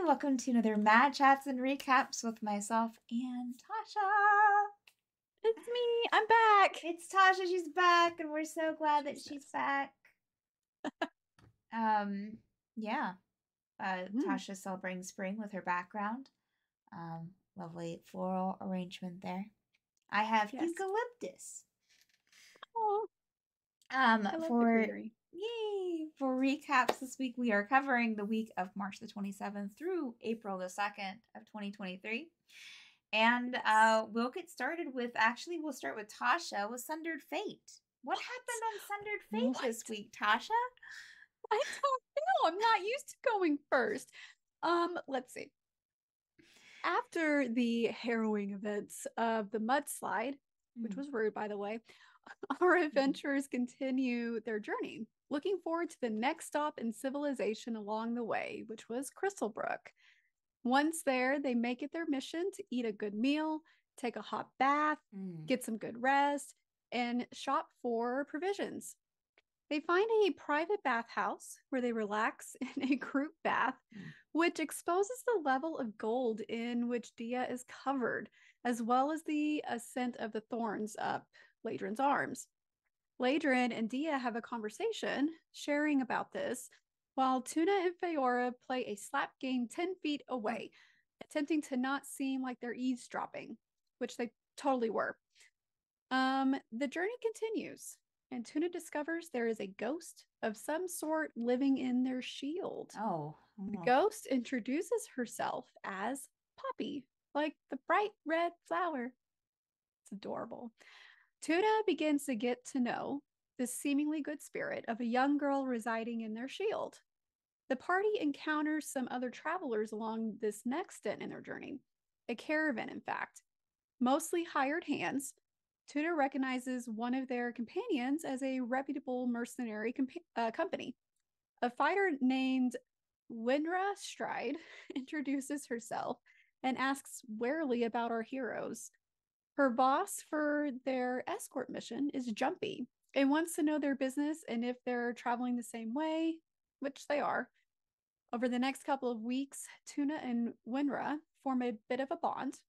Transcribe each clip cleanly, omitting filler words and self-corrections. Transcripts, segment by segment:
welcome to another Mad Chats and Recaps with myself and Tasha. It's me. I'm back. It's Tasha. She's back, and we're so glad that she's back. Yeah. Tasha's celebrating spring with her background. Lovely floral arrangement there. I have eucalyptus. Oh, I love the For greenery. for recaps this week, we are covering the week of March the 27th through April the 2nd of 2023. And we'll get started with, we'll start with Tasha with Sundered Fate. What happened on Sundered Fate this week, Tasha? I don't know. I'm not used to going first. Let's see. After the harrowing events of the mudslide, which was rude, by the way, our adventurers continue their journey, looking forward to the next stop in civilization along the way, which was Crystalbrook. Once there, they make it their mission to eat a good meal, take a hot bath, get some good rest, and shop for provisions. They find a private bathhouse where they relax in a group bath, which exposes the level of gold in which Dia is covered, as well as the ascent of the thorns up Ladrin's arms. Ladrin and Dia have a conversation, sharing about this, while Tuna and Feora play a slap game 10 feet away, attempting to not seem like they're eavesdropping, which they totally were. The journey continues, and Tuna discovers there is a ghost of some sort living in their shield. The ghost introduces herself as Poppy, like the bright red flower. It's adorable. Tuna begins to get to know the seemingly good spirit of a young girl residing in their shield. The party encounters some other travelers along this next stint in their journey, a caravan, in fact, mostly hired hands. Tuna recognizes one of their companions as a reputable mercenary company. A fighter named Winra Stride introduces herself and asks warily about our heroes. Her boss for their escort mission is Jumpy and wants to know their business and if they're traveling the same way, which they are. Over the next couple of weeks, Tuna and Winra form a bit of a bond.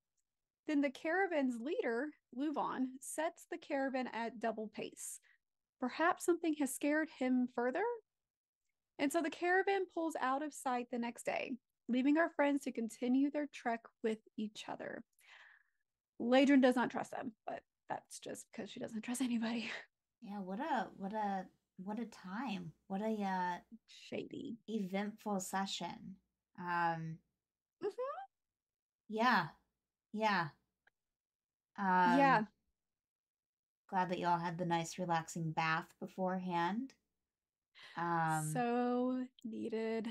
Then the caravan's leader, Luvon, sets the caravan at double pace. Perhaps something has scared him further? And so the caravan pulls out of sight the next day, leaving our friends to continue their trek with each other. Ladrin does not trust them, but that's just because she doesn't trust anybody. Yeah, what a time. What a shady, eventful session. Yeah. Yeah. Yeah. Glad that y'all had the nice relaxing bath beforehand. So needed.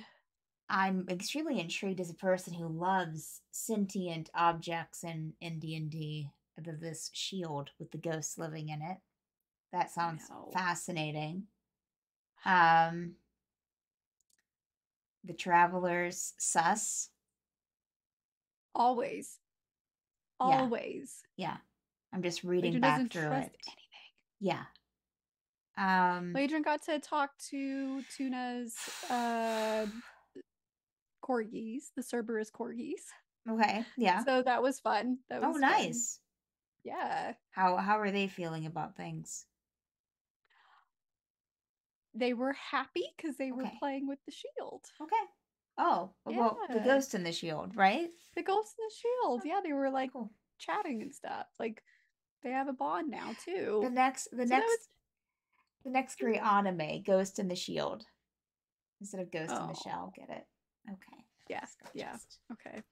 I'm extremely intrigued as a person who loves sentient objects in D&D, this shield with the ghosts living in it. That sounds fascinating. The travelers sus. Always. Yeah. I'm just reading back through it. Anything. Yeah. Ladrin got to talk to Tuna's corgis, the Cerberus corgis. Okay, yeah. So that was fun. That was nice. Fun. Yeah. How are they feeling about things? They were happy because they were playing with the shield. Okay. Oh, well, the ghost in the shield, right? The ghost in the shield. Yeah, they were like chatting and stuff. Like they have a bond now too. The next great anime, Ghost in the Shield. Instead of Ghost in the Shell, get it? Okay. Yeah. Okay.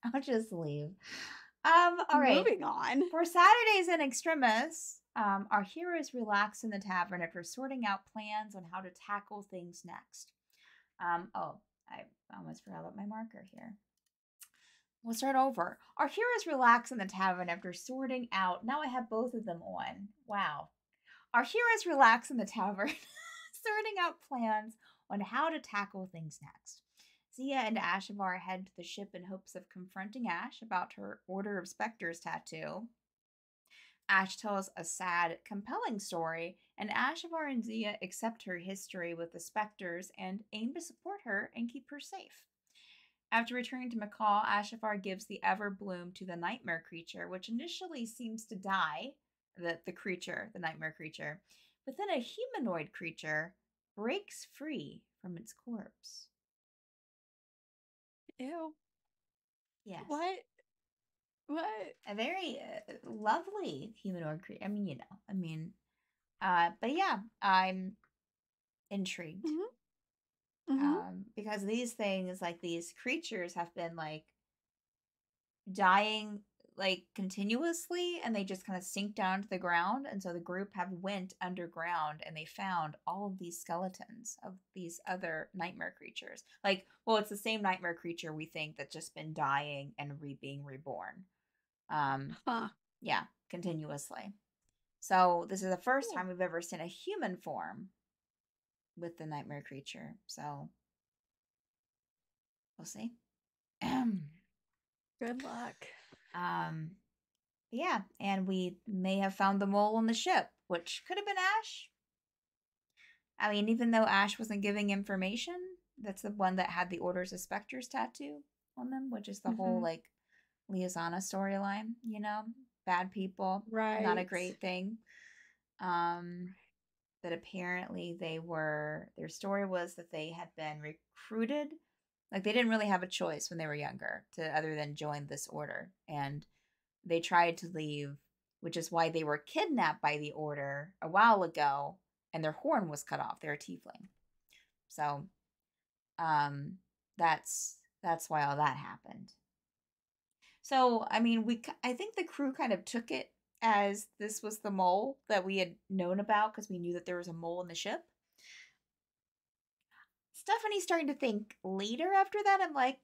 I'll just leave. All right. Moving on. For Saturdays in Extremis, our heroes relax in the tavern after sorting out plans on how to tackle things next. I almost forgot about my marker here. We'll start over. Our heroes relax in the tavern after sorting out. Now I have both of them on. Wow. Our heroes relax in the tavern, sorting out plans on how to tackle things next. Zia and Ashavar head to the ship in hopes of confronting Ash about her Order of Spectres tattoo. Ash tells a sad, compelling story, and Ashavar and Zia accept her history with the specters and aim to support her and keep her safe. After returning to Macaw, Ashavar gives the Everbloom to the nightmare creature, which initially seems to die, the creature, the nightmare creature, but then a humanoid creature breaks free from its corpse. Ew. Yes. What? A very lovely humanoid creature. But yeah, I'm intrigued. Because these things, like these creatures, have been like dying like continuously, and they just kind of sink down to the ground. And so the group have went underground and they found all of these skeletons of these other nightmare creatures. Like, well, it's the same nightmare creature we think that's just been dying and being reborn. Yeah, continuously. So this is the first time we've ever seen a human form with the nightmare creature. So we'll see. Good luck. Yeah, and we may have found the mole on the ship, which could have been Ash. I mean, even though Ash wasn't giving information, that's the one that had the Orders of Spectres tattoo on them, which is the whole like Liazana storyline, you know? Bad people. Right. Not a great thing. That apparently their story was that they had been recruited. Like they didn't really have a choice when they were younger to other than join this order. And they tried to leave, which is why they were kidnapped by the order a while ago, and their horn was cut off. They're a tiefling. So that's why all that happened. So, I mean, I think the crew kind of took it as this was the mole that we had known about because we knew that there was a mole in the ship. Stephanie's starting to think later after that. I'm like,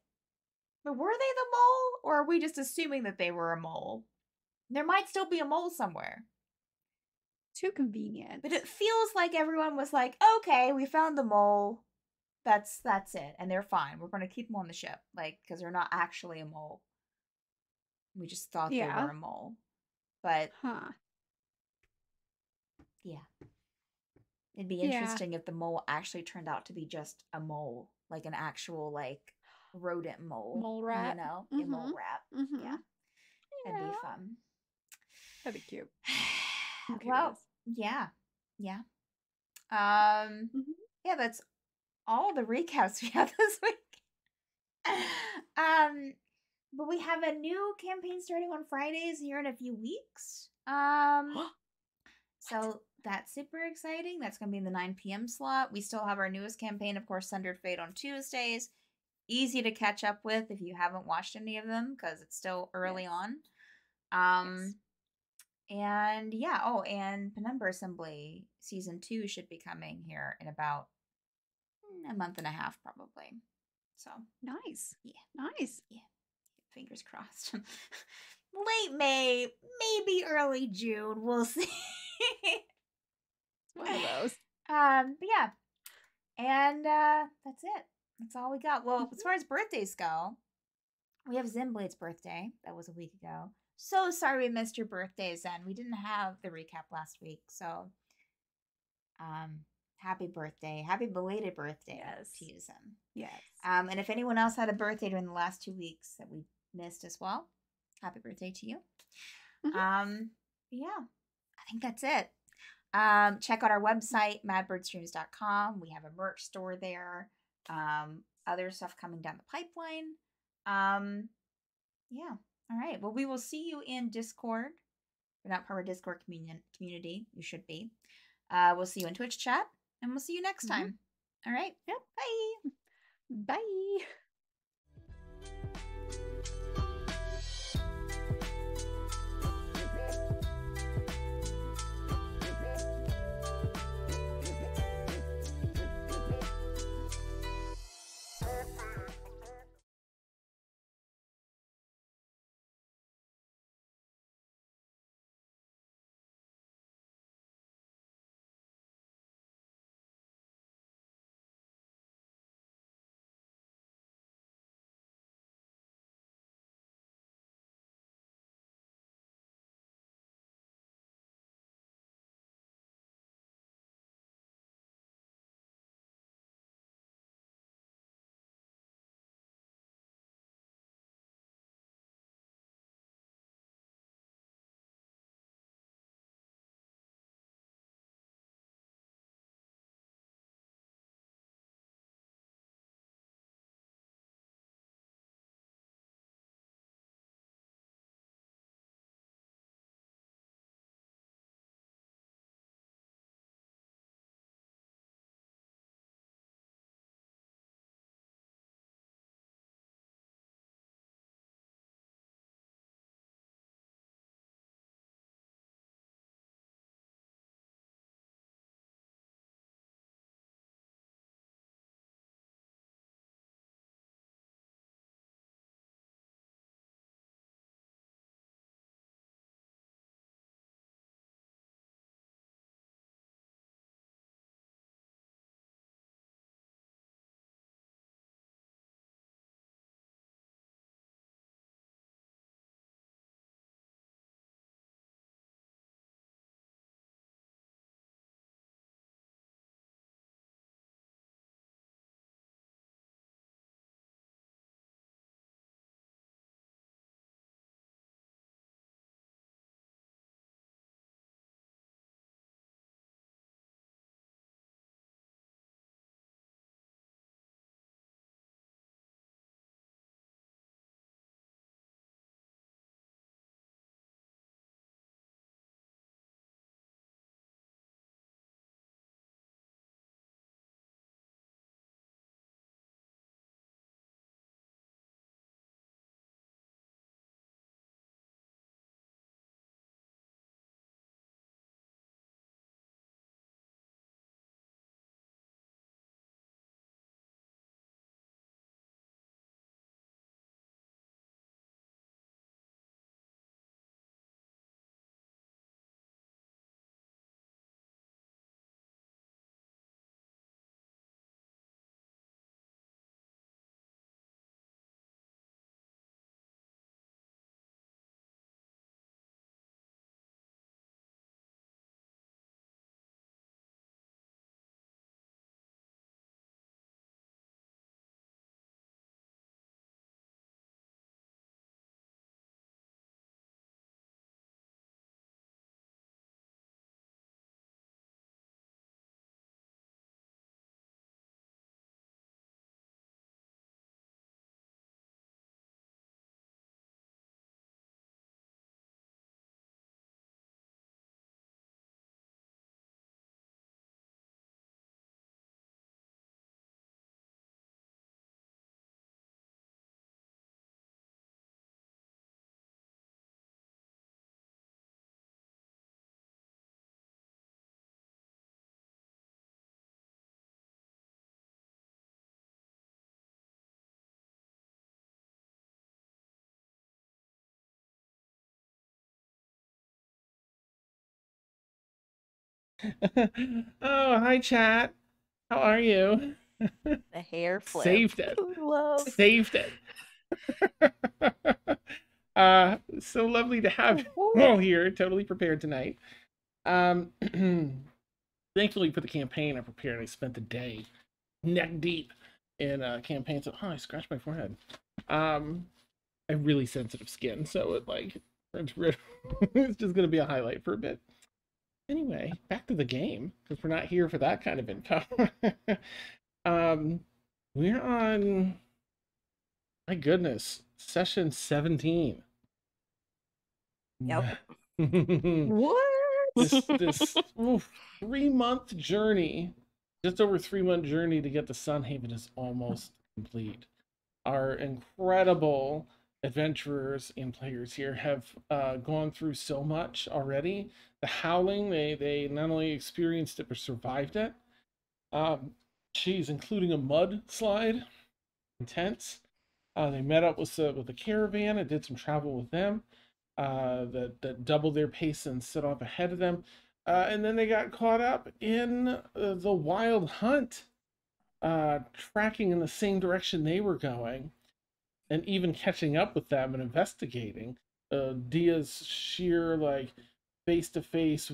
but were they the mole? Or are we just assuming that they were a mole? There might still be a mole somewhere. Too convenient. But it feels like everyone was like, okay, we found the mole. That's it. And they're fine. We're going to keep them on the ship. Like, because they're not actually a mole. We just thought they were a mole. But, yeah. It'd be interesting if the mole actually turned out to be just a mole. Like an actual, like, rodent mole. Mole rat. You know? A mole rat. Yeah. That'd be fun. That'd be cute. Well, yeah. Yeah. Yeah, that's all the recaps we have this week. But we have a new campaign starting on Fridays here in a few weeks. So that's super exciting. That's going to be in the 9 p.m. slot. We still have our newest campaign, of course, Sundered Fate on Tuesdays. Easy to catch up with if you haven't watched any of them because it's still early on. And yeah, and Penumbra Assembly Season 2 should be coming here in about a month and a half, probably. So nice. Yeah. Nice. Yeah. Fingers crossed. Late May, maybe early June. We'll see. It's one of those. But yeah. And that's it. That's all we got. Well, as far as birthdays go, we have Zenblade's birthday. That was a week ago. So sorry we missed your birthday, Zen. We didn't have the recap last week, so happy birthday. Happy belated birthday to you, Zen. Yes. And if anyone else had a birthday during the last 2 weeks that we missed as well, happy birthday to you. Yeah, I think that's it. Check out our website, madbirdstreams.com. We have a merch store there. Other stuff coming down the pipeline. Yeah. All right. Well, we will see you in Discord. If you're not part of our Discord community, you should be. We'll see you in Twitch chat, and we'll see you next time. All right. Yep. Bye. Bye. Oh, hi, chat. How are you? The hair flip. Saved it. Love. Saved it. So lovely to have you all here, totally prepared tonight. Um, Thankfully for the campaign I prepared, I spent the day neck deep in campaigns. Oh, I scratched my forehead. I have really sensitive skin, so it like it's just gonna be a highlight for a bit. Anyway, back to the game, because we're not here for that kind of info. um, we're on, my goodness, session 17. Yep. What? This 3-month journey, just over 3-month journey to get to Sunhaven is almost complete. Our incredible adventurers and players here have gone through so much already. The Howling, they not only experienced it but survived it. Geez, including a mudslide, intense. They met up with a caravan and did some travel with them that doubled their pace and set off ahead of them. And then they got caught up in the Wild Hunt, tracking in the same direction they were going, and even catching up with them and investigating. Dia's sheer like face to face,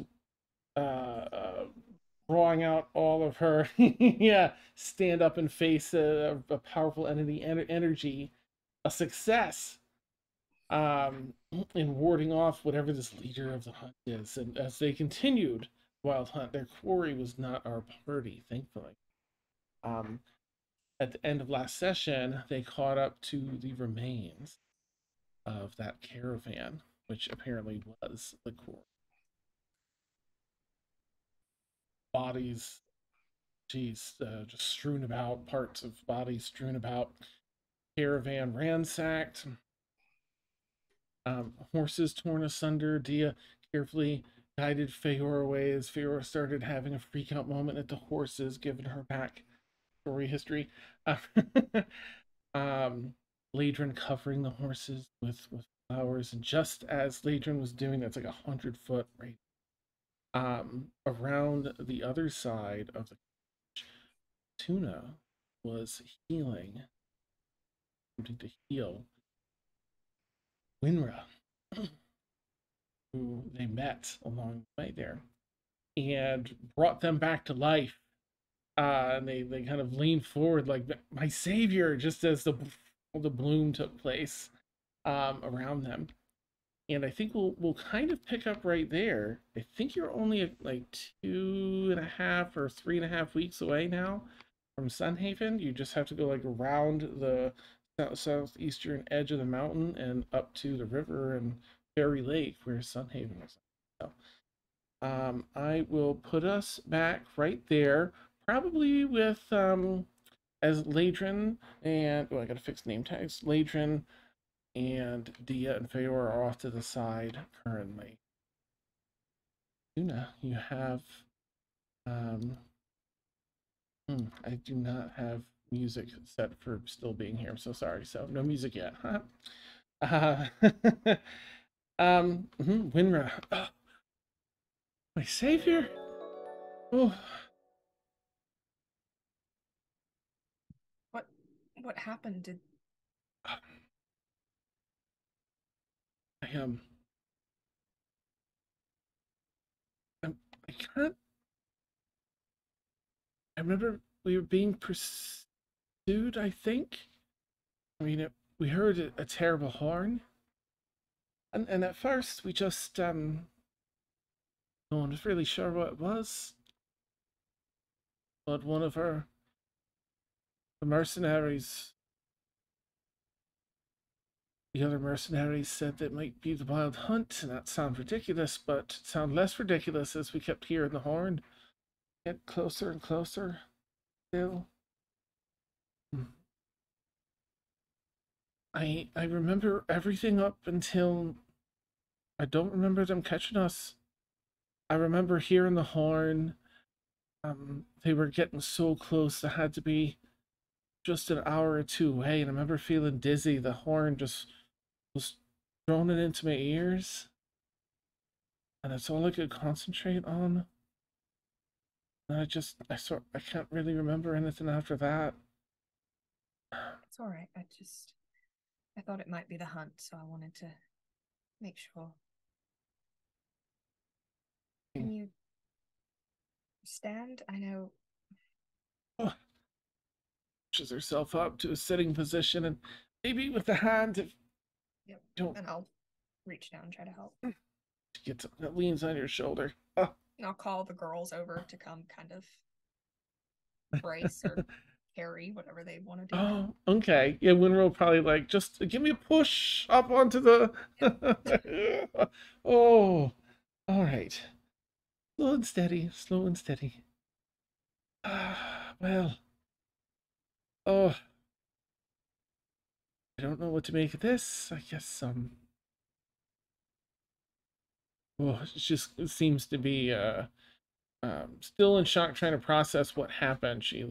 drawing out all of her yeah, stand up and face a powerful entity energy, a success in warding off whatever this leader of the hunt is. And as they continued Wild Hunt, their quarry was not our party, thankfully. At the end of last session, they caught up to the remains of that caravan, which apparently was the quarry. Bodies, geez, just strewn about, parts of bodies strewn about, caravan ransacked, horses torn asunder. Dia carefully guided Feora away as Feora started having a freak out moment at the horses, given her back story history. Ladrin covering the horses with flowers, and just as Ladrin was doing that's like 100-foot right around the other side of the Tuna was healing, attempting to heal Winra, who they met along the way there, and brought them back to life. And they kind of leaned forward like my savior, just as the bloom took place around them. And I think we'll kind of pick up right there. I think you're only like 2.5 or 3.5 weeks away now from Sunhaven. You just have to go like around the southeastern edge of the mountain and up to the river and Fairy Lake where Sunhaven is. So, I will put us back right there, probably with as Ladrin and I gotta fix name tags. Ladrin and Dia and Feora are off to the side currently. Tuna, you have I do not have music set for still being here. I'm so sorry. So no music yet. Winra. Oh, my savior. Oh. What happened? Did I I can't. I remember we were being pursued. I think. I mean, we heard a terrible horn, and at first we just no one was really sure what it was. But one of the mercenaries, the other mercenaries said that it might be the Wild Hunt, and that sounded ridiculous, but it sounded less ridiculous as we kept hearing the horn get closer and closer. Still, I remember everything up until I don't remember them catching us. I remember hearing the horn. They were getting so close. It had to be just an hour or two away, and I remember feeling dizzy. The horn just was droning into my ears, and that's all I could concentrate on. I can't really remember anything after that. It's all right. I thought it might be the hunt, so I wanted to make sure. Can you stand? I know. Pushes herself up to a sitting position, and maybe with the hand, if Yep. don't, And I'll reach down and try to help. she gets up, that leans on your shoulder. And I'll call the girls over to come kind of brace or carry, whatever they want to do. Oh, okay. Yeah, Winrow probably like, just give me a push up onto the. Oh, all right. Slow and steady, slow and steady. Well, oh, I don't know what to make of this. I guess oh, it seems to be still in shock, trying to process what happened. She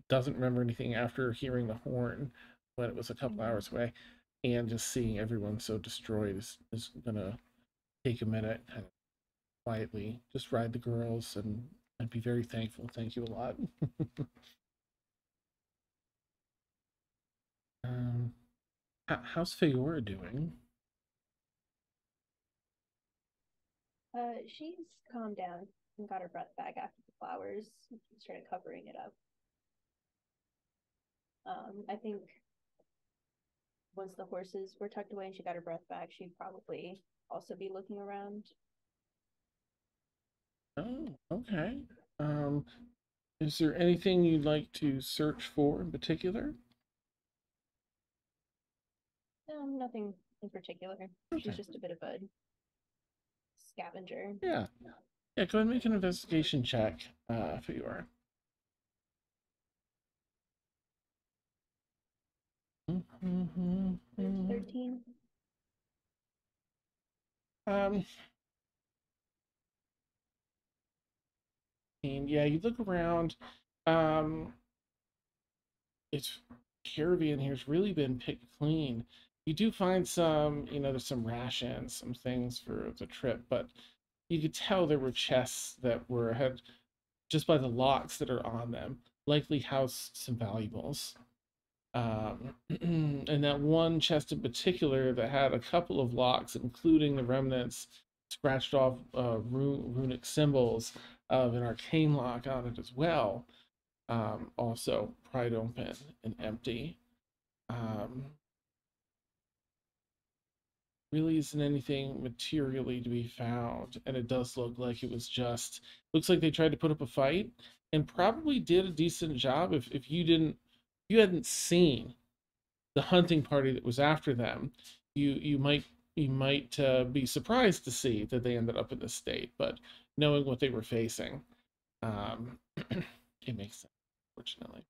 doesn't remember anything after hearing the horn when it was a couple hours away, and just seeing everyone so destroyed is gonna take a minute and quietly just ride the girls and be very thankful. Thank you a lot. How's Feora doing? She's calmed down and got her breath back after the flowers. She started covering it up. I think once the horses were tucked away and she got her breath back, she'd probably also be looking around. Oh, okay. Is there anything you'd like to search for in particular? No, nothing in particular. Okay. She's just a bit of a scavenger. Yeah. Yeah, go ahead and make an investigation check for your. 13. And yeah, you look around. It's caravan here's really been picked clean. You do find some, there's some rations, some things for the trip, but you could tell there were chests that had just by the locks that are on them, likely housed some valuables. And that one chest in particular that had a couple of locks, including the remnants, scratched off runic symbols of an arcane lock on it as well. Also pried open and empty. Really isn't anything materially to be found, and it does look like it was just looks like they tried to put up a fight and probably did a decent job. If you hadn't seen the hunting party that was after them, you might be surprised to see that they ended up in this state, but knowing what they were facing, it makes sense, fortunately.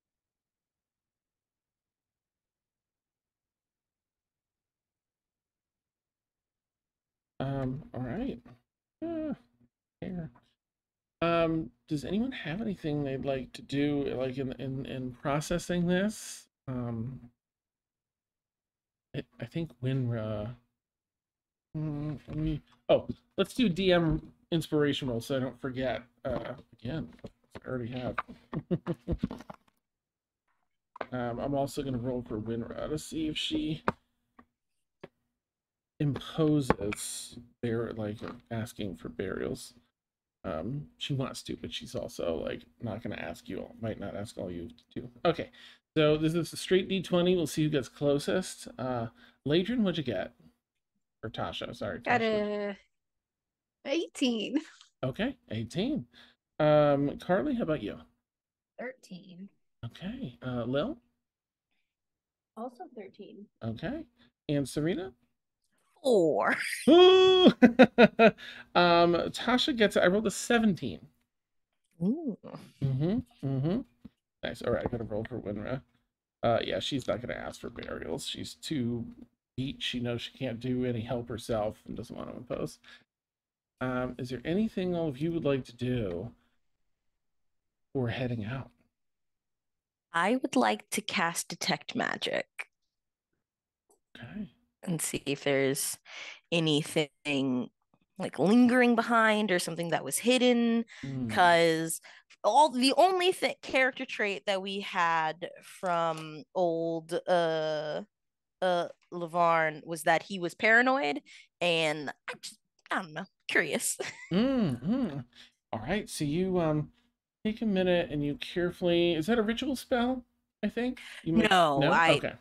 All right. Here. Does anyone have anything they'd like to do, like in processing this? I think Winra. Let's do DM inspiration roll so I don't forget. Again, I already have. I'm also gonna roll for Winra to see if she imposes asking for burials. She wants to, but she's also like not gonna ask you all, might not ask all you to. Okay, so this is a straight D20. We'll see who gets closest. Ladrin, what'd you get? Or Tasha, sorry. Got a 18. Okay, 18. Carly, how about you? 13. Okay. Lil? Also 13. Okay. And Serena? 4. Ooh! Tasha gets it. I rolled a 17. Ooh. Nice. All right, I gotta roll for Winra. Yeah, she's not gonna ask for burials. She's too beat. She knows she can't do any help herself and doesn't want to impose. Is there anything all of you would like to do before heading out? I would like to cast Detect Magic. Okay. And see if there's anything like lingering behind or something that was hidden. Because the only character trait that we had from old Lavarn was that he was paranoid, and I don't know, curious. All right, so you take a minute and you carefully. Is that a ritual spell? I think you might. No, No. Okay.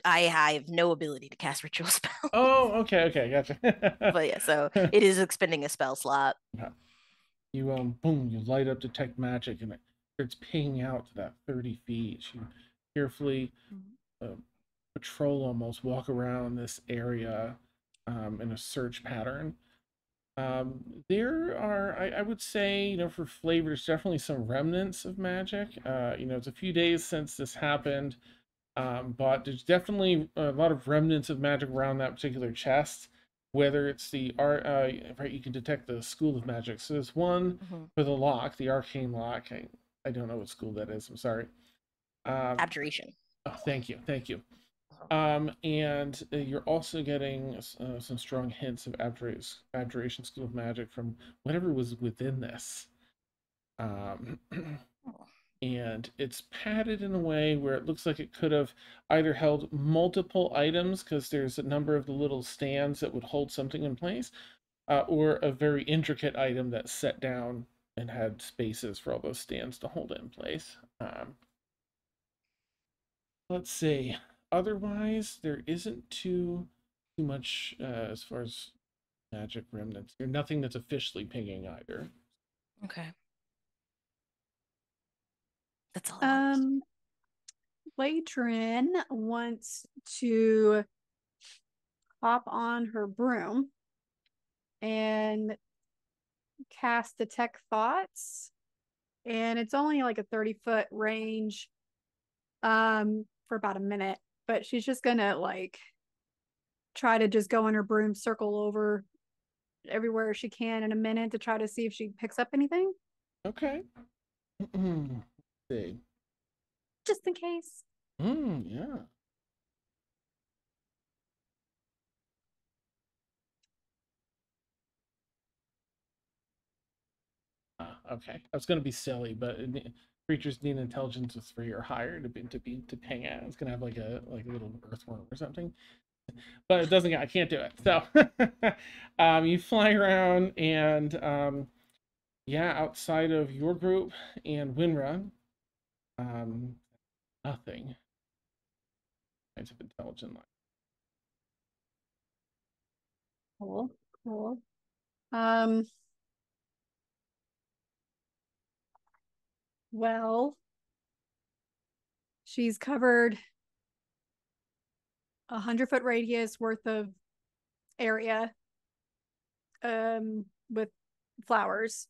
I have no ability to cast ritual spells. Oh, okay, gotcha. But yeah, so it is expending a spell slot. Okay. You boom, you light up detect magic, and it starts pinging out to that 30 feet. You carefully patrol, almost walk around this area in a search pattern. There are, I would say, you know, for flavor, there's definitely some remnants of magic. You know, it's a few days since this happened, but there's definitely a lot of remnants of magic around that particular chest. Whether it's the art, right, you can detect the school of magic. So there's one for the lock, the arcane lock. I don't know what school that is. I'm sorry. Abjuration. Oh, thank you. And you're also getting some strong hints of abjuration school of magic from whatever was within this. And it's padded in a way where it looks like it could have either held multiple items, because there's a number of the little stands that would hold something in place, or a very intricate item that's set down and had spaces for all those stands to hold it in place. Let's see. Otherwise, there isn't too much as far as magic remnants. There's nothing that's officially pinging either. Okay. That's all I want. Latrin wants to hop on her broom and cast Detect Thoughts. And it's only like a 30-foot range for about a minute. But she's just gonna like try to just go on her broom, circle over everywhere she can in a minute to try to see if she picks up anything. Okay. Let's see. Just in case. Yeah. Okay. I was gonna be silly, but creatures need intelligence of 3 or higher to ping at. It's gonna have like a little earthworm or something. But it doesn't. I can't do it. So you fly around, and yeah, outside of your group and Winra, nothing kinds of intelligent life. Cool. Well, she's covered 100-foot radius worth of area with flowers.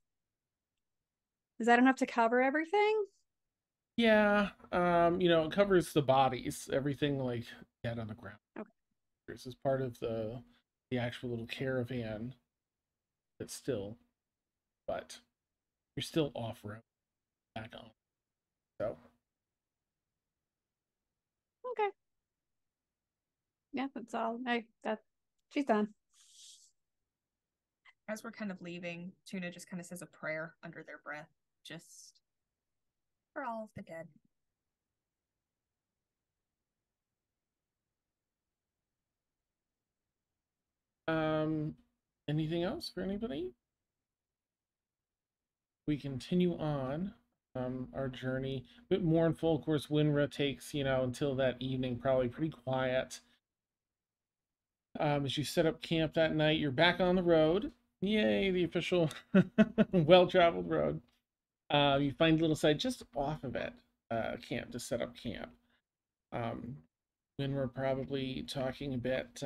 Is that enough to cover everything? Yeah, you know, it covers the bodies, everything like dead on the ground. Okay. This is part of the actual little caravan that's still, but you're still off road back on. So Okay. Yeah, that's all. She's done. As we're kind of leaving, Tuna just kind of says a prayer under their breath, just for all of the dead. Anything else for anybody? We continue on our journey. A bit mournful, of course. Winra takes, you know, until that evening, probably pretty quiet. As you set up camp that night, you're back on the road. Yay, the official well-traveled road. You find a little site just off of it, camp, to set up camp. When we're probably talking a bit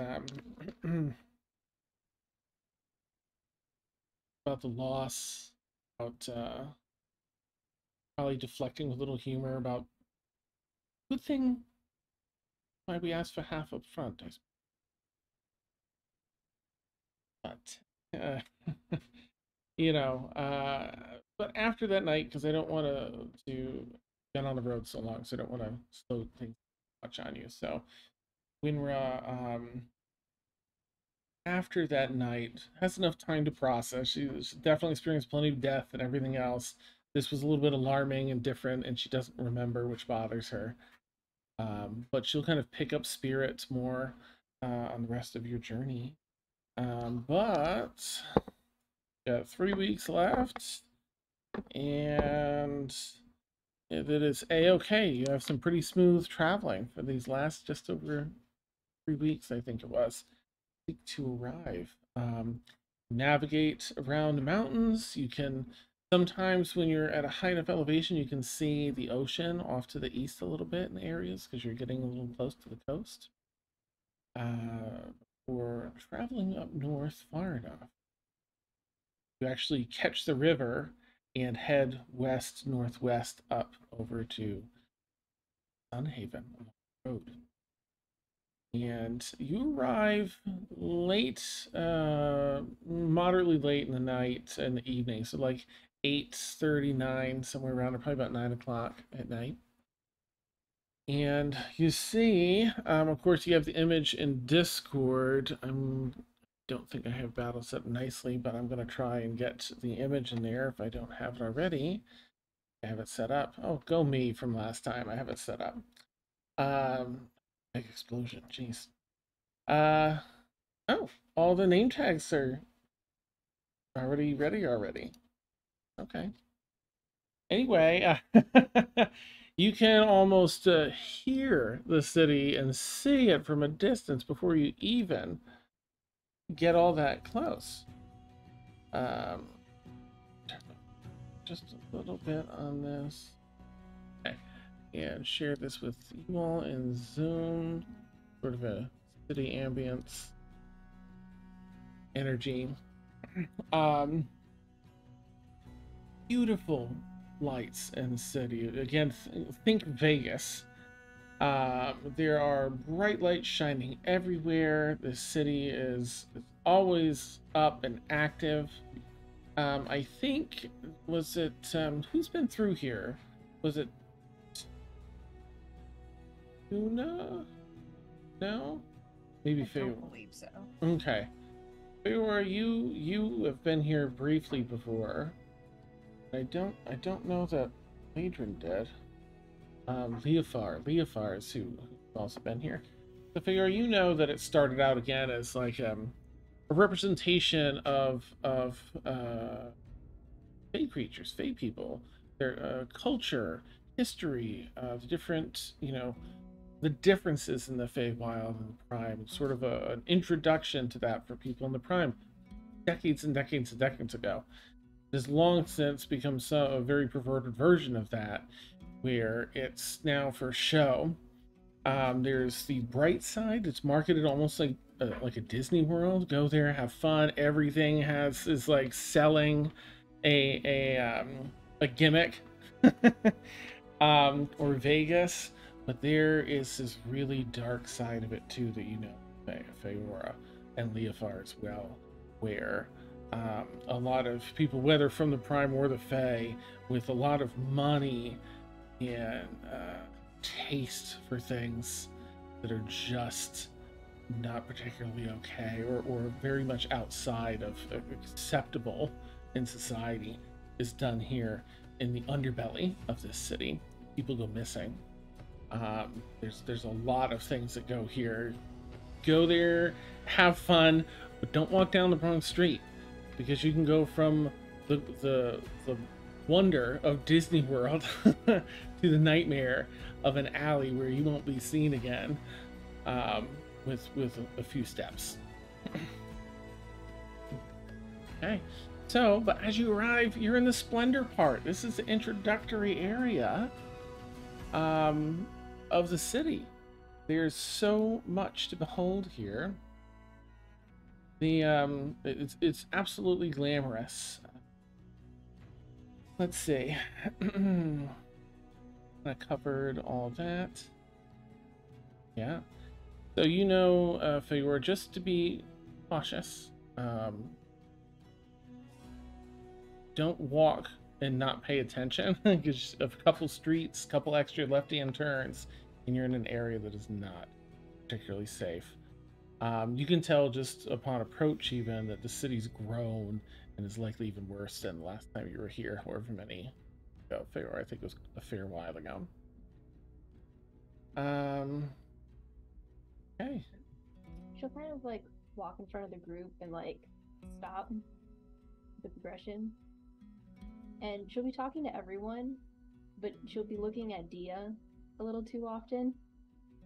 about the loss, about probably deflecting with a little humor about good thing why we asked for half up front, I suppose. But you know, but after that night, because I don't want to get on the road so long, so I don't want to slow things much on you. So Winra, after that night, has enough time to process. She's definitely experienced plenty of death and everything else. this was a little bit alarming and different, and she doesn't remember, which bothers her. But she'll kind of pick up spirits more on the rest of your journey. But got 3 weeks left, and it is a-okay. You have some pretty smooth traveling for these last just over 3 weeks, I think it was, to arrive. Navigate around the mountains. You can sometimes, when you're at a height of elevation, you can see the ocean off to the east a little bit in areas because you're getting a little close to the coast. Or traveling up north far enough, you actually catch the river and head west northwest up over to Sunhaven on the road. And you arrive late, moderately late in the night and the evening, so like 8:39, somewhere around, or probably about 9 o'clock at night. And you see, of course, you have the image in Discord. I don't think I have battle set nicely, but I'm going to try and get the image in there if I don't have it already. I have it set up. Oh, go me from last time. I have it set up. Big explosion. Jeez. Oh, all the name tags are already ready already. Okay. Anyway, you can almost hear the city and see it from a distance before you even get all that close. Just a little bit on this. Okay. And share this with you all in Zoom. Sort of a city ambience energy. Beautiful lights in the city. Again, think Vegas. There are bright lights shining everywhere. The city is always up and active. I think, was it, who's been through here? Was it Tuna? No? Maybe I Faye. don't believe so. Okay. Feyora, you have been here briefly before. I don't know that Adrian did. Leofar is who's also been here. So Feyora, you know that it started out again as like a representation of Fey creatures, Fey people, their culture, history, the different, the differences in the Feywild and the Prime. Sort of an introduction to that for people in the Prime, decades and decades and decades ago. It has long since become a very perverted version of that, where it's now for show. There's the bright side. It's marketed almost like a Disney World. Go there, have fun. Everything is like selling a gimmick, or Vegas. But there is this really dark side of it too that Feyora and Leofar as well, where a lot of people, whether from the Prime or the Fey, with a lot of money and taste for things that are just not particularly okay, or very much outside of acceptable in society, is done here in the underbelly of this city. People go missing. There's a lot of things that go here. Go there, have fun, but don't walk down the wrong street, because you can go from the wonder of Disney World to the nightmare of an alley where you won't be seen again, with a few steps. Okay, so, but as you arrive, you're in the Splendor part. This is the introductory area of the city. There's so much to behold here. It's absolutely glamorous. Let's see. I covered all that. Yeah. So Feyora, just to be cautious, don't walk and not pay attention, because a couple streets, couple extra left-hand turns, and you're in an area that is not particularly safe. You can tell just upon approach even that the city's grown and is likely even worse than the last time you were here, however many ago. I think it was a fair while ago. Okay. She'll kind of like walk in front of the group and like stop the progression. And she'll be talking to everyone, but she'll be looking at Dia a little too often.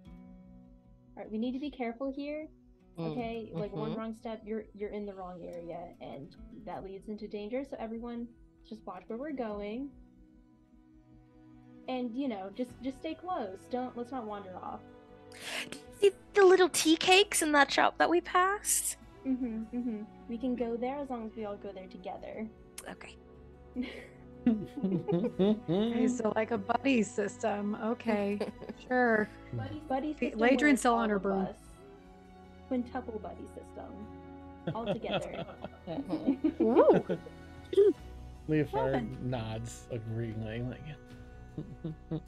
All right, we need to be careful here. Okay, like one wrong step, you're in the wrong area, and that leads into danger. So everyone, just watch where we're going, and just stay close. Let's not wander off. See the little tea cakes in that shop that we passed? We can go there as long as we all go there together. Okay. Okay, so like a buddy system. Okay, sure. Buddy system. Ladrin's works still on all her of broom. us. Quintuple buddy system. All together. Ooh. Leofar nods agreeingly. Like,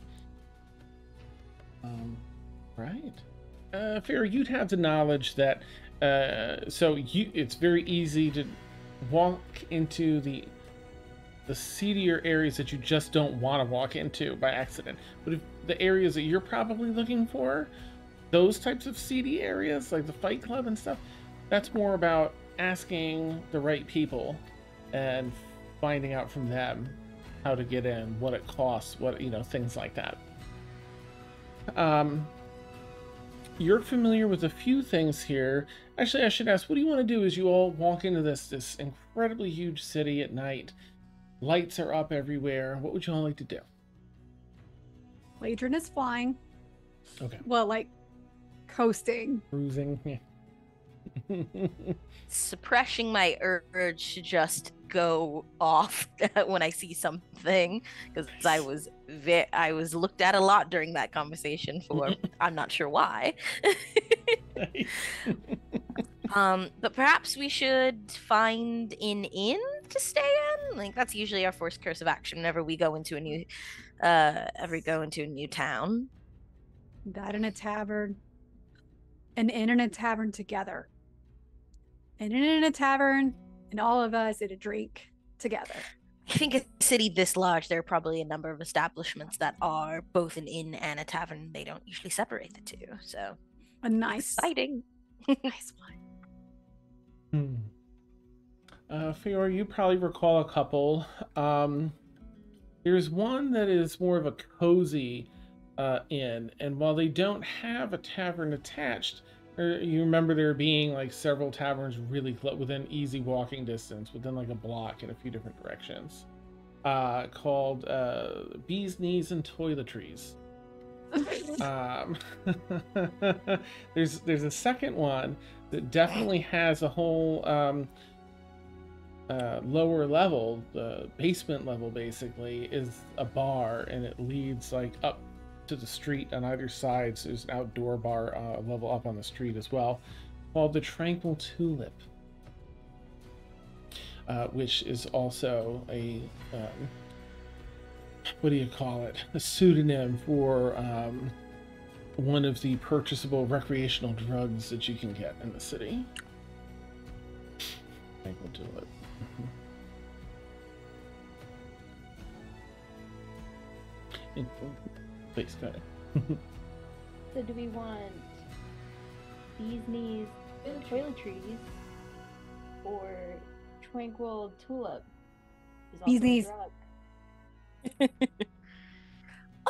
right. Fair, you'd have the knowledge that it's very easy to walk into the seedier areas that you just don't want to walk into by accident. But if the areas that you're probably looking for, those types of seedy areas, like the Fight Club and stuff, that's more about asking the right people and finding out from them how to get in, what it costs, things like that. You're familiar with a few things here. Actually, I should ask, what do you want to do as you all walk into this incredibly huge city at night? Lights are up everywhere. What would you all like to do? Ladrin is flying. Okay. Well, like coasting. Cruising. Suppressing my urge to just go off when I see something, because I was looked at a lot during that conversation for I'm not sure why. But perhaps we should find an inn to stay in. Like that's usually our first course of action whenever we go into a new town. That in a tavern. An inn and a tavern together. An inn and a tavern, and all of us at a drink together. I think a city this large, there are probably a number of establishments that are both an inn and a tavern. They don't usually separate the two, so A nice, exciting. nice one. Fiora, you probably recall a couple. There's one that is more of a cozy inn, and while they don't have a tavern attached, you remember there being like several taverns really close, within easy walking distance, within like a block in a few different directions, called Bees Knees and Toiletries. There's a second one that definitely has a whole lower level. The basement level basically is a bar, and it leads like up to the street on either side. So there's an outdoor bar level up on the street as well, called the Tranquil Tulip, which is also a what do you call it? A pseudonym for one of the purchasable recreational drugs that you can get in the city. Tranquil Tulip. Please go ahead. So do we want Bees Knees Toiletries or Tranquil Tulip? Is also Bees a Knees. drug.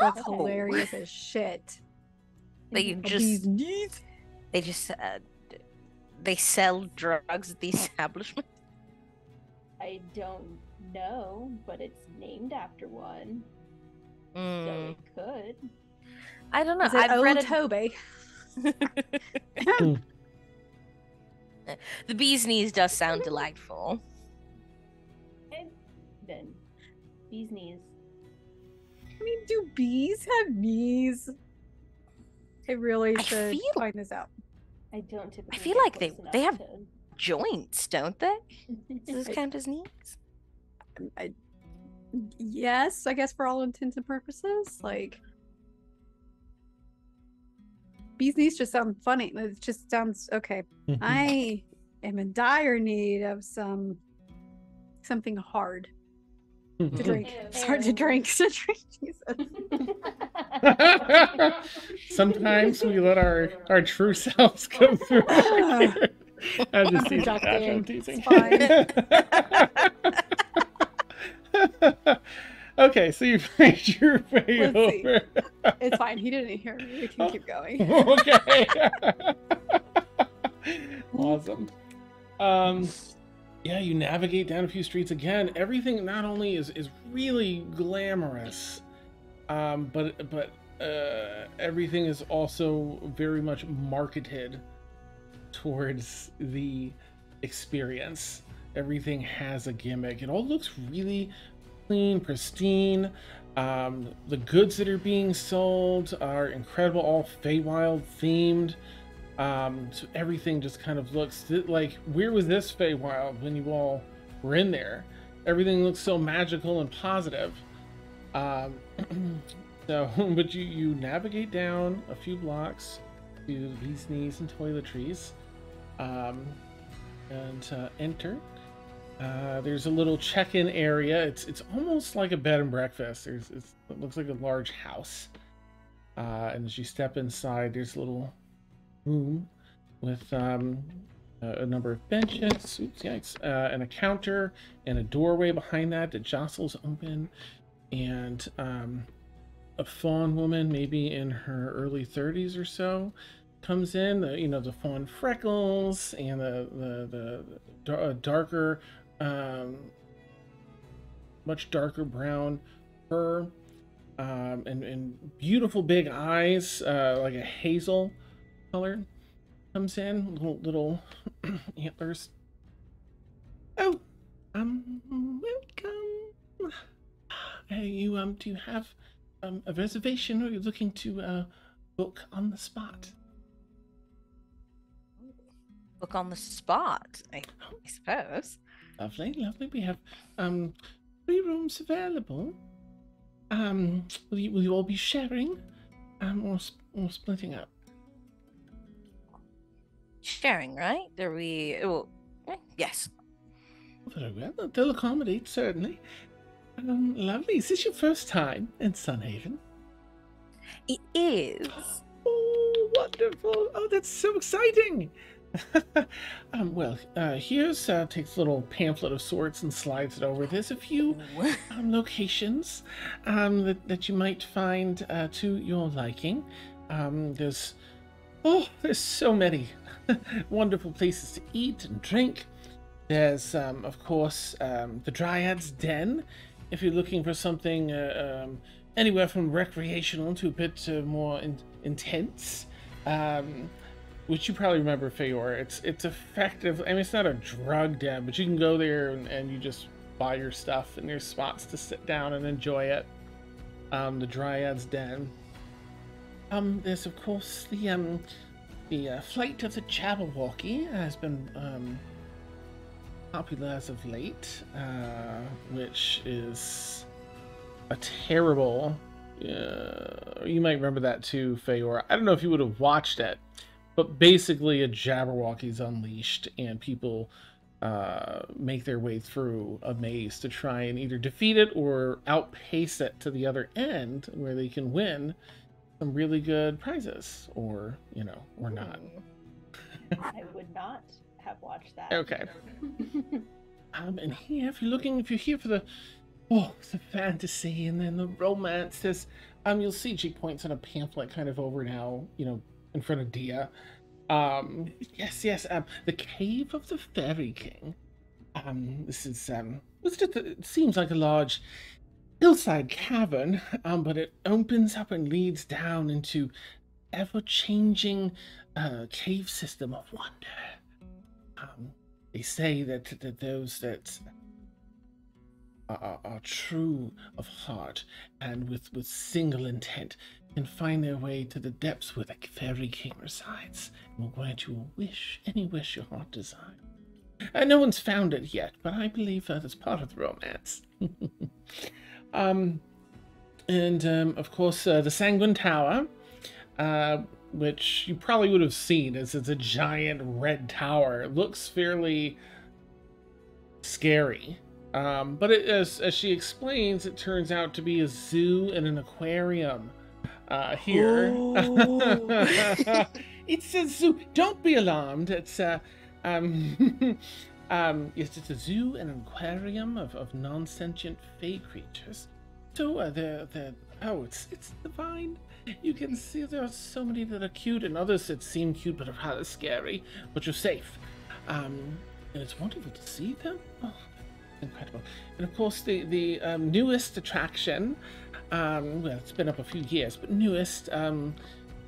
That's Oh. hilarious as shit. They A just bee's knees? they just they sell drugs at the establishment. I don't know, but it's named after one, so Mm, it could. I don't know. Is it I've read Old Toby? The bee's knees does sound delightful. And then Bees Knees. I mean, do bees have knees? I really I should feel- find this out. I don't typically. feel get like they close have enough joints, don't they? to- Does this count as knees? Yes, I guess for all intents and purposes. Like, bees knees just sound funny. It just sounds okay. I am in dire need of something hard. To drink. Start to drink. To drink. Jesus. Sometimes we let our true selves come through. I'm just teasing. Josh, I'm teasing. Okay, so you find your way over. It's fine. He didn't hear me. We can keep going. Okay. Awesome. Yeah, you navigate down a few streets again. Everything not only is really glamorous, but everything is also very much marketed towards the experience. Everything has a gimmick. It all looks really clean, pristine. The goods that are being sold are incredible, all Feywild themed. So everything just kind of looks like, where was this Feywild when you all were in there? Everything looks so magical and positive. So, but you navigate down a few blocks to the bee's knees and toiletries, and enter. There's a little check-in area. It's almost like a bed and breakfast. It looks like a large house. And as you step inside, there's a little room with a number of benches, and a counter and a doorway behind that jostles open, and a fawn woman, maybe in her early 30s or so, comes in. The fawn freckles and the darker, much darker brown fur, and beautiful big eyes, like a hazel color, comes in, little antlers. Oh, welcome. You do you have a reservation, or are you looking to book on the spot? Book on the spot, I suppose. Lovely. We have 3 rooms available. Will you all be sharing, or splitting up? Sharing, right? Are we? Well, yes. Very well. They'll accommodate, certainly. Lovely. Is this your first time in Sunhaven? It is. Oh, wonderful. Oh, that's so exciting. Well, here's takes a little pamphlet of sorts and slides it over. There's a few locations that you might find to your liking. There's so many wonderful places to eat and drink. There's of course the Dryad's Den, if you're looking for something anywhere from recreational to a bit more intense. Which you probably remember, Feyor. It's effective. I mean, it's not a drug den, but you can go there and you just buy your stuff, and there's spots to sit down and enjoy it. The Dryad's Den. There's of course the Flight of the Jabberwocky has been popular as of late, which is a terrible. You might remember that too, Feyor. I don't know if you would have watched it. But basically, a Jabberwocky's unleashed, and people make their way through a maze to try and either defeat it or outpace it to the other end, where they can win some really good prizes, or or not. I would not have watched that. Okay. And here, if you're here for the fantasy and then the romance, there's you'll see she points on a pamphlet kind of over now, in front of Dia. Yes, the Cave of the Fairy King. This is it seems like a large hillside cavern, but it opens up and leads down into ever-changing cave system of wonder. They say that those that are true of heart and with single intent can find their way to the depths where the Fairy King resides, and will grant you any wish your heart desires. No one's found it yet, but I believe that is part of the romance. And of course, the Sanguine Tower, which you probably would have seen, as it's a giant red tower. It looks fairly scary. But as she explains, it turns out to be a zoo and an aquarium here. Oh. It's a zoo. Don't be alarmed. It's yes, it's a zoo and an aquarium of non-sentient fey creatures. So it's divine. You can see there are so many that are cute and others that seem cute but are rather scary. But you're safe. And it's wonderful to see them. Oh, incredible. And of course the newest attraction, well, it's been up a few years, but newest,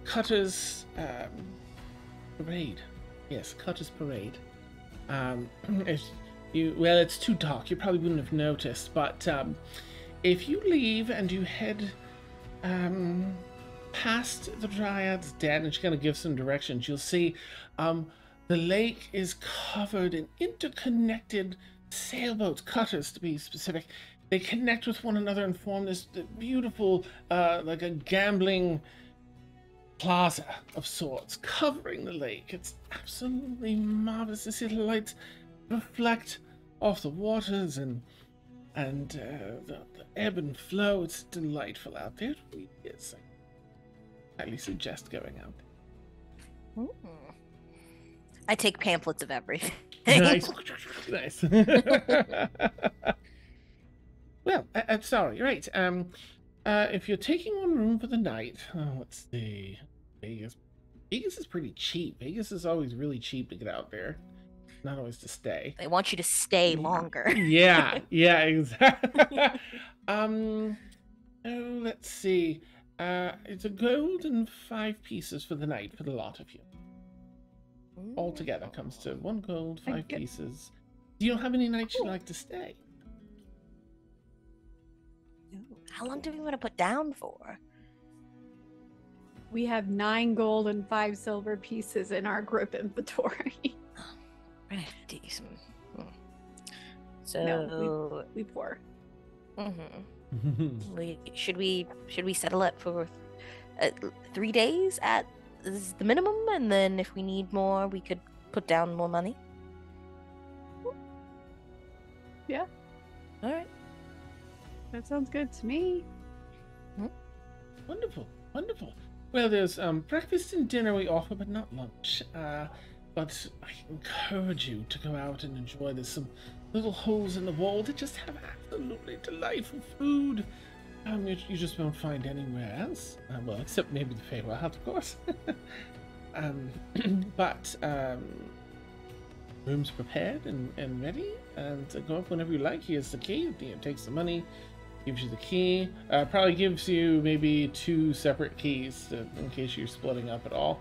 Cutter's Parade. Yes, Cutter's Parade. It's too dark, you probably wouldn't have noticed, but if you leave and you head past the Dryad's Den, and she's going to give some directions, you'll see the lake is covered in interconnected sailboats, cutters to be specific. They connect with one another and form this beautiful, like a gambling plaza of sorts, covering the lake. It's absolutely marvelous to see the lights reflect off the waters and the ebb and flow. It's delightful out there. It really is. I highly suggest going out there. Ooh. I take pamphlets of everything. Nice. Nice. Well, I'm sorry. Right. If you're taking one room for the night, let's see. Vegas is pretty cheap. Vegas is always really cheap to get out there. Not always to stay. They want you to stay longer. Yeah, exactly. Let's see. It's a gold and 5 pieces for the night for the lot of you. All together comes to 1 gold, 5 pieces. Do you know how many nights you'd like to stay? How long do we want to put down for? We have 9 gold and 5 silver pieces in our group inventory. Pretty decent. So No, we poor. Should we settle it for 3 days at the minimum, and then if we need more, we could put down more money? Yeah. All right. That sounds good to me. Wonderful. Well, there's breakfast and dinner we offer, but not lunch. But I encourage you to go out and enjoy. There's some little holes in the wall that just have absolutely delightful food. You just won't find anywhere else. Well, except maybe the Feywild, of course. But rooms prepared and ready, and go up whenever you like. Here's the key. Takes the money, gives you the key. Probably gives you maybe 2 separate keys in case you're splitting up at all.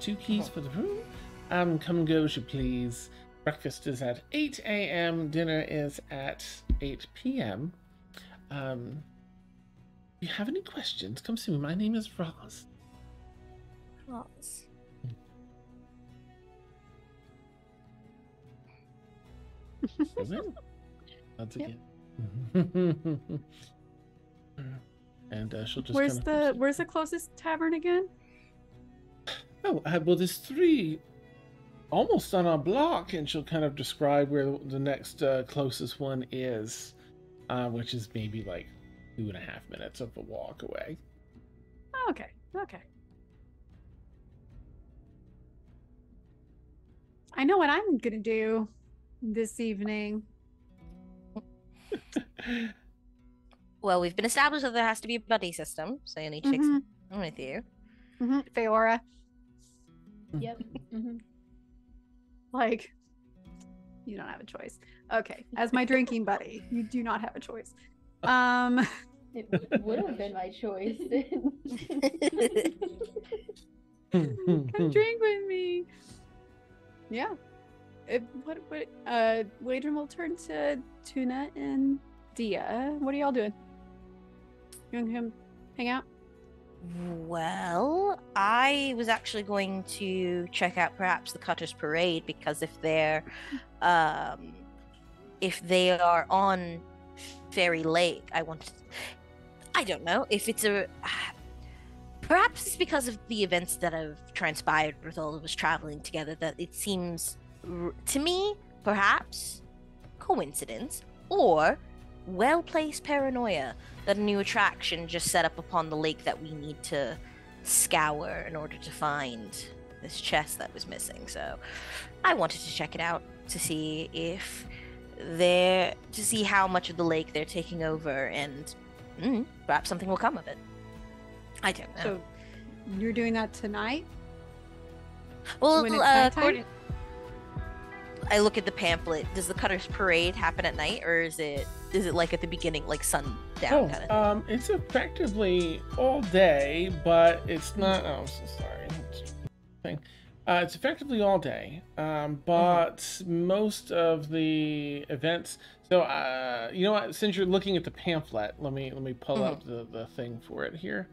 2 keys for the room. Come and go as you please. Breakfast is at 8 a.m. Dinner is at 8 p.m. If you have any questions, come see me. My name is Roz. Roz. Once again. And she'll just. Where's the closest tavern again? Oh, well, there's 3 almost on our block, and she'll kind of describe where the next closest one is, which is maybe like 2.5 minutes of a walk away. Okay. I know what I'm gonna do this evening. Well, we've been established that there has to be a buddy system, so you need to take someone with you. Feora. Yep. Like, you don't have a choice. Okay, as my drinking buddy, you do not have a choice. It would have been my choice. Come drink with me. Yeah. Wadron will turn to Tuna and Dia. What are y'all doing? You want to come hang out? Well, I was actually going to check out perhaps the Cutter's Parade, because if they are on Fairy Lake, I don't know if it's perhaps it's because of the events that have transpired with all of us traveling together that it seems to me perhaps coincidence, or well-placed paranoia that a new attraction just set up upon the lake that we need to scour in order to find this chest that was missing. So I wanted to check it out to see if to see how much of the lake they're taking over, and perhaps something will come of it. I don't know. So you're doing that tonight? Well, when it's nighttime? I look at the pamphlet. Does the Cutters Parade happen at night, or is it like at the beginning, like sundown kind of thing? It's effectively all day, but it's not. Oh, I'm so sorry. It's effectively all day, but most of the events. So, you know what? Since you're looking at the pamphlet, let me pull up the thing for it here.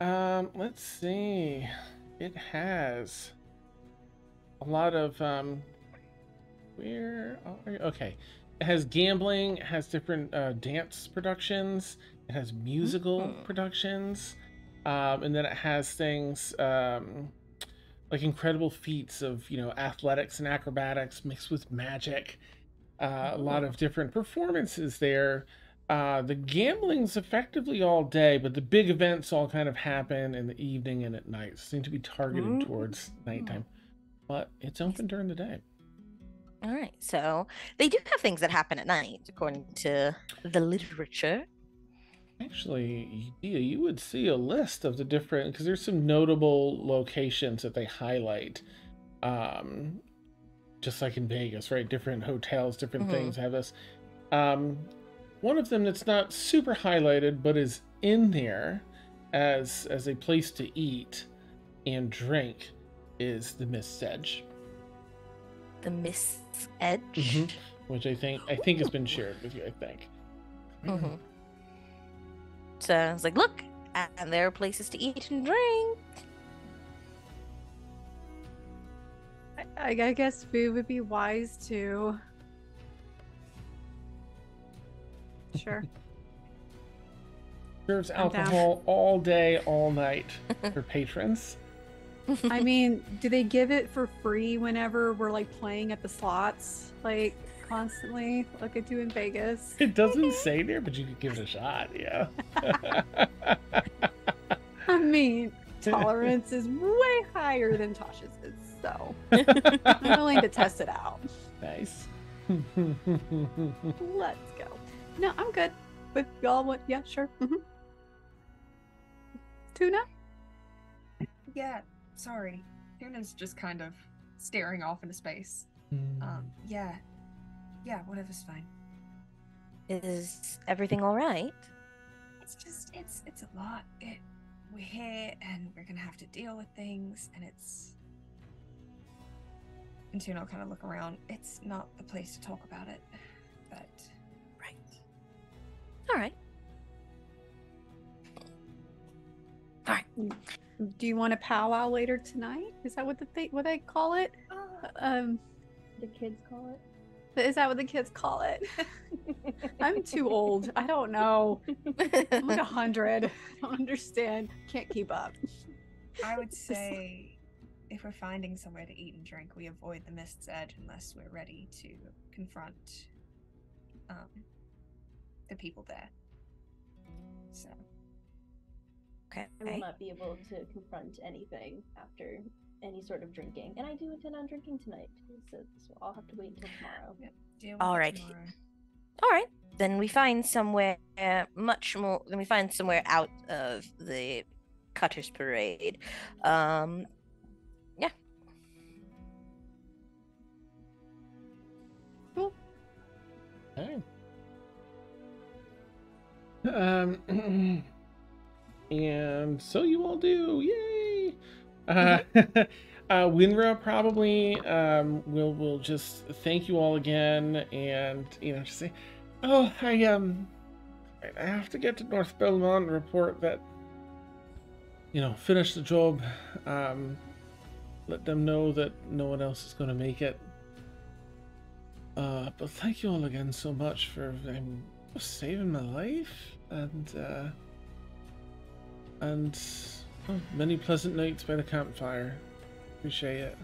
Let's see. It has a lot of where are you? Okay. It has gambling, it has different dance productions, it has musical productions, and then it has things like incredible feats of, you know, athletics and acrobatics mixed with magic. A lot of different performances there. The gambling's effectively all day, but the big events all kind of happen in the evening and at night. Seem to be targeted towards nighttime, but it's open during the day. All right, so they do have things that happen at night, according to the literature. Actually, yeah, you would see a list of the different, because there's some notable locations that they highlight, just like in Vegas, right? Different hotels, different things have this. One of them that's not super highlighted, but is in there as a place to eat and drink, is the Mist's Edge. The Mist's Edge, which I think has been shared with you. I think. So I was like, look, and there are places to eat and drink. I guess food would be wise too. Sure. Serves alcohol all day, all night for patrons. I mean, do they give it for free whenever we're like playing at the slots, like constantly, like I do in Vegas? It doesn't say there, but you could give it a shot. Yeah. I mean, tolerance is way higher than Tasha's is, so I'm willing to test it out. Nice. Let's go. No, I'm good. But y'all want? Yeah, sure. Tuna? Yeah, sorry. Tuna's just kind of staring off into space. Yeah, whatever's fine. Is everything all right? It's just, it's a lot. We're here and we're gonna have to deal with things, and and Tuna will kind of look around. It's not the place to talk about it, but right. All right. All right. Do you want a powwow later tonight? Is that what what they call it? The kids call it. Is that what the kids call it? I'm too old. I don't know. I'm like 100. I don't understand. Can't keep up. I would say if we're finding somewhere to eat and drink, we avoid the Mist's Edge unless we're ready to confront the people there. So. Okay. I will not be able to confront anything after any sort of drinking, and I do intend on drinking tonight, so I'll have to wait until tomorrow. Yep. All right. All right. Then we find somewhere much more. Then we find somewhere out of the Cutters Parade. Yeah. Cool. Okay. And so you all do, yay! Winra probably will just thank you all again, and just say, oh, I have to get to North Belmont and report that finish the job. Let them know that no one else is going to make it. But thank you all again so much for saving my life, and many pleasant nights by the campfire. Appreciate it.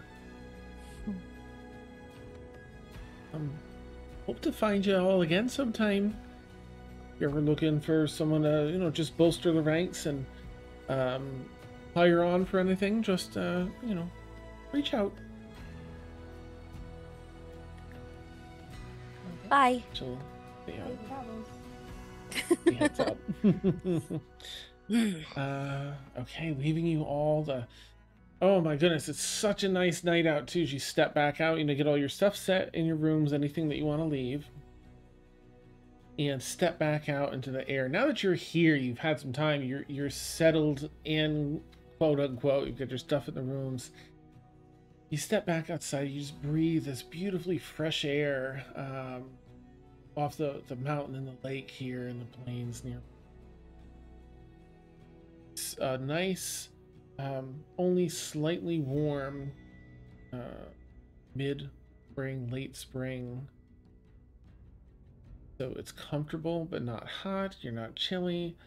hope to find you all again sometime. If you're ever looking for someone to, you know, just bolster the ranks and hire on for anything, just, you know, reach out. Bye. So, yeah, Safe travels. he heads up. Okay, leaving you all the... Oh my goodness, it's such a nice night out too. As you step back out, you know, get all your stuff set in your rooms, anything that you want to leave. And step back out into the air. Now that you're here, you've had some time, you're settled in, quote unquote, you've got your stuff in the rooms. You step back outside, you just breathe this beautifully fresh air off the mountain and the lake here and the plains near. It's a nice, only slightly warm mid-spring, late spring. So it's comfortable but not hot. You're not chilly.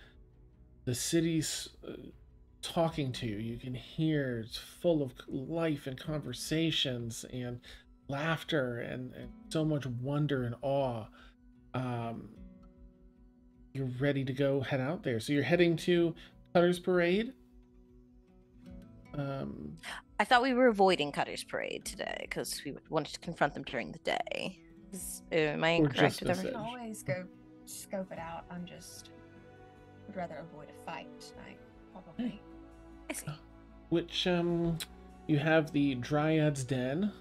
The city's talking to you. You can hear it's full of life and conversations and laughter and so much wonder and awe. You're ready to go head out there. So you're heading to Cutter's Parade. I thought we were avoiding Cutter's Parade today because we wanted to confront them during the day. Am I Or incorrect just with a everything? can always go scope it out. I'm just would rather avoid a fight tonight, probably. I see. Which you have the Dryad's Den,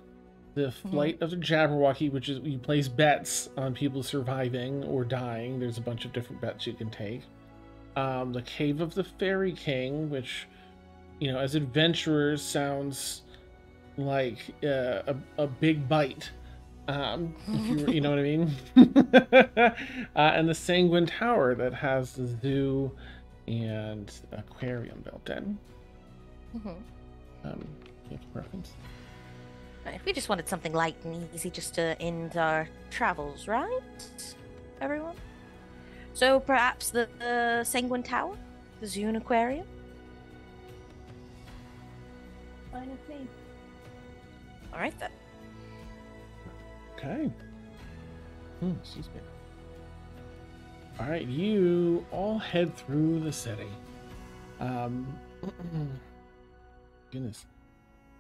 the Flight of the Jabberwocky, which is you place bets on people surviving or dying. There's a bunch of different bets you can take. The Cave of the Fairy King, which, you know, as adventurers sounds like a big bite. If you know what I mean. And the Sanguine Tower that has the zoo and aquarium built in. You have a preference? Right, we just wanted something light and easy just to end our travels, right? Everyone? So perhaps the Sanguine Tower? The zoo and aquarium? Fine with me. Alright then. Okay. Excuse me. All right, you all head through the city. Goodness.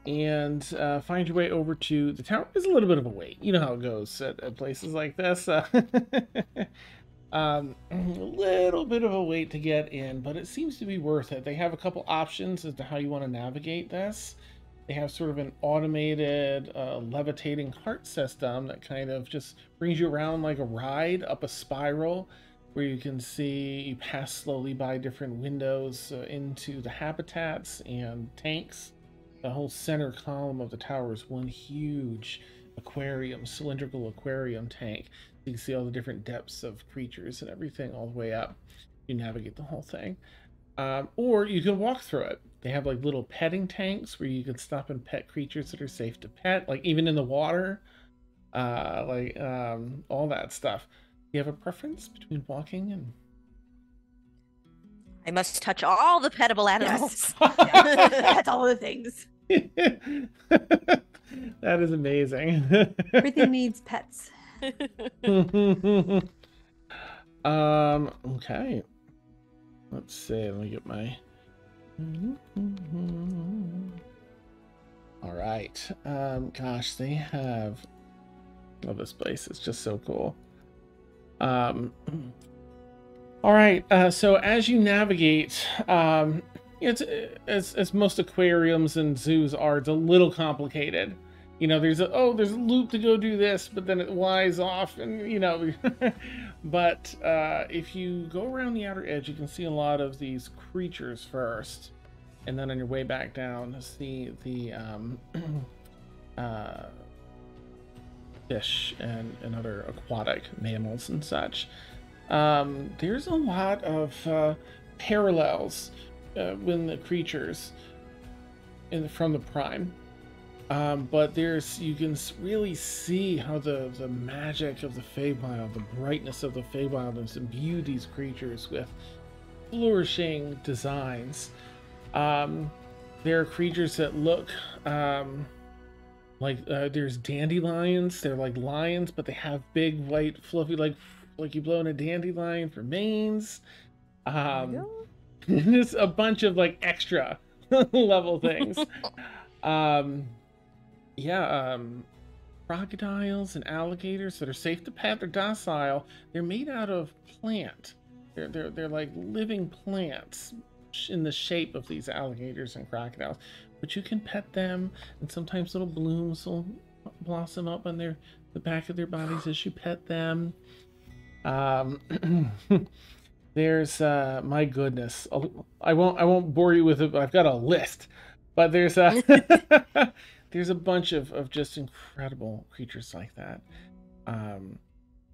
And find your way over to the tower. There's a little bit of a wait. You know how it goes at places like this. A little bit of a wait to get in, but it seems to be worth it. They have a couple options as to how you want to navigate this. They have sort of an automated levitating cart system that kind of just brings you around like a ride up a spiral where you can see, you pass slowly by different windows into the habitats and tanks. The whole center column of the tower is one huge aquarium, cylindrical aquarium tank. You can see all the different depths of creatures and everything all the way up. You navigate the whole thing. Or you can walk through it. They have like little petting tanks where you can stop and pet creatures that are safe to pet, like even in the water, all that stuff. Do you have a preference between walking and... I must touch all the petable animals. That's all the things. That is amazing. Everything needs pets. Okay. Let's see. Let me get my... All right. Gosh, they have... Love this place. It's just so cool. All right. So as you navigate, it's as most aquariums and zoos are, it's a little complicated. You know, there's a loop to go do this, but then it lies off, and you know. But if you go around the outer edge, you can see a lot of these creatures first, and then on your way back down, see the fish and other aquatic mammals and such. There's a lot of parallels with the creatures from the Prime. But you can really see how the magic of the Feywild, the brightness of the Feywild has imbued these creatures with flourishing designs. There are creatures that look Like there's dandelions. They're like lions, but they have big, white, fluffy, like you blow in a dandelion for manes. Just a bunch of like extra level things. Crocodiles and alligators that are safe to pet. They're docile. They're made out of plant. They're like living plants in the shape of these alligators and crocodiles. But you can pet them, and sometimes little blooms will blossom up on the back of their bodies as you pet them. There's my goodness. I won't bore you with it, but I've got a list. But there's there's a bunch of just incredible creatures like that. And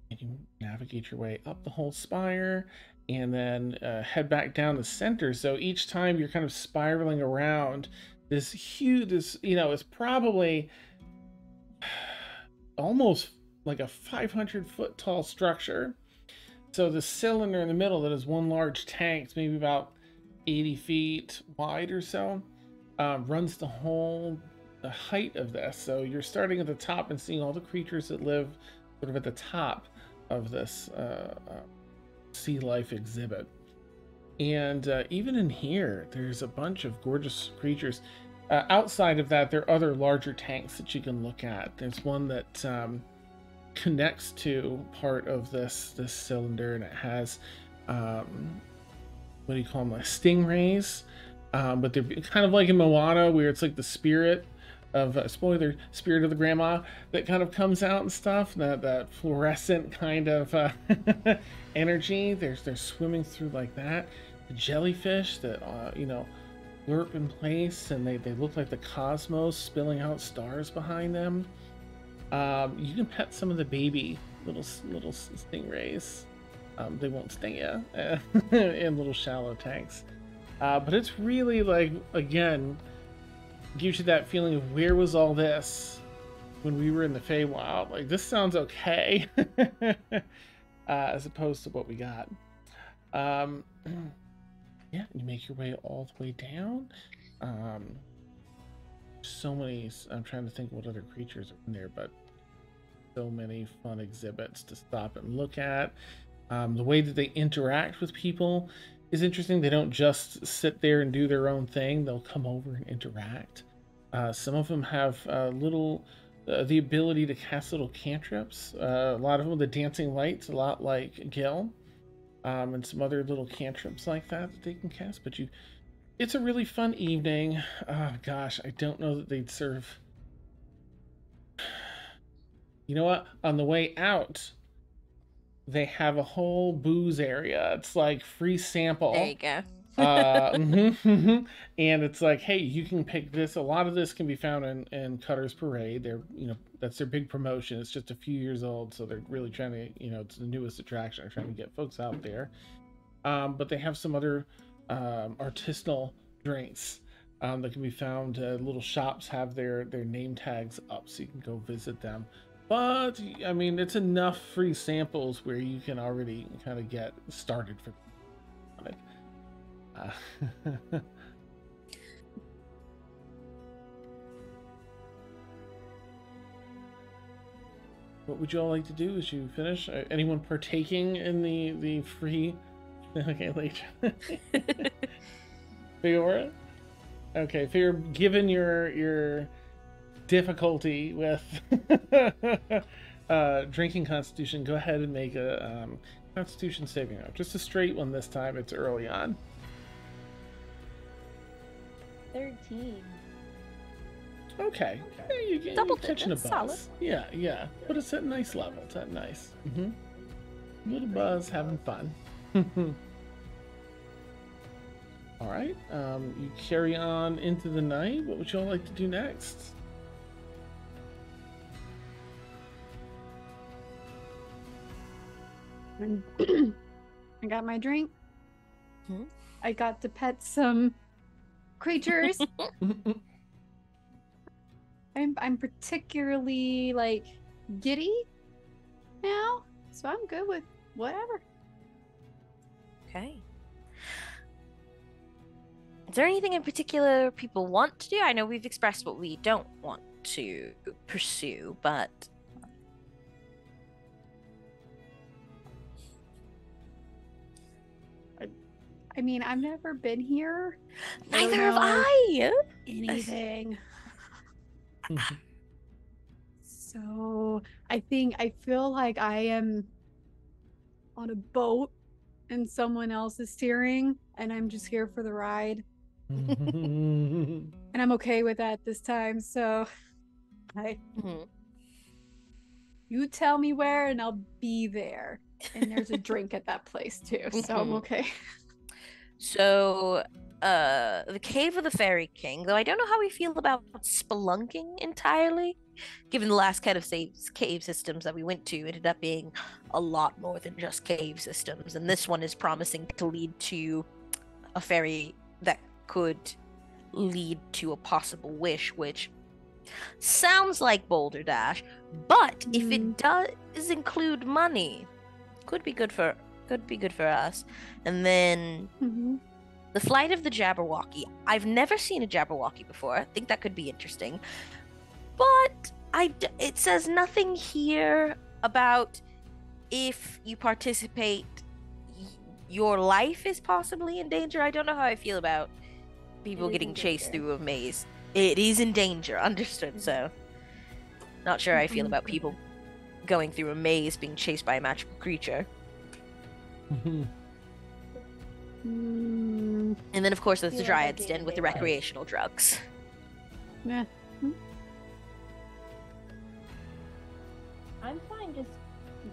you navigate your way up the whole spire and then head back down the center. So each time you're kind of spiraling around this huge, it's probably almost like a 500-foot tall structure. So the cylinder in the middle that is one large tank, it's maybe about 80 feet wide or so, runs the height of this. So you're starting at the top and seeing all the creatures that live sort of at the top of this sea life exhibit. And even in here, there's a bunch of gorgeous creatures. Outside of that, there are other larger tanks that you can look at. There's one that connects to part of this cylinder, and it has what do you call them, like stingrays, but they're kind of like in Moana, where it's like the spirit of spirit of the grandma that kind of comes out and stuff, that fluorescent kind of energy. They're swimming through like that. The jellyfish that lurk in place, and they look like the cosmos spilling out stars behind them. You can pet some of the baby little stingrays. They won't sting you in little shallow tanks. But it's really like, again, gives you that feeling of where was all this when we were in the Feywild? Like, this sounds okay as opposed to what we got. Yeah, you make your way all the way down. So many, I'm trying to think what other creatures are in there, but so many fun exhibits to stop and look at. The way that they interact with people is interesting. They don't just sit there and do their own thing. They'll come over and interact. Some of them have the ability to cast little cantrips. A lot of them, the dancing lights, a lot like Gil, and some other little cantrips like that they can cast. But it's a really fun evening. Oh gosh, I don't know that they'd serve. You know what? On the way out, they have a whole booze area. It's like free sample. There you go. And it's like, hey, you can pick this. A lot of this can be found in Cutter's Parade. They're, that's their big promotion. It's just a few years old, so they're really trying to, it's the newest attraction. They're trying to get folks out there. But they have some other artisanal drinks that can be found. Little shops have their name tags up, so you can go visit them. But I mean, it's enough free samples where you can already kind of get started for it. What would you all like to do as you finish? Anyone partaking in the free? Okay, later. Fiora? Okay, Fiora, given your difficulty with drinking Constitution, go ahead and make a Constitution saving throw. Just a straight one this time. It's early on. 13. Okay. Yeah, you're Double catching a digits, buzz. solid. Yeah. But it's at a nice level. It's at nice. Little buzz, having fun. All right. You carry on into the night. What would you all like to do next? I got my drink. I got to pet some creatures. I'm particularly giddy now, so I'm good with whatever. Okay. Is there anything in particular people want to do? I know we've expressed what we don't want to pursue, but I mean, I've never been here. I don't neither have know I. anything. So I feel like I am on a boat and someone else is steering and I'm just here for the ride. And I'm okay with that this time. So you tell me where and I'll be there. And there's a drink at that place too. So I'm okay. So, the Cave of the Fairy King, though I don't know how we feel about spelunking entirely, given the last kind of cave systems that we went to ended up being a lot more than just cave systems, and this one is promising to lead to a fairy that could lead to a possible wish, which sounds like Boulder Dash, but if it does include money, could be good for us. And then the Flight of the Jabberwocky. I've never seen a Jabberwocky before. I think that could be interesting. But it says nothing here about if you participate, your life is possibly in danger. I don't know how I feel about people getting chased through a maze. It is in danger, understood. So, not sure how I feel about people going through a maze being chased by a magical creature. And then, of course, there's the Dryad's Den with the recreational drugs. Yeah. I'm fine just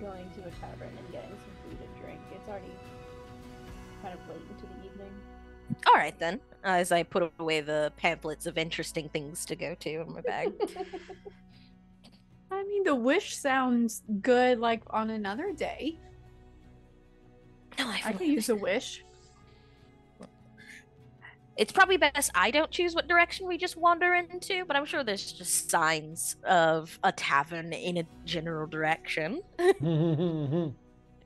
going to a tavern and getting some food and drink. It's already kind of late into the evening. All right, then. As I put away the pamphlets of interesting things to go to in my bag. I mean, the wish sounds good, like, on another day. No, I could use a wish. It's probably best I don't choose what direction we just wander into, but I'm sure there's just signs of a tavern in a general direction.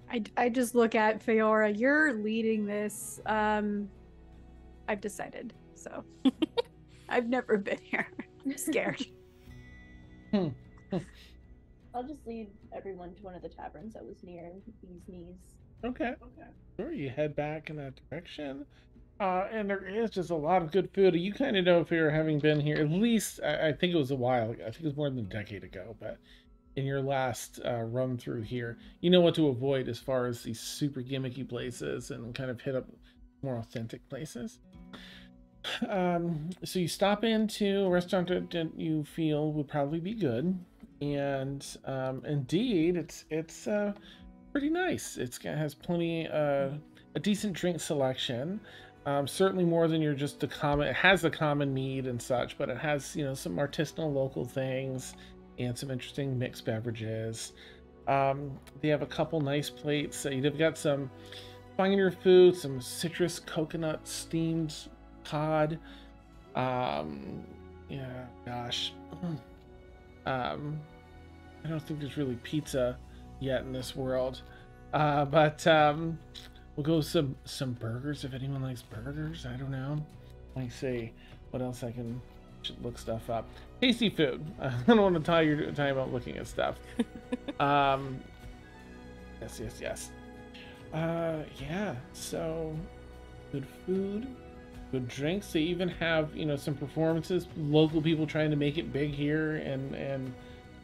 I just look at Feora. You're leading this. I've decided. So I've never been here. I'm scared. I'll just lead everyone to one of the taverns that was near these knees. Okay. Sure, you head back in that direction. And there is just a lot of good food. You kind of know if you're having been here, at least, I think it was a while ago. I think it was more than a decade ago, but in your last run through here, you know what to avoid as far as these super gimmicky places and kind of hit up more authentic places. So you stop into a restaurant that you feel would probably be good. And indeed, it's pretty nice. It has plenty, a decent drink selection. Certainly more than just the common. It has the common mead and such, but it has some artisanal local things and some interesting mixed beverages. They have a couple nice plates. You've got some finer food, some citrus coconut steamed cod. Yeah, gosh. I don't think there's really pizza yet in this world, but we'll go some burgers if anyone likes burgers. I don't know. Let me see what else I should look stuff up. Tasty food. I don't want to tell you time about looking at stuff. Yes. Yeah. So good food, good drinks. They even have some performances. Local people trying to make it big here in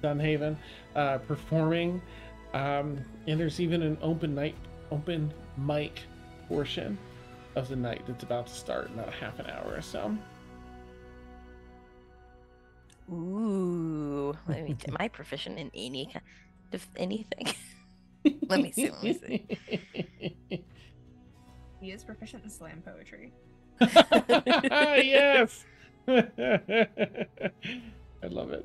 Sunhaven, performing. And there's even an open mic portion of the night that's about to start in about a half an hour or so. Ooh, am I proficient in anything? Let me see. He is proficient in slam poetry. Yes. I love it.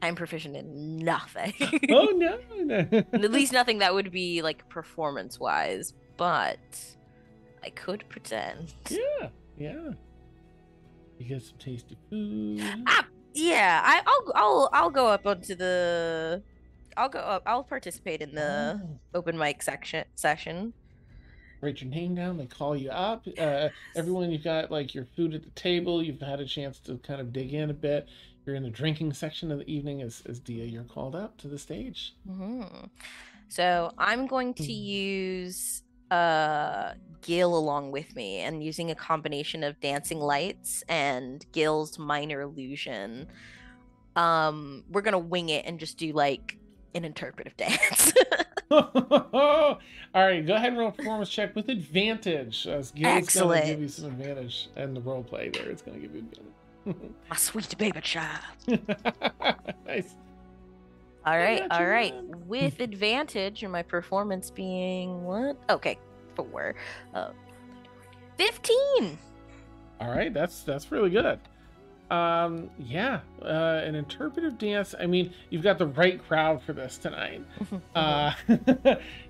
I'm proficient in nothing. Oh no. At least nothing that would be like performance wise, but I could pretend. Yeah. You get some tasty food. Yeah, I'll go up onto the. I'll participate in the open mic session. write your name down. They call you up. Everyone, you've got like your food at the table. You've had a chance to kind of dig in a bit. You're in the drinking section of the evening. As Dia, you're called up to the stage. So I'm going to use Gil along with me, and using a combination of dancing lights and Gil's minor illusion. We're gonna wing it and just do like an interpretive dance. All right, go ahead and roll a performance check with advantage. As Gil's gonna give you some advantage, and the role play there, it's gonna give you advantage. My sweet baby child. Nice. All right. With advantage, and my performance being what? Okay, 4. 15. All right, that's really good. Yeah, an interpretive dance. I mean, you've got the right crowd for this tonight.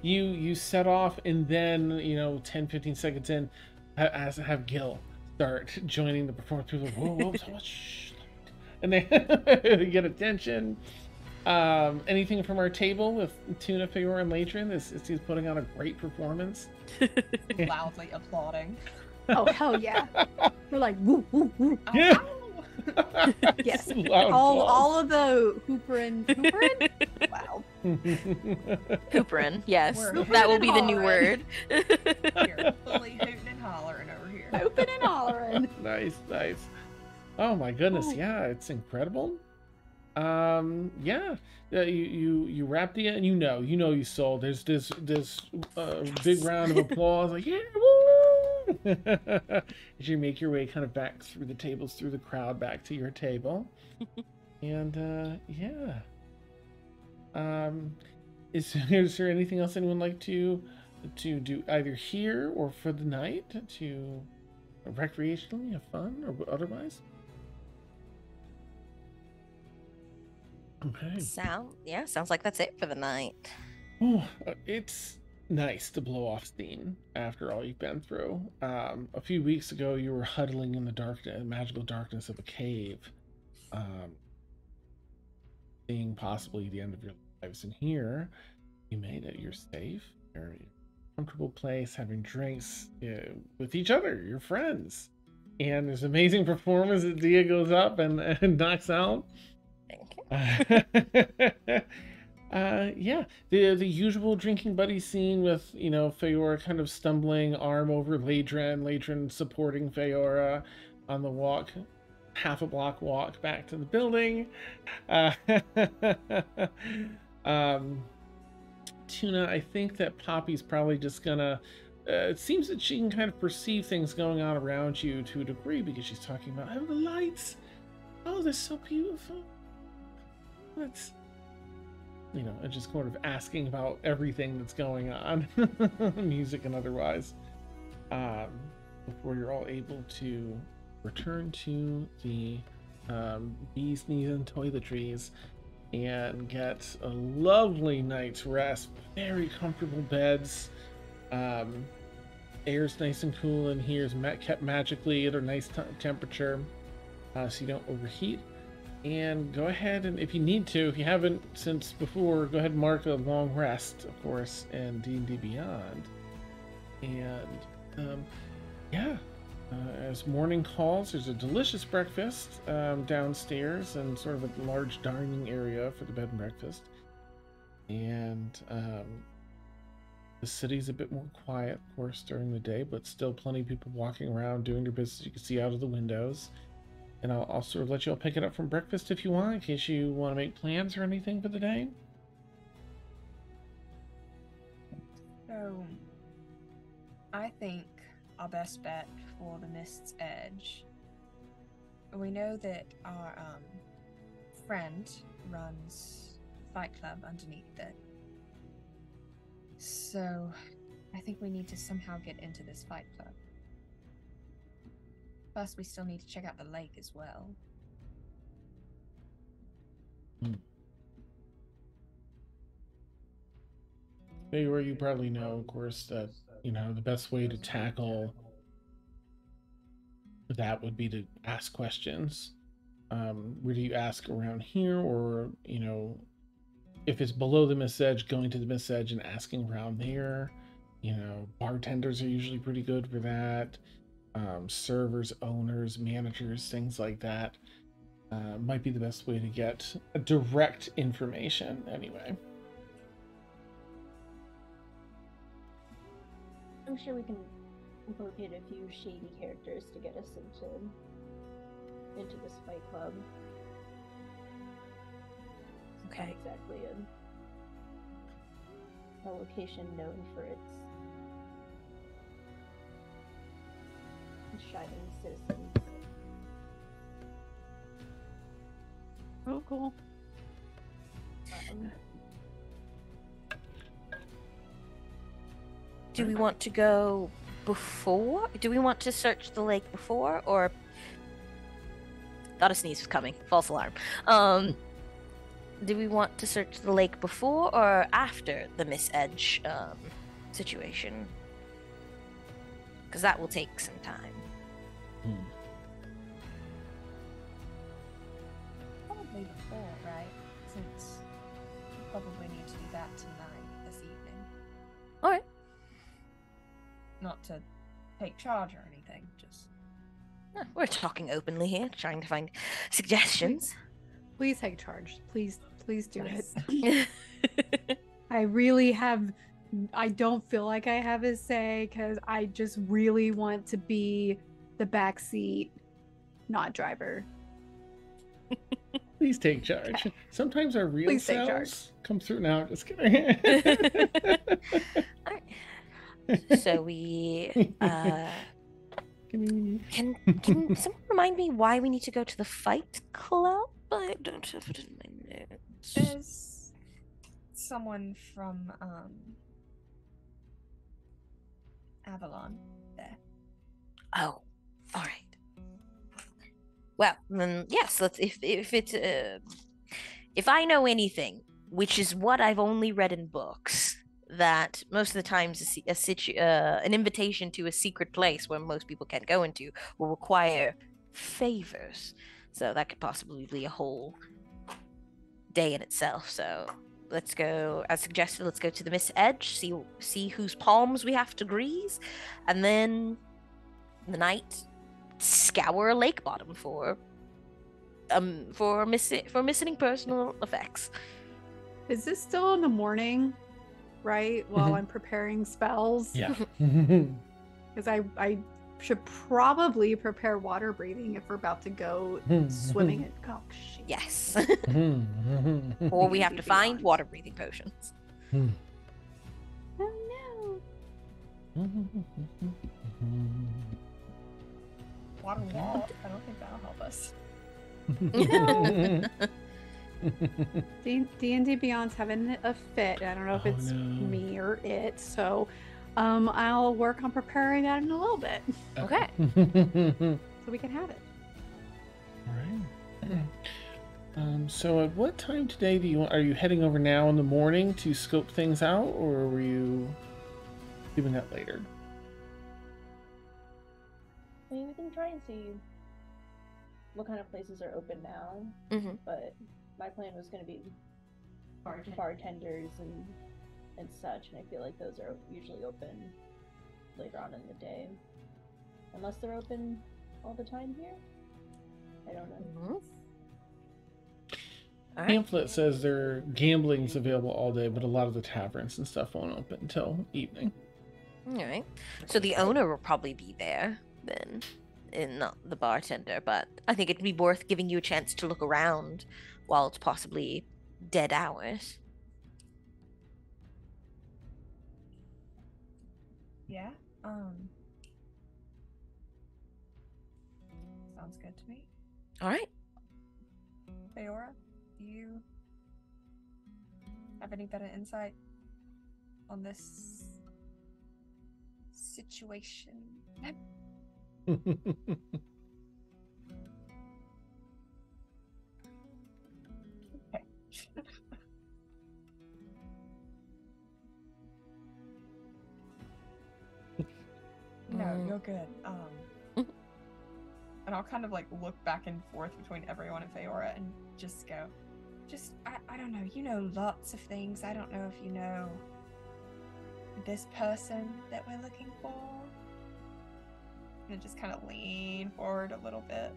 You set off, and then 10-15 seconds in, have Gil start joining the performance. People, whoa, so much, and they get attention. Anything from our table with Tuna, Feora, and Latrin? He's putting on a great performance. Loudly applauding. Oh hell yeah! We're like woo woo woo. Yeah. Yes. Loud all of the hooperin. Wow. Hooperin, yes. We're That will be the new hollering. word. We're fully hooting and hollering over here. Hooping and hollering. Nice. Oh my goodness, Oh. yeah, it's incredible. Yeah, you wrapped it, and you sold. There's this big round of applause, like yeah, woo! As you make your way kind of back through the tables, through the crowd, back to your table, and yeah. Is there anything else anyone would like to do either here or for the night to recreationally have fun or otherwise? Okay. Sounds like that's it for the night. Oh, it's nice to blow off steam after all you've been through. A few weeks ago, you were huddling in the magical darkness of a cave, seeing possibly the end of your lives. And here, you made it. You're safe. You're in a comfortable place, having drinks with each other, your friends. And there's amazing performance that Dia goes up and knocks out. Thank you. Yeah, the usual drinking buddy scene with Feora kind of stumbling arm over Latrin supporting Feora on the walk, half a block walk back to the building. Tuna, I think that Poppy's probably just gonna it seems that she can kind of perceive things going on around you to a degree, because she's talking about the lights. Oh, they're so beautiful. Let's, and just kind of asking about everything that's going on, music and otherwise, before you're all able to return to the bee's knees and toiletries and get a lovely night's rest. Very comfortable beds. Air's nice and cool in here. Is kept magically at a nice temperature, so you don't overheat. And go ahead, and if you need to, if you haven't since before, go ahead and mark a long rest, of course, in D&D Beyond. And as morning calls, there's a delicious breakfast downstairs and sort of a large dining area for the bed and breakfast. And the city's a bit more quiet, of course, during the day, but still plenty of people walking around doing their business. You can see out of the windows. And I'll sort of let you all pick it up from breakfast if you want, in case you want to make plans or anything for the day. So, I think our best bet for the Mist's Edge. We know that our friend runs Fight Club underneath it. So, I think we need to somehow get into this Fight Club. Plus, we still need to check out the lake as well. Where you probably know, of course, that the best way to tackle that would be to ask questions. Where do you ask around here, or if it's below the Mist's Edge, going to the Mist's Edge and asking around there, Bartenders are usually pretty good for that. Servers, owners, managers, things like that. Might be the best way to get direct information anyway. I'm sure we can locate a few shady characters to get us into this fight club. It's not Okay. exactly a location known for its shining citizens. Oh, cool. Um, Do we want to go before? Do we want to search the lake before, or thought a sneeze was coming? False alarm. Do we want to search the lake before or after the Miss Edge situation? Because that will take some time. Probably before, right? Since we probably need to do that tonight, this evening. All right. Not to take charge or anything, just We're talking openly here, trying to find suggestions. Please take charge. Please do Nice. it. I don't feel like I have a say because I just really want to be the backseat, not driver. Please take charge. Okay. Sometimes our real Please take charge. selves come through. Now, just kidding. Alright. So we can someone remind me why we need to go to the fight club? I don't have it in my notes. there's someone from Avalon there. Oh, all right. Well, then yes. Let's. If it's if I know anything, which is what I've only read in books, that most of the times an invitation to a secret place where most people can't go into will require favors. So that could possibly be a whole day in itself. So let's go, as suggested, let's go to the Miss Edge, see whose palms we have to grease, and then the night scour a lake bottom for missing personal effects. Is this still in the morning, right? While Mhm. I'm preparing spells? Yeah. Because I should probably prepare water breathing if we're about to go swimming in. Oh, shit. Yes. Or we have to find water breathing potions. Oh no. Water wall. I don't think that'll help us. D&D Beyond's having a fit. I don't know if Oh, it's no. me or it. So I'll work on preparing that in a little bit Okay. so we can have it. All right. So at what time today are you heading over now in the morning to scope things out, or were you doing that later? I mean, we can try and see what kind of places are open now, Mhm. but my plan was going to be bartenders and such, and I feel like those are usually open later on in the day, unless they're open all the time here. I don't know. Mhm. All right. Pamphlet says their gambling's available all day, but a lot of the taverns and stuff won't open until evening. All right. So the owner will probably be there then, and not the bartender. But I think it'd be worth giving you a chance to look around while it's possibly dead hours. Yeah. Sounds good to me. All right. Feora, do you have any better insight on this situation? Okay. No, Mm. you're good. And I'll kind of like look back and forth between everyone and Feora and just go, I don't know, you know lots of things. I don't know if you know this person that we're looking for? And just kind of lean forward a little bit.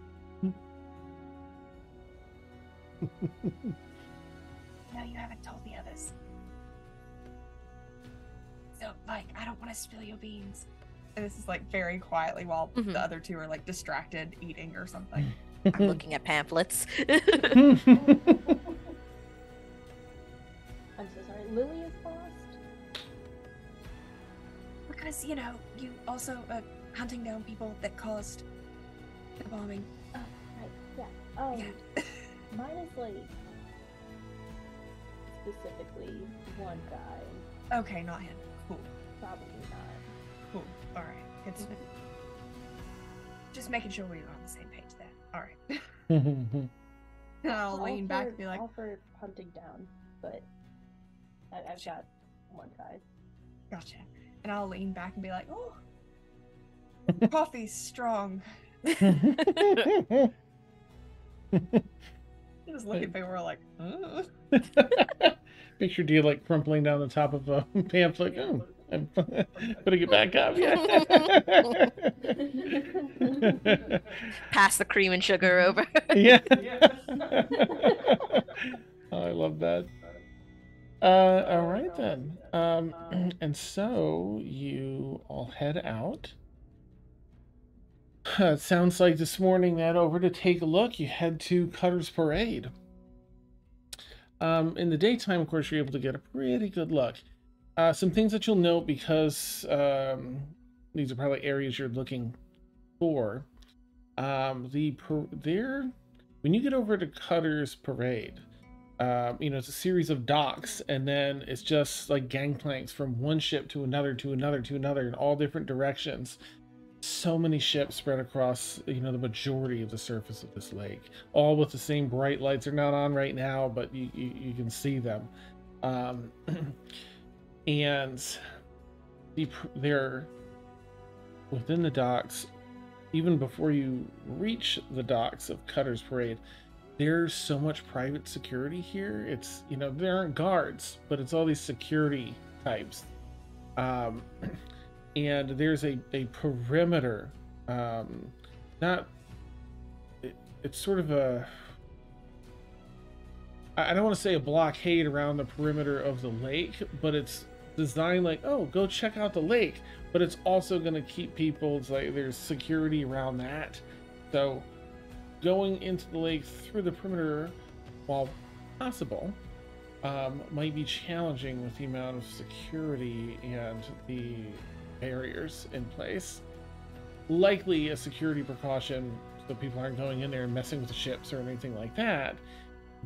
No, you haven't told the others. So, like, I don't want to spill your beans. And this is like very quietly while Mhm. the other two are like distracted eating or something. I'm looking at pamphlets. I'm so sorry. Lily is lost. Because, you know, you also are hunting down people that caused the bombing. Oh, right. Yeah. Yeah. Mine is like specifically one guy. Okay, not him. Cool. Probably not. Cool. Alright. It's just making sure we were on the same page there. Alright. And I'll lean back and be like, all for hunting down, but I've got one guy. gotcha. And I'll lean back and be like, oh, coffee's strong. Just look at me, we're like, Picture D like crumpling down the top of a pamphlet. Oh, I'm putting it back up. Yeah. Pass the cream and sugar over. Yeah. Oh, I love that. All right then. And so you all head out. It sounds like this morning that over to take a look, you head to Cutter's Parade. In the daytime, of course, you're able to get a pretty good look. Some things that you'll note, because these are probably areas you're looking for. When you get over to Cutter's Parade, it's a series of docks, and then it's just like gangplanks from one ship to another, to another, to another, in all different directions. So many ships spread across, the majority of the surface of this lake, all with the same bright lights. They're not on right now, but you can see them. And they're within the docks. Even before you reach the docks of Cutter's Parade, there's so much private security here. It's, there aren't guards, but it's all these security types. And there's a perimeter, it's sort of a, I don't want to say a blockade around the perimeter of the lake, but it's designed like, oh, go check out the lake, but it's also going to keep people, it's like there's security around that. So going into the lake through the perimeter, while possible, might be challenging with the amount of security and the barriers in place. Likely a security precaution so people aren't going in there and messing with the ships or anything like that,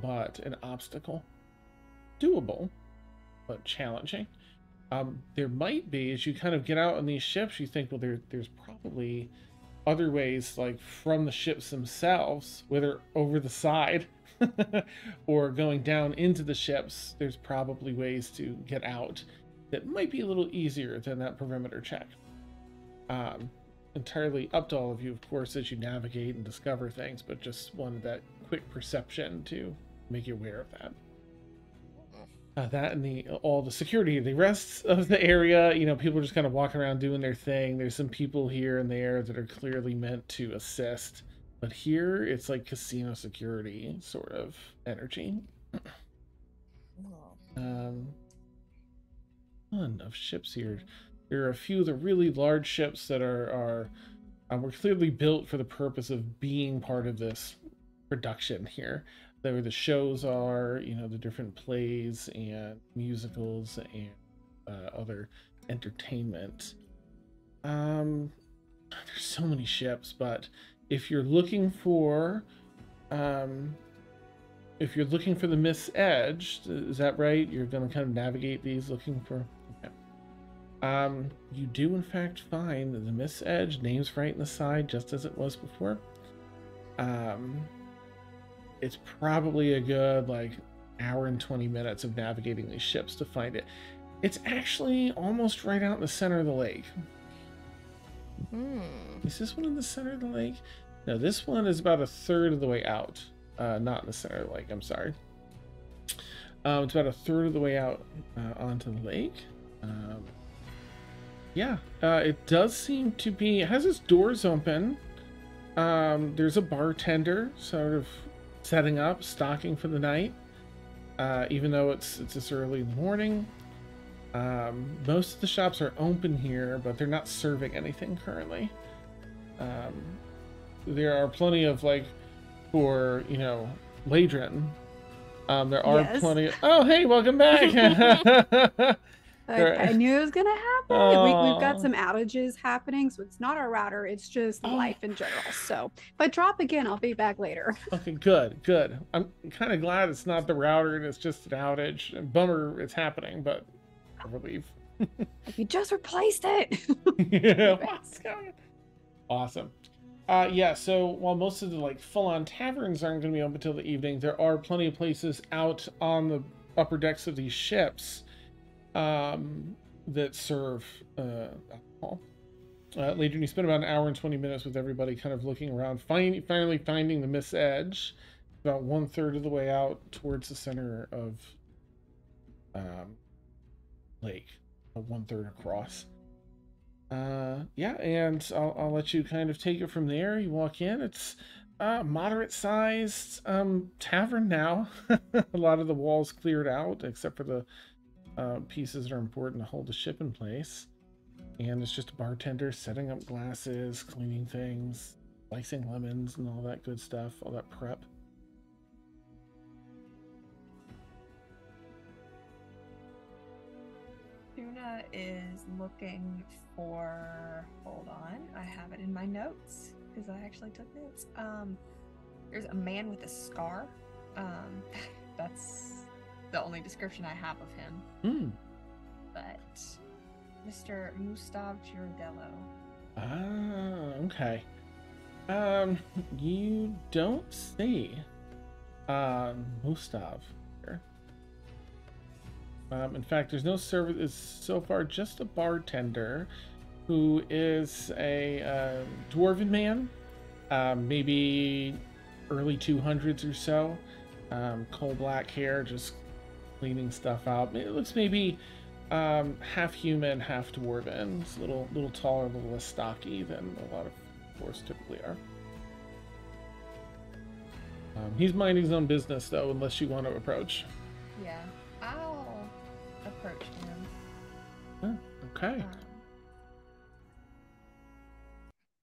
but an obstacle. Doable, but challenging. There might be, as you kind of get out on these ships, you think, well, there's probably other ways, like from the ships themselves, whether over the side or going down into the ships, there's probably ways to get out that might be a little easier than that perimeter check. Entirely up to all of you, of course, as you navigate and discover things, but just wanted that quick perception to make you aware of that. That and all the security, the rest of the area, people are just kind of walking around doing their thing. There's some people here and there that are clearly meant to assist, but here it's like casino security sort of energy. Ton of ships here. There are a few of the really large ships that were clearly built for the purpose of being part of this production here. Where the shows are, the different plays and musicals and other entertainment. There's so many ships, but if you're looking for the Miss Edge, is that right? You're going to kind of navigate these looking for. Okay. You do in fact find the Miss Edge. Name's right in the side, just as it was before. It's probably a good hour and 20 minutes of navigating these ships to find it. It's actually almost right out in the center of the lake. Is this one in the center of the lake? No, this one is about a third of the way out. Not in the center of the lake, I'm sorry. It's about a third of the way out onto the lake. Yeah, it does seem to be, it has its doors open. There's a bartender sort of setting up, stocking for the night. Even though it's this early in the morning. Most of the shops are open here, but they're not serving anything currently. There are plenty of, like, for, you know, Ladrin. There are Yes. plenty of... Oh, hey, welcome back! I knew it was gonna happen. We've got Aw. some outages happening, so it's not our router, it's just Oh. life in general. So if I drop again, I'll be back later. Okay, good. I'm kind of glad it's not the router and it's just an outage. And bummer it's happening, but a relief. If you just replaced it. Yeah, what's going on? Awesome. Yeah, so while most of the, like, full-on taverns aren't going to be open until the evening, there are plenty of places out on the upper decks of these ships that serve alcohol. Later, you spend about an hour and 20 minutes with everybody kind of looking around, finally finding the Mist's Edge, about 1/3 of the way out towards the center of lake, 1/3 across. Yeah, and I'll let you kind of take it from there. You walk in, it's a moderate-sized tavern now. A lot of the walls cleared out, except for the pieces that are important to hold the ship in place. And it's just a bartender setting up glasses, cleaning things, slicing lemons, and all that good stuff, all that prep. Tuna is looking for, hold on, I have it in my notes because I actually took notes. There's a man with a scar. That's the only description I have of him. But Mr. Mustav Girardello. Ah, okay. You don't see Mustav here. In fact, there's no server. It's so far just a bartender who is a dwarven man, maybe early 200s or so. Coal black hair, just cleaning stuff out. It looks maybe half human, half dwarven. It's a little taller, a little less stocky than a lot of dwarves typically are. He's minding his own business, though, unless you want to approach. Yeah, I'll approach him. Oh, okay.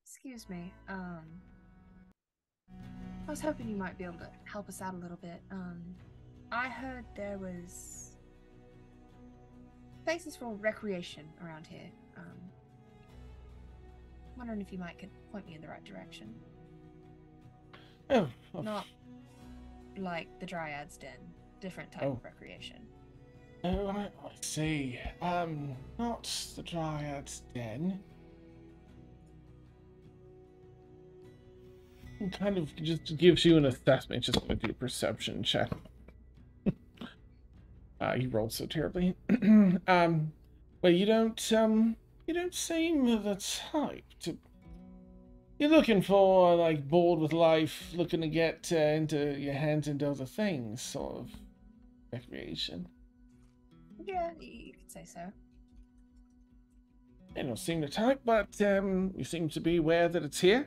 Excuse me. I was hoping you might be able to help us out a little bit. I heard there was places for recreation around here. Wondering if you could point me in the right direction. Oh, Not like the Dryad's Den. Different type of recreation. oh, I see. Not the Dryad's Den. It kind of just gives you an assessment. Just going to do a perception check. You rolled so terribly. Well, you don't seem the type to. You're looking for, like, bored with life, looking to get into your hands into other things, sort of recreation. Yeah, you could say so. You don't seem the type, but you seem to be aware that it's here.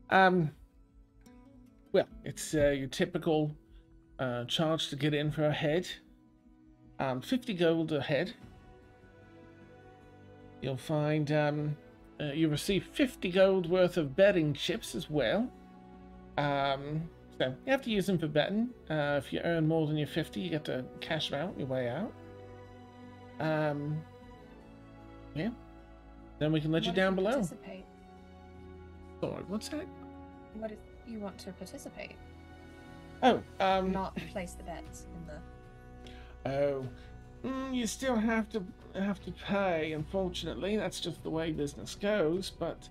Well, it's your typical charge to get in for a head. 50 gold a head. You'll find you receive 50 gold worth of betting chips as well. So you have to use them for betting. If you earn more than your 50, you get to cash them out on your way out. Yeah. Then we can let you down below. Participate? Sorry, what's that? What if you want to participate? Oh, Not place the bets in the. Oh, you still have to pay. Unfortunately, that's just the way business goes. But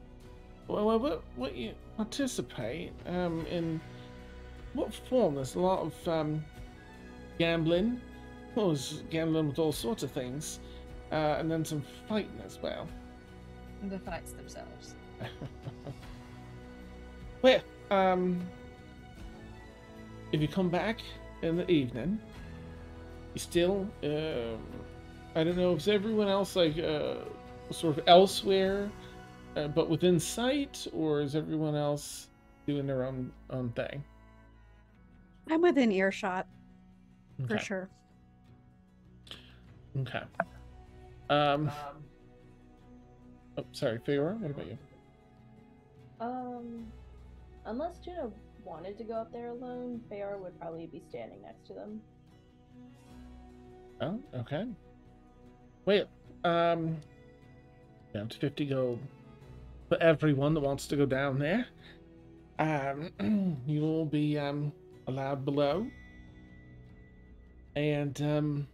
what you participate in what form? There's a lot of gambling. Well, there's gambling with all sorts of things, and then some fighting as well. The fights themselves. Well, if you come back in the evening, you still, I don't know if everyone else, like, sort of elsewhere, but within sight, or is everyone else doing their own thing? I'm within earshot for Okay. sure. Okay. Oh, sorry, Feyre, what about you? Unless Juno wanted to go up there alone, Feyre would probably be standing next to them. Oh, okay. Wait, down to 50 gold for everyone that wants to go down there. You will be allowed below, and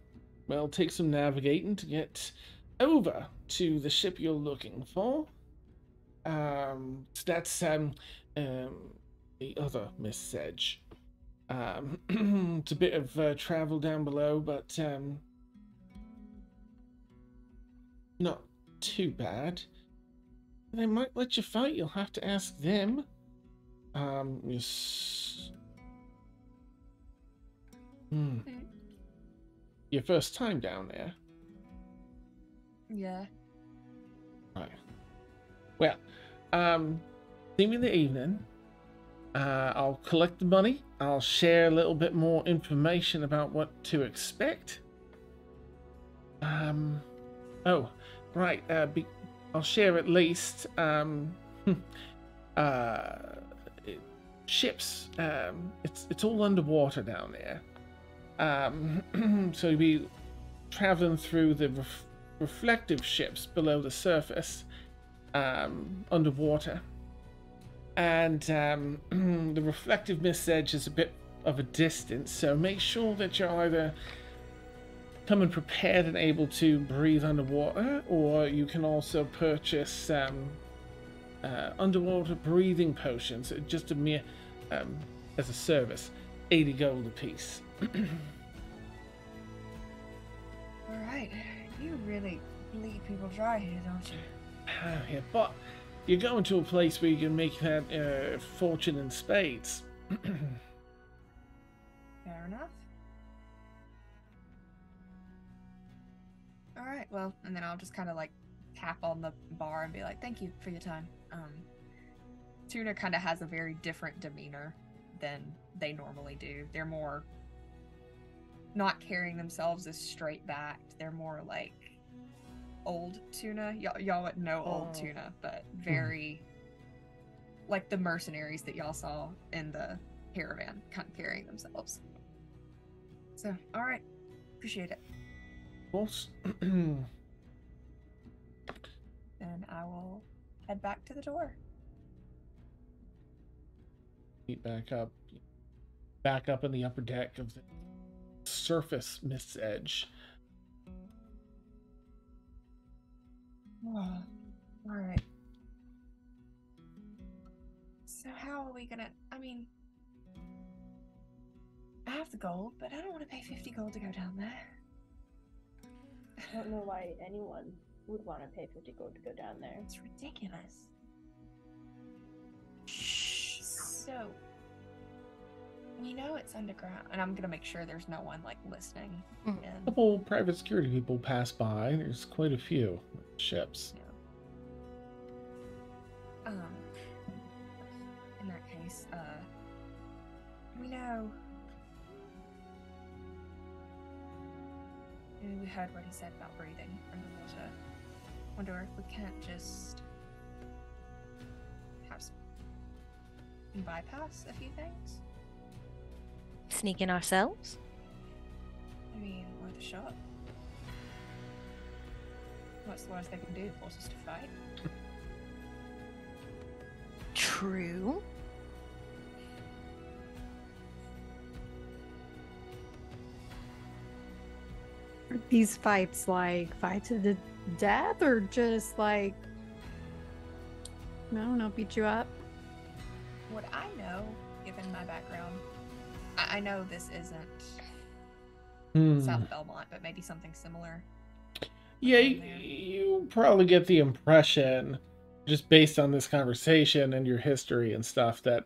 well, take some navigating to get over to the ship you're looking for. So that's the other Miss Sedge. It's a bit of travel down below, but not too bad. They might let you fight. You'll have to ask them. Yes. Your first time down there? Yeah. Right. Well, see me in the evening. I'll collect the money. I'll share a little bit more information about what to expect. Oh, right. I'll share at least ships. It's all underwater down there. So you'll be traveling through the reflective ships below the surface, underwater. And the reflective Miss Edge is a bit of a distance, so make sure that you're either coming prepared and able to breathe underwater, or you can also purchase underwater breathing potions, just a mere as a service, 80 gold apiece. All right. You really bleed people dry here, don't you? Yeah, but you're going to a place where you can make that fortune in spades. Fair enough. All right, well, and then I'll just kind of like tap on the bar and be like, "Thank you for your time." Tuna kind of has a very different demeanor than they normally do. They're more not carrying themselves as straight backed. They're more like old Tuna. Y'all wouldn't know old Tuna, but very like the mercenaries that y'all saw in the caravan, kind of carrying themselves. So, all right, appreciate it. Of course. Then I will head back to the door. Meet back up in the upper deck of the surface Miss Edge. Oh, all right. So how are we gonna? I mean, I have the gold, but I don't want to pay 50 gold to go down there. I don't know why anyone would want to pay 50 gold to go down there. It's ridiculous. So, we know it's underground, and I'm gonna make sure there's no one like listening. A couple private security people pass by. There's quite a few ships. Yeah. In that case, we know. We heard what he said about breathing underwater. Wonder if we can't just have some bypass a few things. Sneak in ourselves? I mean, worth a shot. What's the worst they can do? Force us to fight? True. Are these fights like fight to the death, or just like, I don't know, beat you up? What I know, given my background, I know this isn't South Belmont, but maybe something similar. Yeah, you probably get the impression, just based on this conversation and your history and stuff, that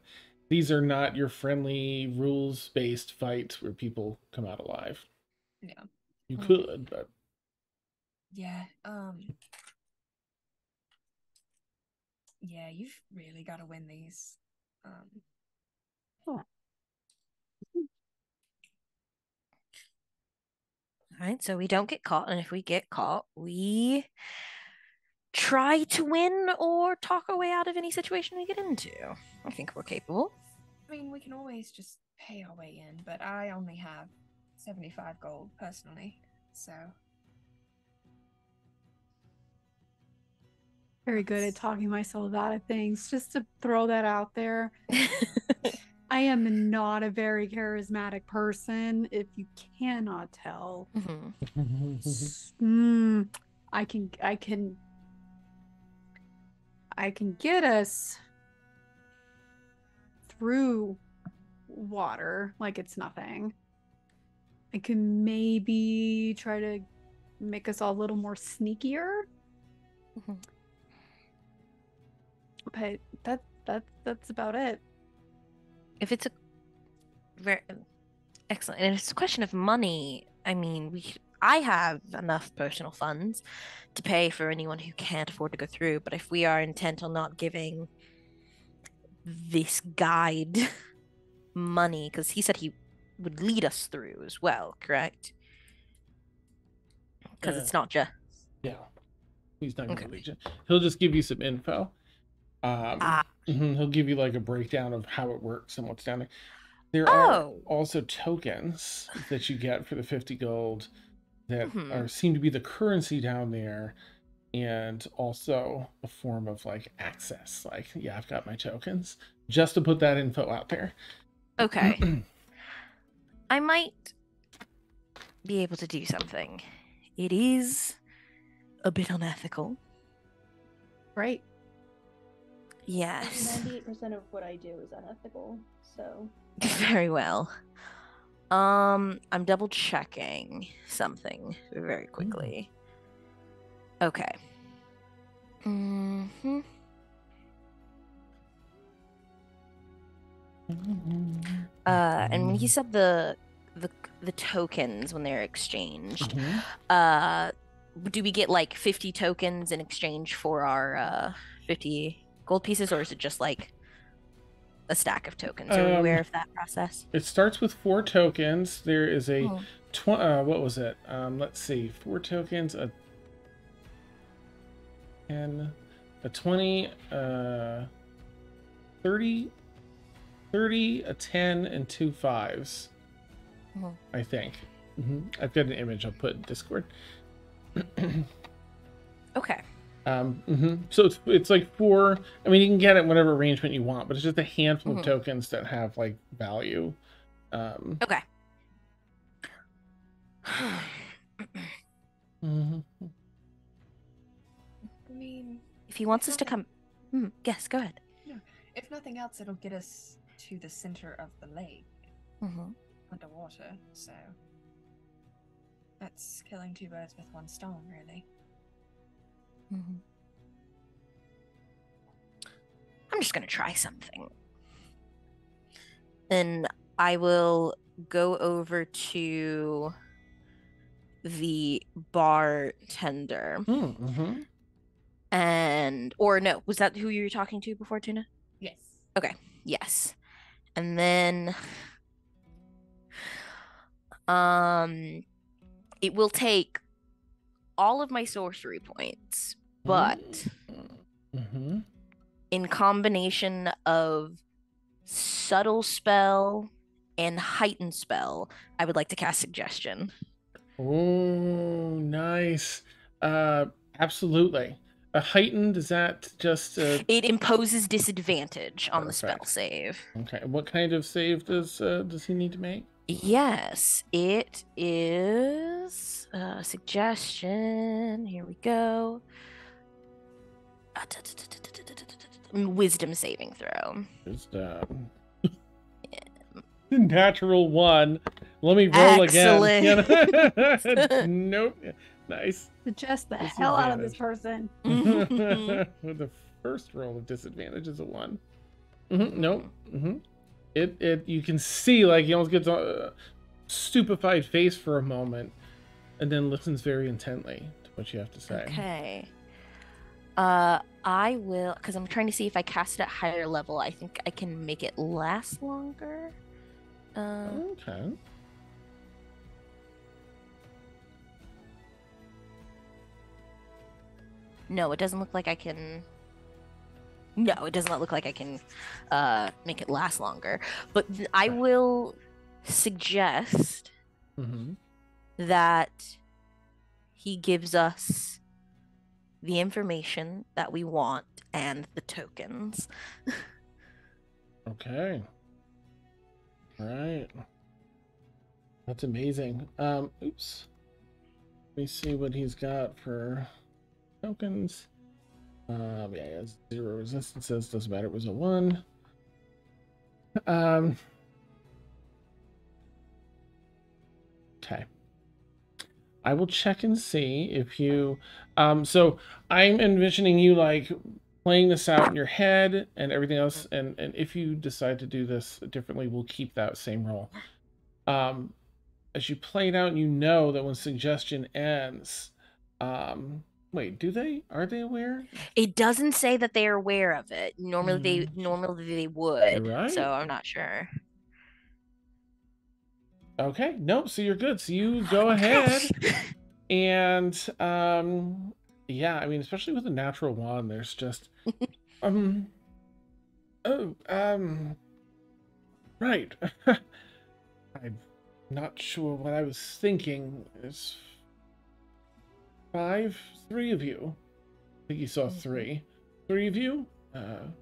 these are not your friendly, rules-based fights where people come out alive. Yeah. You could, but... Yeah, Yeah, you've really got to win these. All right, so we don't get caught, and if we get caught, we try to win or talk our way out of any situation we get into. I think we're capable. I mean, we can always just pay our way in, but I only have 75 gold personally, so. Very good at talking myself out of things. Just to throw that out there. I am not a very charismatic person, if you cannot tell. I can get us through water like it's nothing. I can maybe try to make us all a little more sneakier. But that's about it. If it's a very excellent, and it's a question of money, I mean, I have enough personal funds to pay for anyone who can't afford to go through. But if we are intent on not giving this guide money, because he said he would lead us through as well, correct? Because it's not just he's not gonna lead you. He'll just give you some info. He'll give you like a breakdown of how it works and what's down there. There are also tokens that you get for the 50 gold that seem to be the currency down there, and also a form of like access. Like, yeah, I've got my tokens. Just to put that info out there. Okay. I might be able to do something. It is a bit unethical. Right. Yes. 98% of what I do is unethical, so. Very well. I'm double checking something very quickly. Okay. And when he said the tokens when they're exchanged, do we get like 50 tokens in exchange for our 50 gold pieces, or is it just like a stack of tokens? Are we aware of that process? It starts with 4 tokens. There is a what was it? Let's see, 4 tokens, a 10, a 20, 30, a 10, and 2 5s. I think. I've got an image I'll put in Discord. Okay. So it's like 4. I mean, you can get it in whatever arrangement you want, but it's just a handful of tokens that have like value. Okay. I mean, if he wants us to come, yes, go ahead. No, if nothing else, it'll get us to the center of the lake, underwater. So that's killing 2 birds with 1 stone, really. I'm just gonna try something. Then I will go over to the bartender. And or no, was that who you were talking to before, Tuna? Yes. Okay. Yes. And then it will take all of my sorcery points, but in combination of subtle spell and heightened spell, I would like to cast suggestion. Oh, nice. Absolutely. A heightened, is that just it imposes disadvantage on the spell save. Okay. What kind of save does he need to make? Yes, it is suggestion. Here we go. Wisdom saving throw. Wisdom. Natural 1. Let me roll again. Nope. Nice. Suggest the hell out of this person. The first roll of disadvantage is a 1. Nope. It you can see like he almost gets a stupefied face for a moment, and then listens very intently to what you have to say. Okay. I will, because I'm trying to see if I cast it at higher level. I think I can make it last longer. Okay. No, it doesn't look like I can. No, it does not look like I can make it last longer. But I will suggest Mm-hmm. that he gives us the information that we want and the tokens. Okay. All right. That's amazing. Oops. Let me see what he's got for tokens. Yeah, he has 0 resistances. Doesn't matter. It was a 1. Okay. I will check and see if you. So I'm envisioning you like playing this out in your head and everything else, and if you decide to do this differently, we'll keep that same roll. As you play it out, you know that when suggestion ends, wait, are they aware? It doesn't say that they are aware of it. Normally they would. You're right. So I'm not sure. Okay, nope, so you're good. So you go ahead and yeah, I mean, especially with a natural 1, there's just right. I'm not sure what I was thinking. There's 3 of you. I think you saw 3 of you,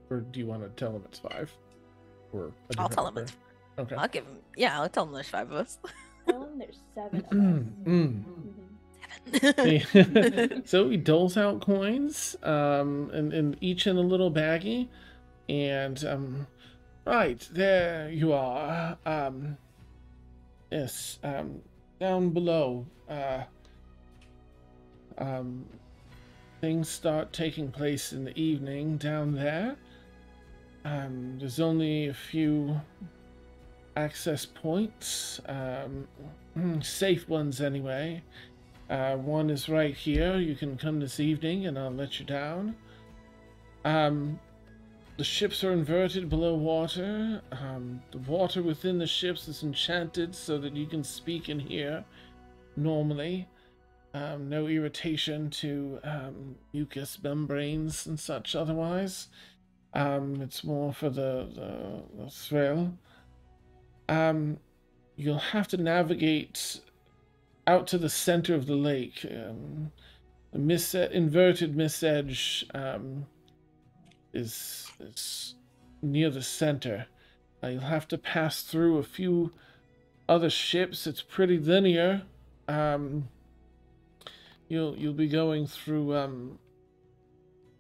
or do you want to tell them it's 5? Or I'll tell them it's. Okay. I'll give them. Yeah, I'll tell them there's 5 of us. Tell them there's 7 of us. So he doles out coins, and each in a little baggie, and right there you are. Yes, down below. Things start taking place in the evening down there. There's only a few access points, safe ones anyway. One is right here. You can come this evening and I'll let you down. The ships are inverted below water. The water within the ships is enchanted so that you can speak and hear normally. No irritation to mucous membranes and such otherwise. It's more for the thrill. You'll have to navigate out to the center of the lake. The inverted mist edge is near the center. You'll have to pass through a few other ships. It's pretty linear. You'll be going through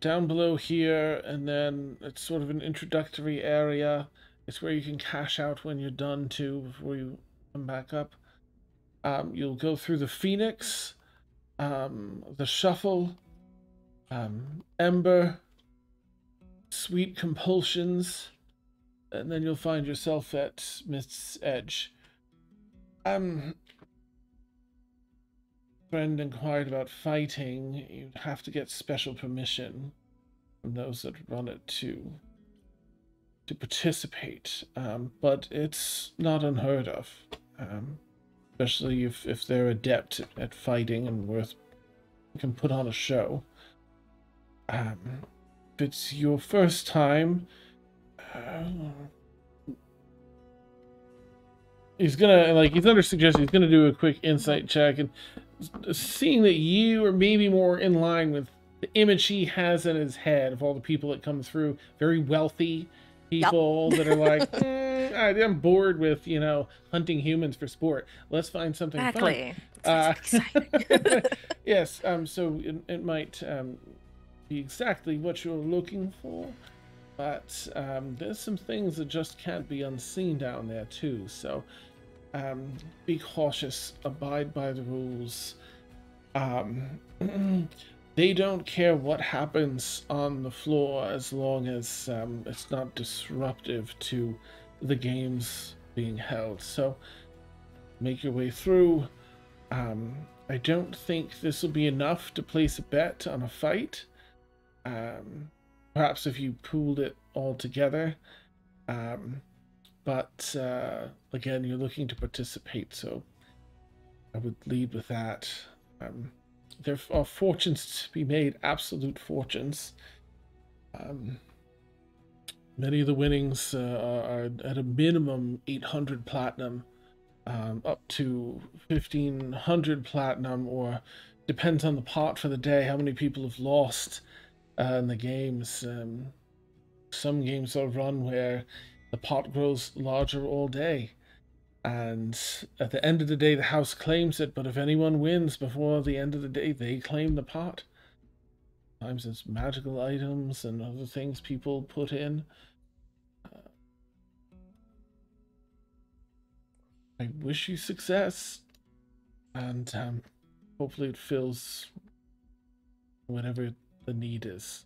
down below here, and then it's sort of an introductory area. It's where you can cash out when you're done too before you come back up. You'll go through the Phoenix, the Shuffle, Ember, Sweet Compulsions, and then you'll find yourself at Mist's Edge. Friend inquired about fighting. You'd have to get special permission from those that run it to participate, but it's not unheard of, especially if they're adept at fighting and can put on a show. If it's your first time, he's under suggestion, he's gonna do a quick insight check, and seeing that you are maybe more in line with the image he has in his head of all the people that come through, very wealthy people that are like, I'm bored with, hunting humans for sport. Let's find something Exactly. fun. Yes, so it might be exactly what you're looking for, but there's some things that just can't be unseen down there too, so be cautious, abide by the rules. They don't care what happens on the floor as long as it's not disruptive to the games being held. So make your way through. I don't think this will be enough to place a bet on a fight. Perhaps if you pooled it all together. But again, you're looking to participate, so I would lead with that. There are fortunes to be made, absolute fortunes. Many of the winnings are at a minimum 800 platinum, up to 1500 platinum, or depends on the pot for the day, how many people have lost in the games. Some games are run where the pot grows larger all day, and at the end of the day the house claims it, but if anyone wins before the end of the day, they claim the pot. Sometimes it's magical items and other things people put in. I wish you success, and hopefully it fills whatever the need is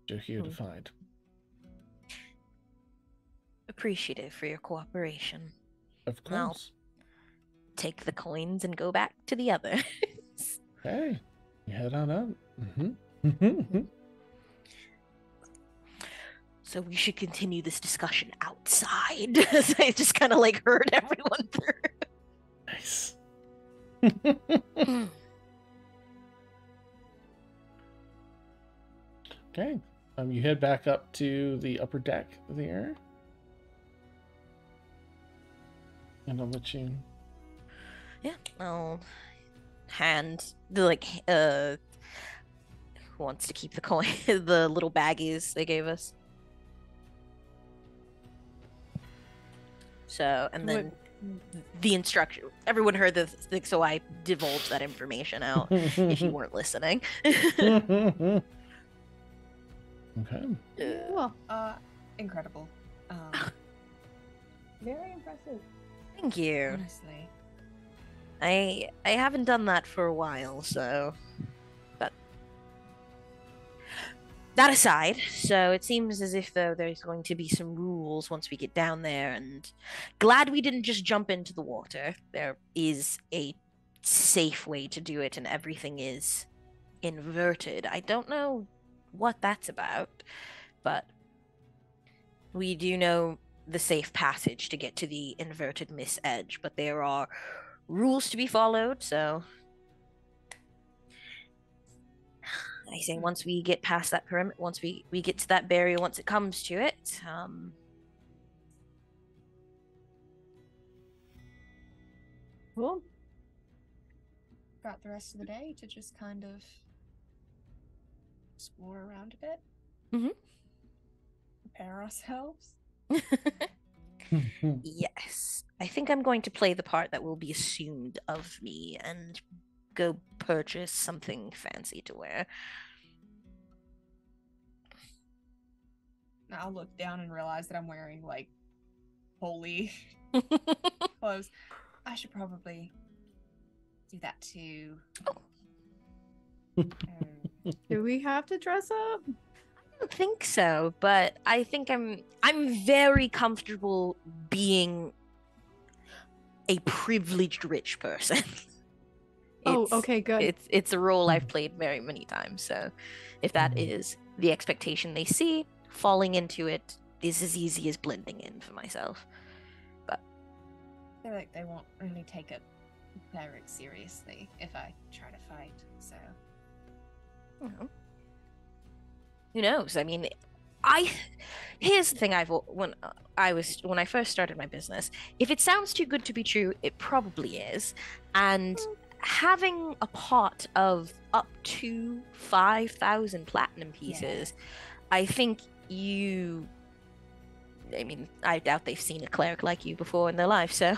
you're here to find. Appreciative for your cooperation. Of course. I'll take the coins and go back to the others. Hey, you head on out. So we should continue this discussion outside. I just kind of like heard everyone through. Nice. Okay. You head back up to the upper deck there. And I'll let you. Yeah, I'll hand the who wants to keep the coin, the little baggies they gave us. So, and then the instruction. Everyone heard the thing, so I divulged that information out. If you weren't listening. Okay. Well, Incredible. Very impressive. Thank you. Honestly. I haven't done that for a while, so. But that aside, so it seems as if though there's going to be some rules once we get down there, and glad we didn't just jump into the water. There is a safe way to do it, and everything is inverted. I don't know what that's about, but we do know the safe passage to get to the inverted Miss Edge, but there are rules to be followed, so I say once we get past that perimeter, once we get to that barrier, once it comes to it, cool. Got the rest of the day to just kind of explore around a bit. Mhm. Prepare ourselves. Yes. I think I'm going to play the part that will be assumed of me and go purchase something fancy to wear. I'll look down and realize that I'm wearing like holy clothes. I should probably do that too. Do we have to dress up? I don't think so, but I think I'm very comfortable being a privileged rich person. Oh, okay, good. It's a role I've played very many times, so if that is the expectation they see, falling into it is as easy as blending in for myself. But I feel like they won't really take a cleric seriously if I try to fight, so who knows? I mean, here's the thing. When I first started my business, if it sounds too good to be true, it probably is. And having a pot of up to 5,000 platinum pieces, I think I doubt they've seen a cleric like you before in their life, so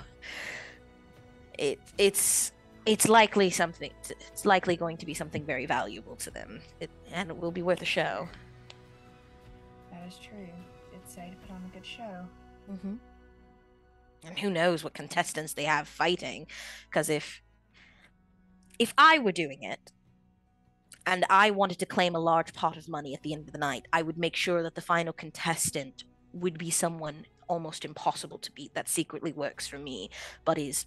it's likely something. It's likely going to be something very valuable to them, and it will be worth a show. that is true. Did say to put on a good show. Mm-hmm. And who knows what contestants they have fighting? Because if I were doing it, and I wanted to claim a large pot of money at the end of the night, I would make sure that the final contestant would be someone almost impossible to beat that secretly works for me, but is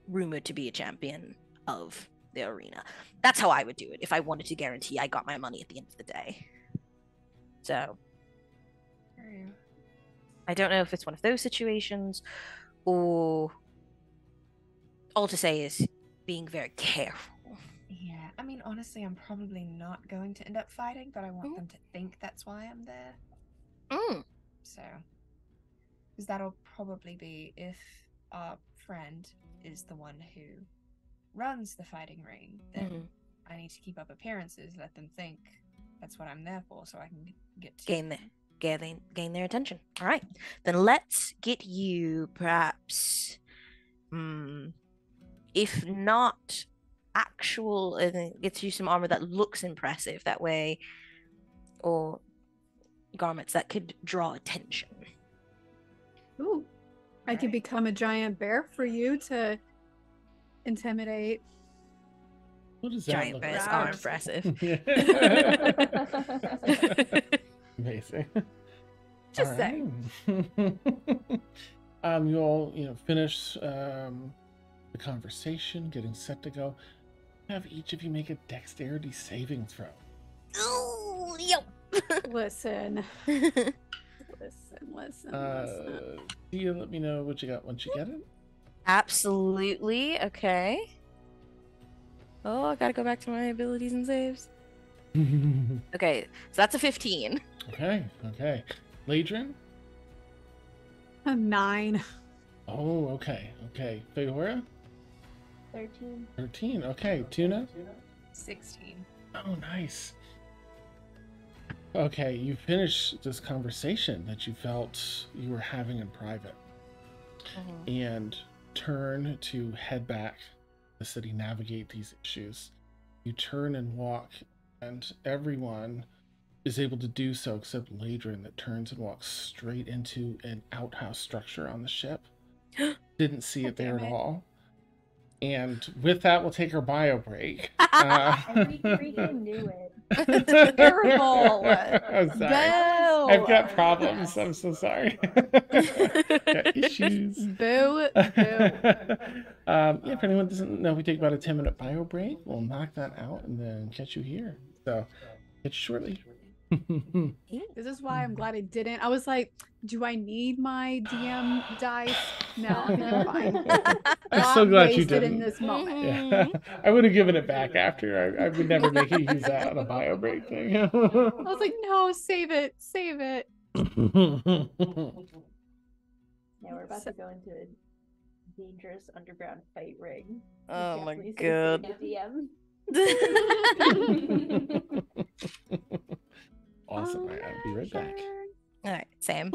rumored to be a champion of the arena. That's how I would do it if I wanted to guarantee I got my money at the end of the day. So True. I don't know if it's one of those situations, or all to say is being very careful. Yeah, I mean, honestly, I'm probably not going to end up fighting, but I want them to think that's why I'm there. Mm. So, because that'll probably be if our friend is the one who runs the fighting ring, then Mhm. I need to keep up appearances, let them think that's what I'm there for, so I can get to Gain their attention. All right, then let's get you perhaps, if not actual, gets you some armor that looks impressive that way, or garments that could draw attention. Ooh, I could Right. become a giant bear for you to intimidate. What does that Giant look bears like? are Rawr. impressive. Amazing. Just All saying. right. You all, finish the conversation, getting set to go. Have each of you make a dexterity saving throw. Ooh, yep. Listen. Listen. Dia, let me know what you got once you get it. Absolutely. Okay. Oh, I gotta go back to my abilities and saves. Okay, so that's a 15. Okay. Ladrin? A 9. Oh, okay. Feora? 13. 13. Okay. Tuna? 16. Oh, nice. Okay, you finish this conversation that you felt you were having in private and turn to head back to the city, navigate these issues. You turn and walk, and everyone is able to do so except Ladrin, that turns and walks straight into an outhouse structure on the ship. Didn't see it there at all. And with that, we'll take our bio break. And we freaking knew it. Terrible. I'm sorry. Boo! I've got problems. I'm so sorry. Got issues. Boo. If anyone doesn't know, we take about a 10-minute bio break. We'll knock that out and then catch you here. So, catch you shortly. This is why I'm glad I didn't. I was like, do I need my DM dice? No, I think I'm fine. I'm so Not glad you wasted didn't. in this moment. Yeah. I would have given it back after. I would never make you use that on a bio break thing. I was like, no, save it. Yeah, we're about to go into a dangerous underground fight ring. Oh my Definitely god. save the DM. Awesome. Right, I'll be right back. All right, Sam.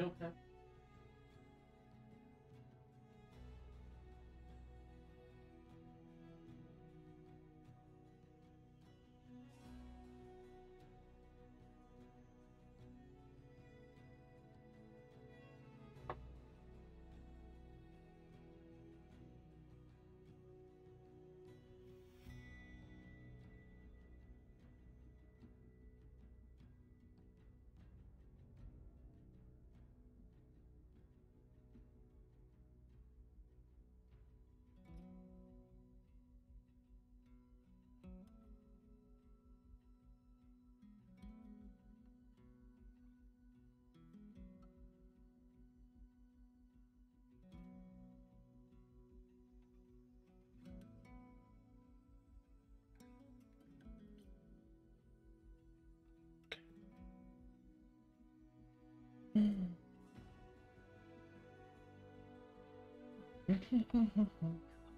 Okay.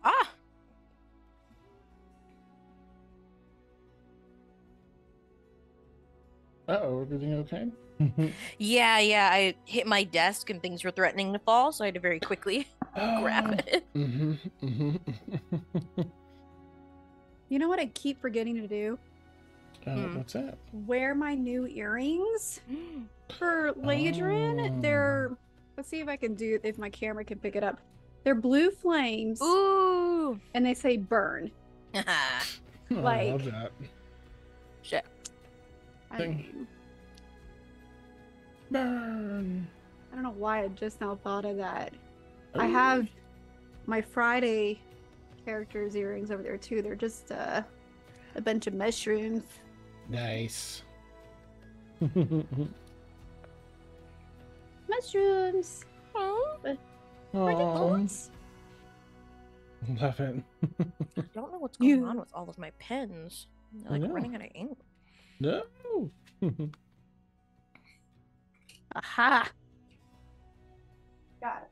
Ah, Uh-oh, everything okay? yeah. I hit my desk and things were threatening to fall, so I had to very quickly grab it. You know what I keep forgetting to do? What's that? Wear my new earrings for Ladrin. Oh. They're, let's see if I can do, if my camera can pick it up. They're blue flames, Ooh. and they say burn. I Like- love that. Shit. I Thing. mean, Burn. I don't know why I just now thought of that. I have my Friday characters earrings over there too. They're just a bunch of mushrooms. Nice. Mushrooms. Oh, Aw, love it. I don't know what's going You- on with all of my pens. They're I like know. running out of ink. No. Aha. Got it.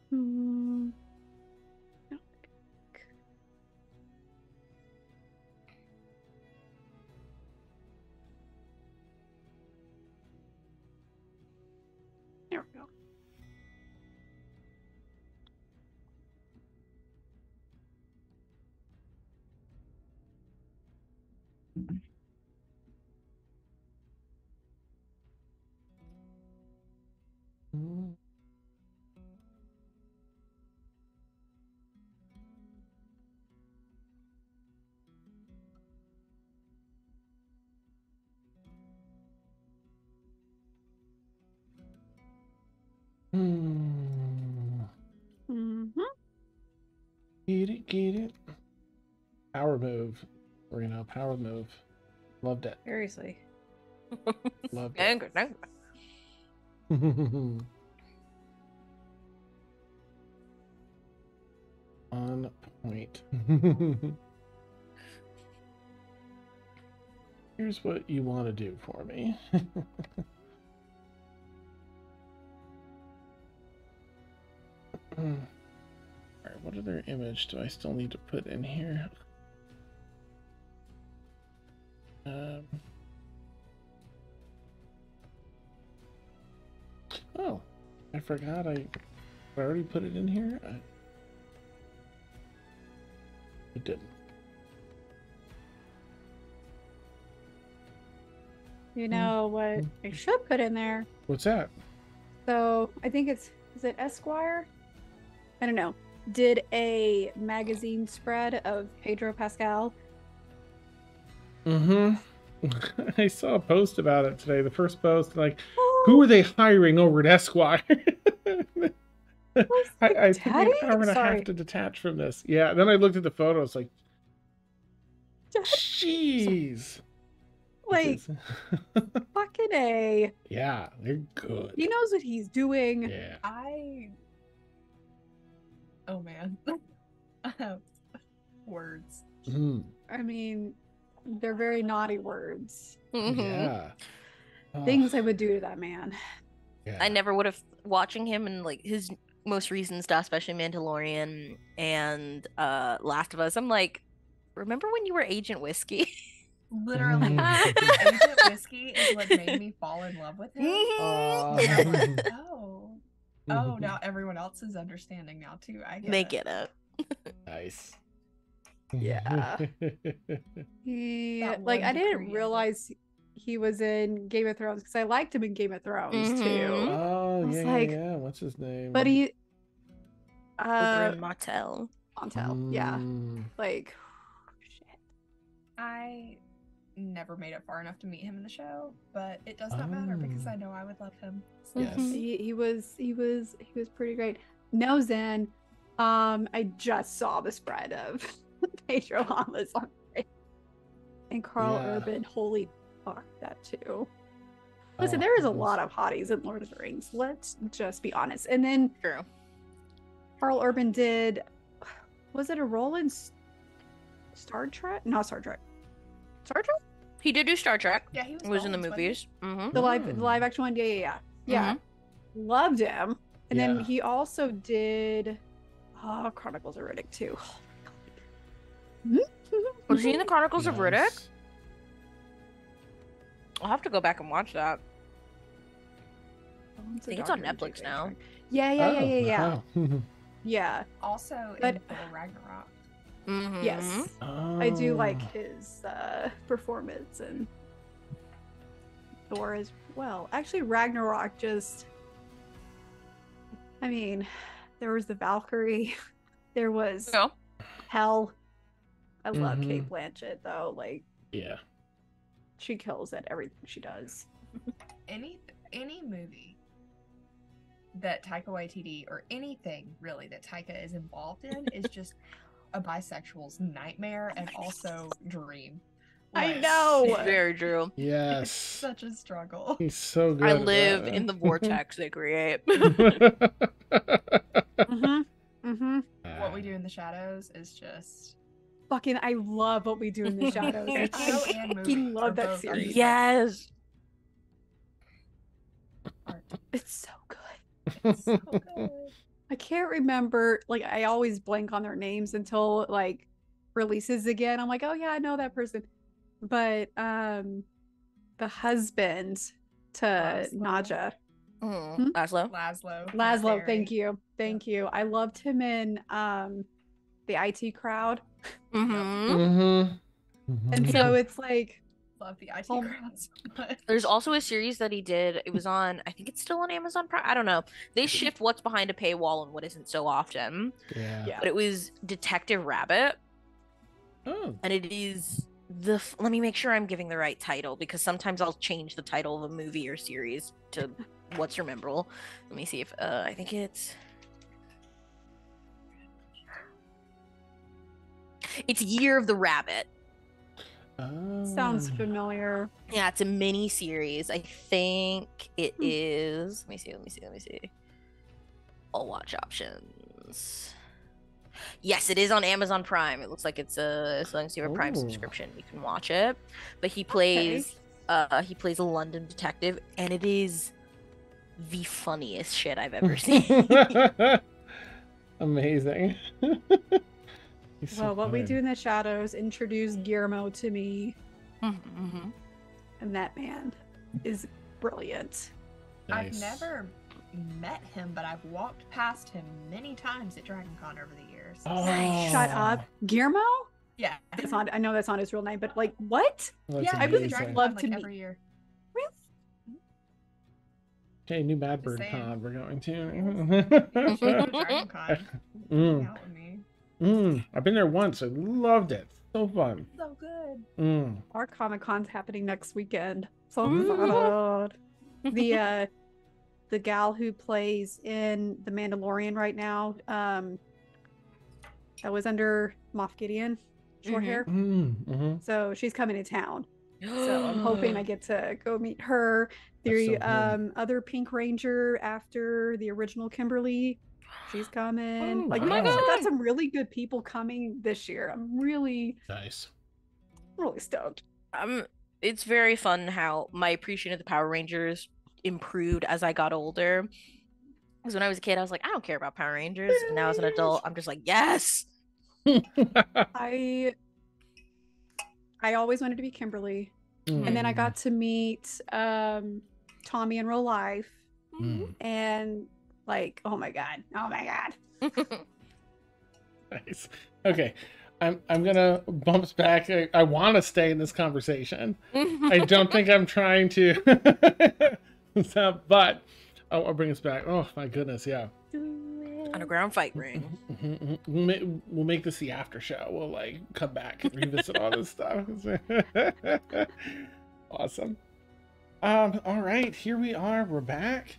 Hmm. There we go. Mm-hmm. Get it, get it. Power move. Reno, power move. Loved it. Seriously. Loved Thank you, thank you. it. On point. Here's what you want to do for me. Alright, what other image do I still need to put in here? Oh, I forgot I already put it in here. I didn't. You know what I should put in there? What's that? So I think is it Esquire? I don't know. Did a magazine spread of Pedro Pascal. Mm-hmm. I saw a post about it today. The first post, like, who are they hiring over at Esquire? I took me an hour and a half to detach from this. Yeah, then I looked at the photos, like, jeez. Like, fucking A. Yeah, they're good. He knows what he's doing. Yeah. Oh man. I have words. Mm, I mean, they're very naughty words. Mhm. yeah. Oh, Things I would do to that man. yeah. I never would have watching him and like his most recent stuff, especially Mandalorian and Last of Us, I'm like, remember when you were Agent Whiskey? Literally, Mm. Agent Whiskey is what made me fall in love with him. I'm like, oh, now everyone else is understanding now too. I get They it. get it. Nice. Yeah. He That like one I didn't decree of it. realize he was in Game of Thrones because I liked him in Game of Thrones Mhm. too. Oh, I was yeah, like- yeah. What's his name? But he Oberyn Martell. Montel, yeah. Mm. Like shit. I never made it far enough to meet him in the show, but it does not matter because Oh. I know I would love him. So- Yes. Mhm. He was pretty great. No, Zen. I just saw the spread of Pedro Lamas on Facebook. And Carl Yeah. Urban. Holy fuck, that too. Listen, Oh, there is a goodness. lot of hotties in Lord of the Rings. Let's just be honest. And then True. Carl Urban did, was it a role in Star Trek? Not Star Trek. Star Trek? He did do Star Trek. Yeah, he was, He was in the Bones, wasn't he? movies. Mm-hmm. The live Oh. live action one? Yeah. Loved him. And then Yeah. he also did Chronicles of Riddick too. Was he in the Chronicles of Riddick? Nice. I'll have to go back and watch that. Bones of think it's on Dr. Netflix J.J. now. Frank. Yeah. Oh, Yeah. Also But- in Thor Ragnarok. Mm-hmm. Yes. wow. I do like Oh. his performance and Thor as well. Actually, Ragnarok just, I mean, there was the Valkyrie, there was Yeah. Hell. I love Mhm. Kate Blanchett though. Like, Yeah. she kills at everything she does. Any movie that Taika Waititi or anything really that Taika is involved in is just a bisexual's nightmare and also dream. I Like, know. Very true. It's Yes. such a struggle. He's so good. I at live that. in the vortex they create. Mm-hmm. Mm-hmm. What we do in the shadows is just Fucking, I love What We Do in the Shadows. I show and movie fucking love are that both series. Yes. art. It's so good. It's so good. I can't remember. Like, I always blank on their names until like releases again. I'm like, oh yeah, I know that person. But the husband to Laszlo. Naja, Mm-hmm. Laszlo. Laszlo. Thank you. I loved him in the IT Crowd, Mm-hmm. Mm-hmm. and so it's like, Love the IT Oh. crowd so much. There's also a series that he did. It was on, I think it's still on Amazon Prime. I don't know. They shift what's behind a paywall and what isn't so often. Yeah. Yeah. But it was Detective Rabbit, Oh. and it is let me make sure I'm giving the right title because sometimes I'll change the title of a movie or series to what's memorable. Let me see if I think it's Year of the Rabbit. sounds Oh. familiar. Yeah, it's a mini series. I think it is. Let me see. All watch options. Yes, it is on Amazon Prime. It looks like it's as long as you have a Prime Oh. subscription, you can watch it. But he plays a London detective, and it is the funniest shit I've ever seen. Amazing. He's so Well, What We good. Do in the Shadows introduced Guillermo to me, Mhm. and that man is brilliant. I've Nice. never met him, but I've walked past him many times at Dragon Con over the years. Oh. Shut up, Guillermo. Yeah. That's not. I know that's not his real name, but like, what? That's Yeah, I I would visit amazing. Dragon love Con to like meet- every year. Okay, new Bad Bird saying. Con we're going Go to to. Dragon Con. Hang Mm, out with me. I've been there once. I loved it. So fun. So good. Mm. Our Comic Con's happening next weekend. So Ooh. excited. The gal who plays in The Mandalorian right now, that was under Moff Gideon, short Mhm. hair. Mm-hmm. So she's coming to town. So I'm hoping I get to go meet her. That's The so good. other Pink Ranger after the original Kimberly, she's coming. Oh, Like, wow. we actually got God. some really good people coming this year. I'm really, Nice. really stoked. It's very fun how my appreciation of the Power Rangers improved as I got older. Because when I was a kid, I was like, I don't care about Power Rangers. And now as an adult, I'm just like, yes. I always wanted to be Kimberly. And then I got to meet Tommy in real life. And like, oh my god. Nice. Okay. I'm gonna bump us back. I want to stay in this conversation. I don't think I'm trying to stop, but I'll bring us back. Oh my goodness, yeah. Underground fight ring. We'll make this the after show. We'll like come back and revisit all this stuff. Awesome. All right, here we are. We're back.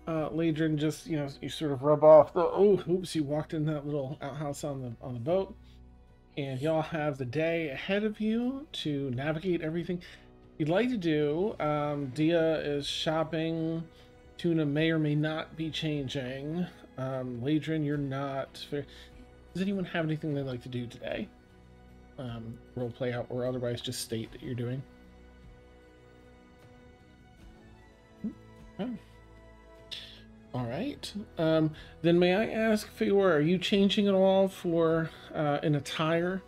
Ladrin just, you sort of rub off the oops, you walked in that little outhouse on the boat. And y'all have the day ahead of you to navigate everything you'd like to do. Dia is shopping. Tuna may or may not be changing. Ladrin, you're not. Does anyone have anything they'd like to do today? Role play out or otherwise just state that you're doing. Oh. All right. Then may I ask, Fiora, are you changing at all for an attire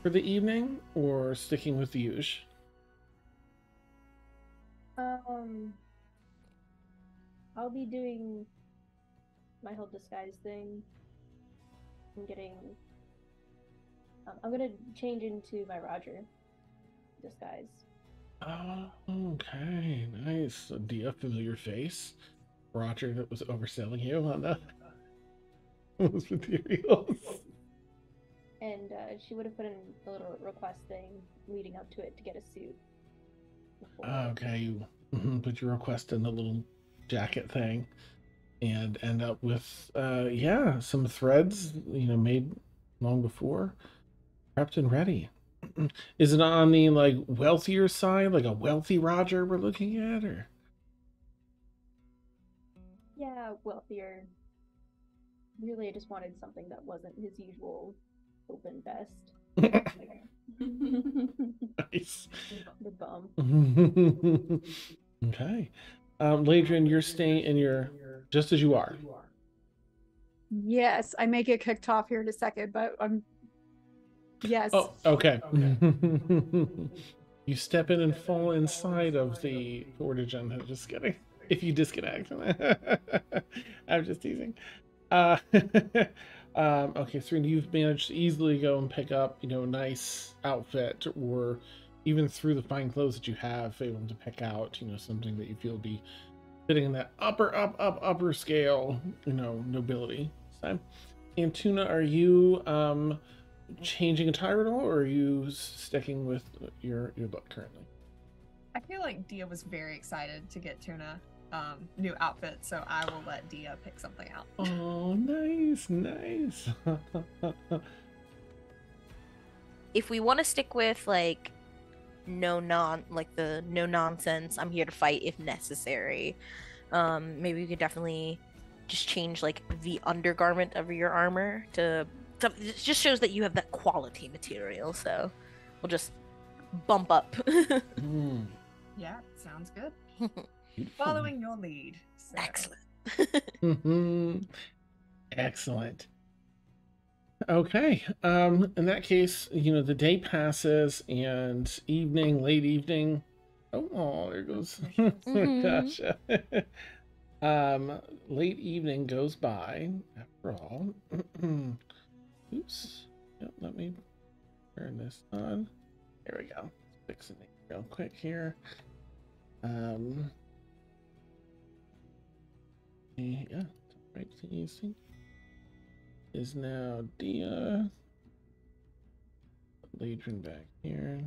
for the evening or sticking with the usual? I'll be doing my whole disguise thing. I'm gonna change into my Roger disguise. Oh, okay, nice. Dia, familiar face. Roger that was overselling you on those materials. And she would have put in a little request thing leading up to it to get a suit. Okay, you put your request in the little jacket thing and end up with some threads made long before, prepped and ready. Is it on the like wealthier side, like a wealthy Roger we're looking at, or? Yeah, wealthier. Really, I just wanted something that wasn't his usual open vest. Nice. The bum. Okay. Ladrin, you're staying in your just as you are. Yes, I may get kicked off here in a second, but yes. Oh, okay. You step in and fall inside of the ortogen. I'm just kidding. If you disconnect. I'm just teasing. Okay, Serena, you've managed to easily go and pick up, a nice outfit, or even through the fine clothes that you have, able to pick out, something that you feel be fitting in that upper scale, nobility. So, and Tuna, are you changing attire at all, or are you sticking with your look currently? I feel like Dia was very excited to get Tuna new outfit, so I will let Dia pick something out. Oh, nice. If we want to stick with like no nonsense, I'm here to fight if necessary. Maybe we could definitely just change like the undergarment of your armor to it just shows that you have that quality material, so we'll just bump up. Yeah, sounds good. Following your lead. So. Excellent. Excellent. Okay. In that case, the day passes and late evening. Oh, there goes. Gosh. Late evening goes by after all. Oops. Yep, let me turn this on. There we go. Fixing it real quick here. Yeah, right thing is now Dia. Ladrin back here.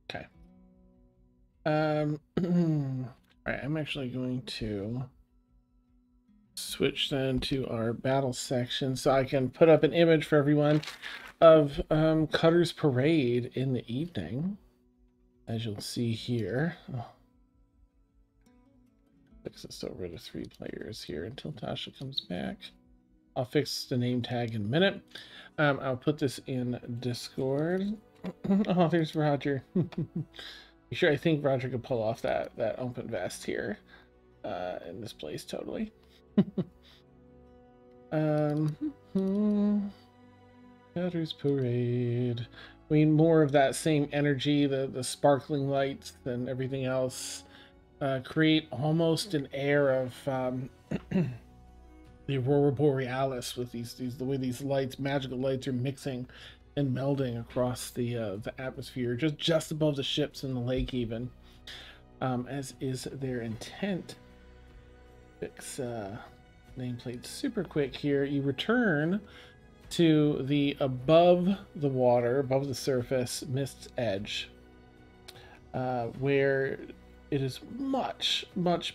Okay. All right, I'm actually going to switch then to our battle section so I can put up an image for everyone of Cutter's Parade in the evening, as you'll see here. Oh. Fix this over to 3 players here until Tasha comes back. I'll fix the name tag in a minute. I'll put this in Discord. Oh, there's Roger. Sure, I think Roger could pull off that open vest here in this place totally. Shadows Parade. I mean, more of that same energy, the sparkling lights and everything else create almost an air of the Aurora Borealis with the way these lights, magical lights, are mixing and melding across the atmosphere, just above the ships in the lake, even, as is their intent. Fix nameplate super quick here. You return to the above the water, above the surface, Mist's Edge, where it is much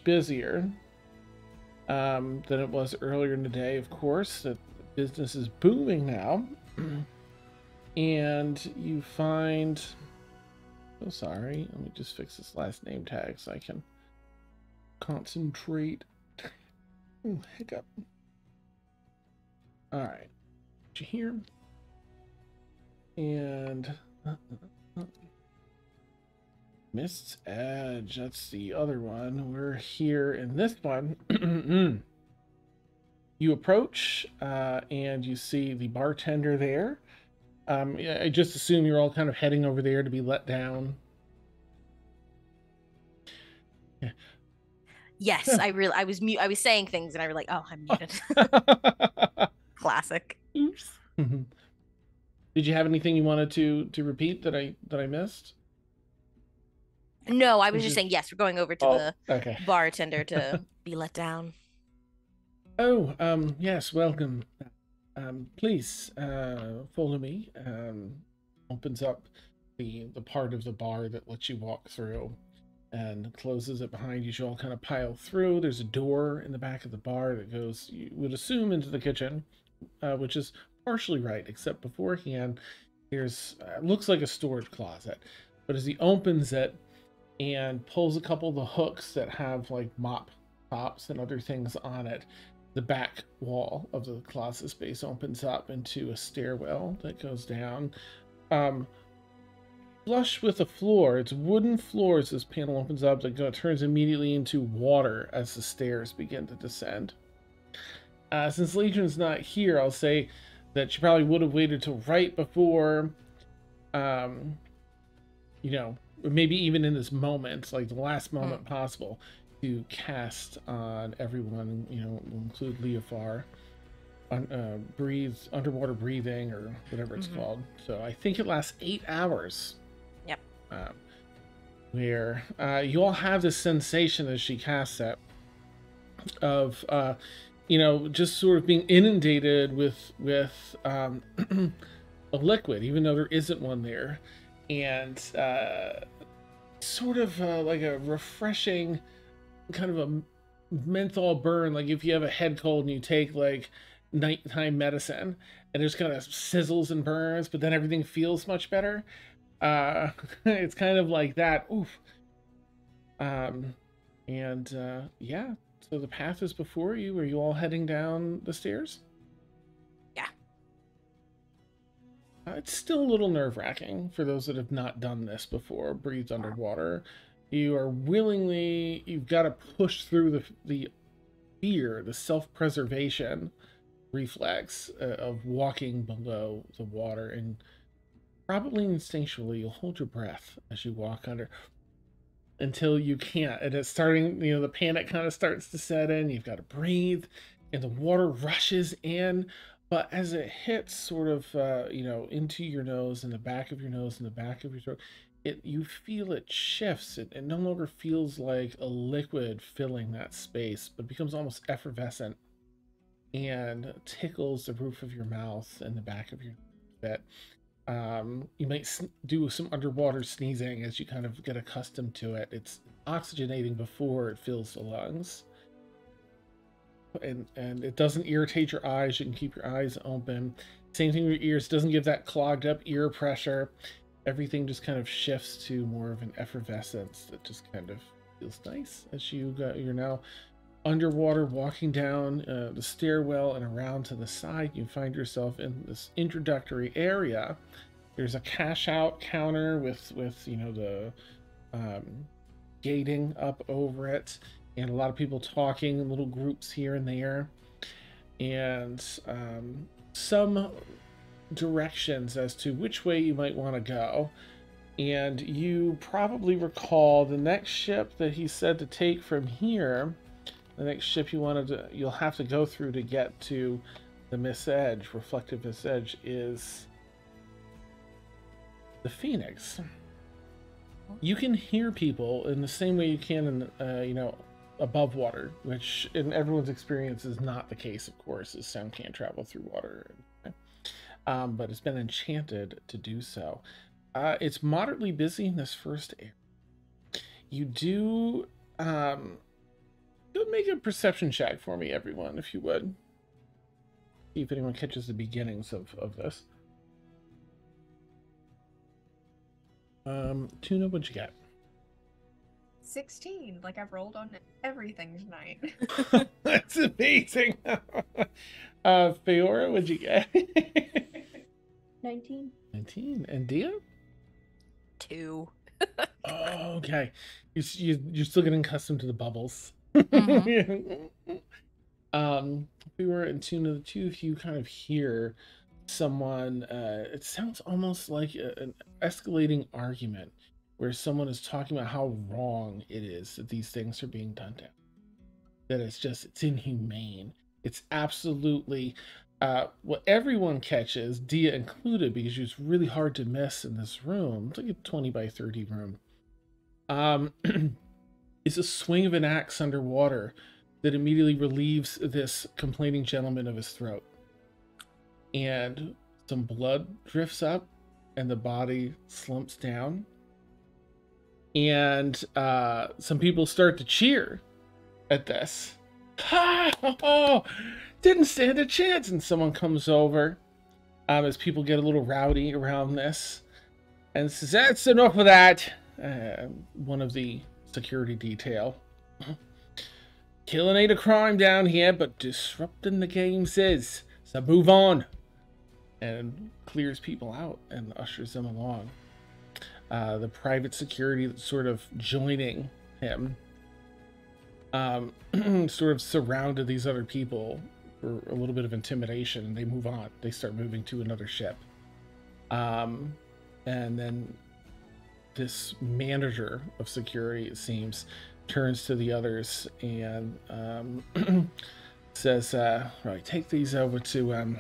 busier than it was earlier in the day. Of course, the business is booming now. And you find, oh sorry, let me just fix this last name tag so I can concentrate. Ooh, hiccup. All right, did you hear? And Mist's Edge, that's the other one. We're here in this one. You approach and you see the bartender there. I just assume you're all kind of heading over there to be let down. Yeah. Yes, I was saying things and I was like, oh, I'm muted. Classic. Oops. Did you have anything you wanted to repeat that I missed? No, I was just saying yes, we're going over to the okay. bartender to be let down. Oh, yes, welcome. Please follow me. Opens up the part of the bar that lets you walk through and closes it behind you. You all kind of pile through. There's a door in the back of the bar that goes, you would assume, into the kitchen, which is partially right, except beforehand there's looks like a storage closet. But as he opens it and pulls a couple of the hooks that have like mop tops and other things on it, the back wall of the closet space opens up into a stairwell that goes down. Flush with the floor, it's wooden floors. This panel opens up that turns immediately into water as the stairs begin to descend. Since Legion's not here, I'll say that she probably would have waited till right before, you know, maybe even in this moment, like the last moment possible, to cast on everyone, you know, we'll include Leofar, underwater breathing, or whatever it's called. So I think it lasts 8 hours. Yep. Where you all have this sensation as she casts it of, you know, just sort of being inundated with a liquid, even though there isn't one there, and sort of like a refreshing kind of a menthol burn, like if you have a head cold and you take like nighttime medicine and it just kind of sizzles and burns, but then everything feels much better. It's kind of like that. Oof. Yeah, so the path is before you. Are you all heading down the stairs? Yeah. It's still a little nerve-wracking for those that have not done this before, breathed underwater. You are willingly, you've got to push through the fear, the self-preservation reflex of walking below the water, and probably instinctually you'll hold your breath as you walk under until you can't, and it's starting, you know, the panic kind of starts to set in. You've got to breathe and the water rushes in, but as it hits sort of you know, into your nose and the back of your nose and the back of your throat, you feel it shifts. It no longer feels like a liquid filling that space, but becomes almost effervescent and tickles the roof of your mouth and the back of your bit. You might do some underwater sneezing as you kind of get accustomed to it. It's oxygenating before it fills the lungs. And it doesn't irritate your eyes. You can keep your eyes open. Same thing with your ears. It doesn't give that clogged up ear pressure. Everything just kind of shifts to more of an effervescence that just kind of feels nice as you're now underwater, walking down the stairwell and around to the side. You find yourself in this introductory area. There's a cash out counter with you know, the gating up over it, and a lot of people talking in little groups here and there, and some directions as to which way you might want to go. And you probably recall the next ship that he said to take from here. The next ship you'll have to go through to get to the Mist Edge, Reflective Mist Edge, is the Phoenix. You can hear people in the same way you can in, above water, which in everyone's experience is not the case, of course, as sound can't travel through water. But it's been enchanted to do so. It's moderately busy in this first area. You do make a perception check for me, everyone, if you would. See if anyone catches the beginnings of this. Tuna, what'd you get? 16. Like I've rolled on everything tonight. That's amazing. Feora, what'd you get? 19. 19. And Dia? 2. Oh, okay. You're still getting accustomed to the bubbles. Mhm. Feora and Tuna, the two of you kind of hear someone, it sounds almost like an escalating argument where someone is talking about how wrong it is that these things are being done to. That it's inhumane. It's absolutely what everyone catches, Dia included, because she was really hard to miss in this room. It's like a 20 by 30 room. Is a swing of an axe underwater that immediately relieves this complaining gentleman of his throat. And some blood drifts up and the body slumps down. And some people start to cheer at this. Ha! Oh, didn't stand a chance. And someone comes over as people get a little rowdy around this and says, "That's enough of that." One of the security detail. "Killing ain't a crime down here, but disrupting the games is. So move on." And clears people out and ushers them along. The private security that's sort of joining him sort of surrounded these other people for a little bit of intimidation, and they move on. They start moving to another ship. And then this manager of security, it seems, turns to the others and says, "Right, take these over to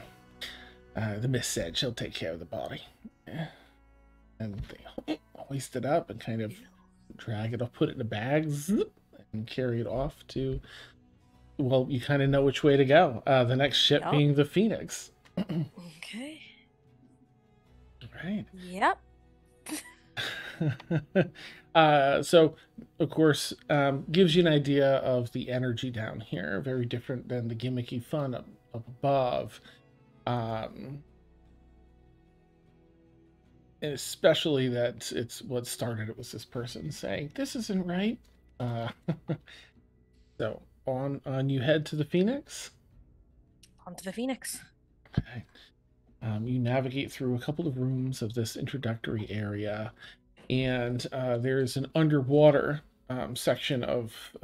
the Mist Edge. She'll take care of the body." Yeah. And they hoist it up and kind of drag it up, put it in a bag, and carry it off to, well, you kind of know which way to go. The next ship Yep. being the Phoenix. Okay. Right. Yep. So, of course, gives you an idea of the energy down here. Very different than the gimmicky fun up above. And especially that it's what started it was this person saying, "This isn't right." So on you head to the Phoenix. Onto the Phoenix. Okay. You navigate through a couple of rooms of this introductory area, and there's an underwater section of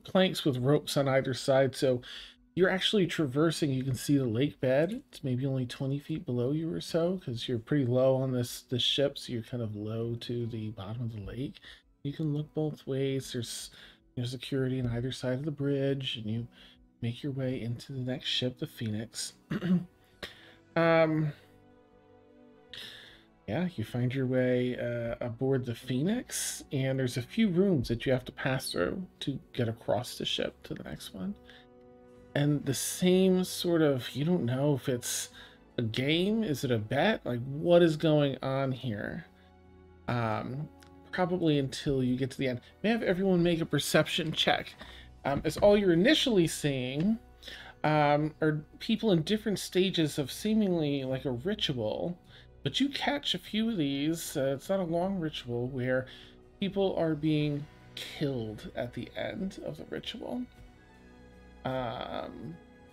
planks with ropes on either side. So you're actually traversing. You can see the lake bed. It's maybe only 20 feet below you or so, because you're pretty low on this ship, so you're kind of low to the bottom of the lake. You can look both ways. There's security on either side of the bridge, and you make your way into the next ship, the Phoenix. Yeah, you find your way aboard the Phoenix, and there's a few rooms that you have to pass through to get across the ship to the next one. And the same sort of, you don't know if it's a game, is it a bet? Like, what is going on here? Probably until you get to the end. May I have everyone make a perception check? As all you're initially seeing are people in different stages of seemingly like a ritual, but you catch a few of these. It's not a long ritual where people are being killed at the end of the ritual.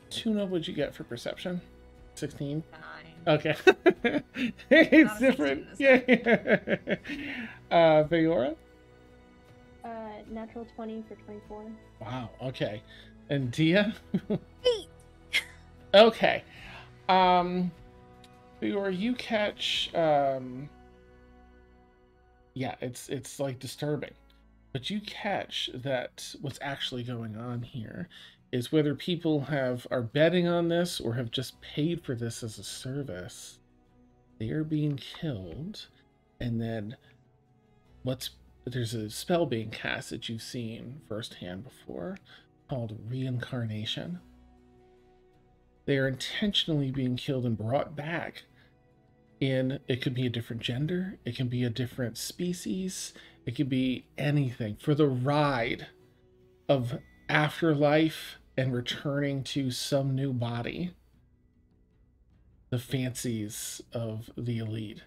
Tuna, what'd you get for perception? 16? 9. Okay. It's Not a 16 different. this Yeah. Feora? Natural 20 for 24. Wow. Okay. And Dia? 8. Okay. Or you catch yeah, it's like disturbing. But you catch that what's actually going on here is whether people are betting on this or have just paid for this as a service. They are being killed, and then there's a spell being cast that you've seen firsthand before called reincarnation. They are intentionally being killed and brought back it could be a different gender, it can be a different species, it could be anything for the ride of afterlife and returning to some new body. The fancies of the elite.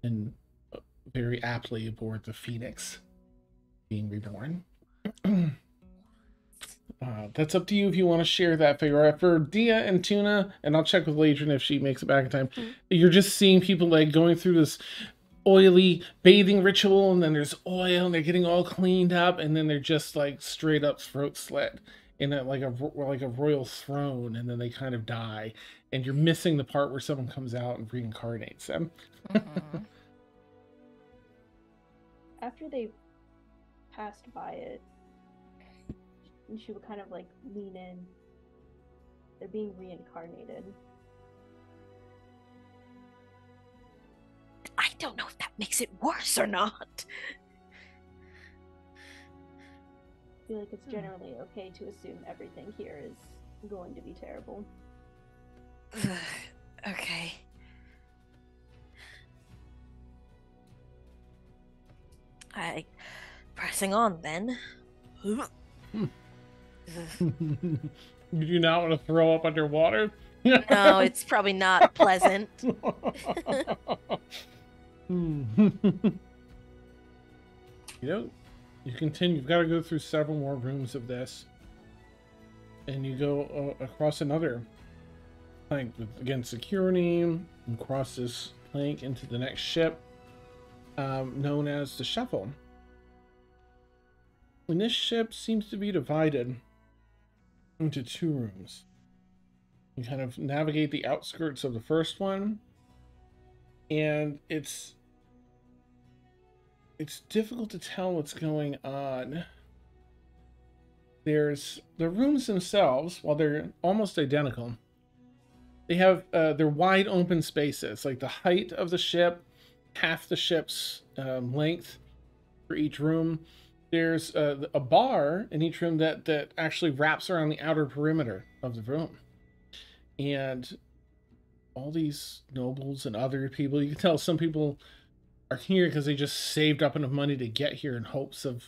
And very aptly aboard the Phoenix being reborn. That's up to you if you want to share that figure. For Dia and Tuna, and I'll check with Ladrin if she makes it back in time, you're just seeing people like going through this oily bathing ritual, and then there's oil, and they're getting all cleaned up, and then they're just like straight up throat slit in like a royal throne, and then they kind of die, and you're missing the part where someone comes out and reincarnates them. After they passed by it, and she would kind of like lean in. They're being reincarnated. I don't know if that makes it worse or not. I feel like it's generally okay to assume everything here is going to be terrible. Okay. Pressing on then. You do not want to throw up underwater? No, it's probably not pleasant. You continue. You've got to go through several more rooms of this. And you go across another plank with, again, security, and cross this plank into the next ship, known as the Shuffle. And this ship seems to be divided into 2 rooms. You kind of navigate the outskirts of the first one, and it's difficult to tell what's going on. There's the rooms themselves, while they're almost identical, they have they're wide open spaces, like the height of the ship, half the ship's length for each room. There's a bar in each room that actually wraps around the outer perimeter of the room. And all these nobles and other people, you can tell some people are here because they just saved up enough money to get here in hopes of,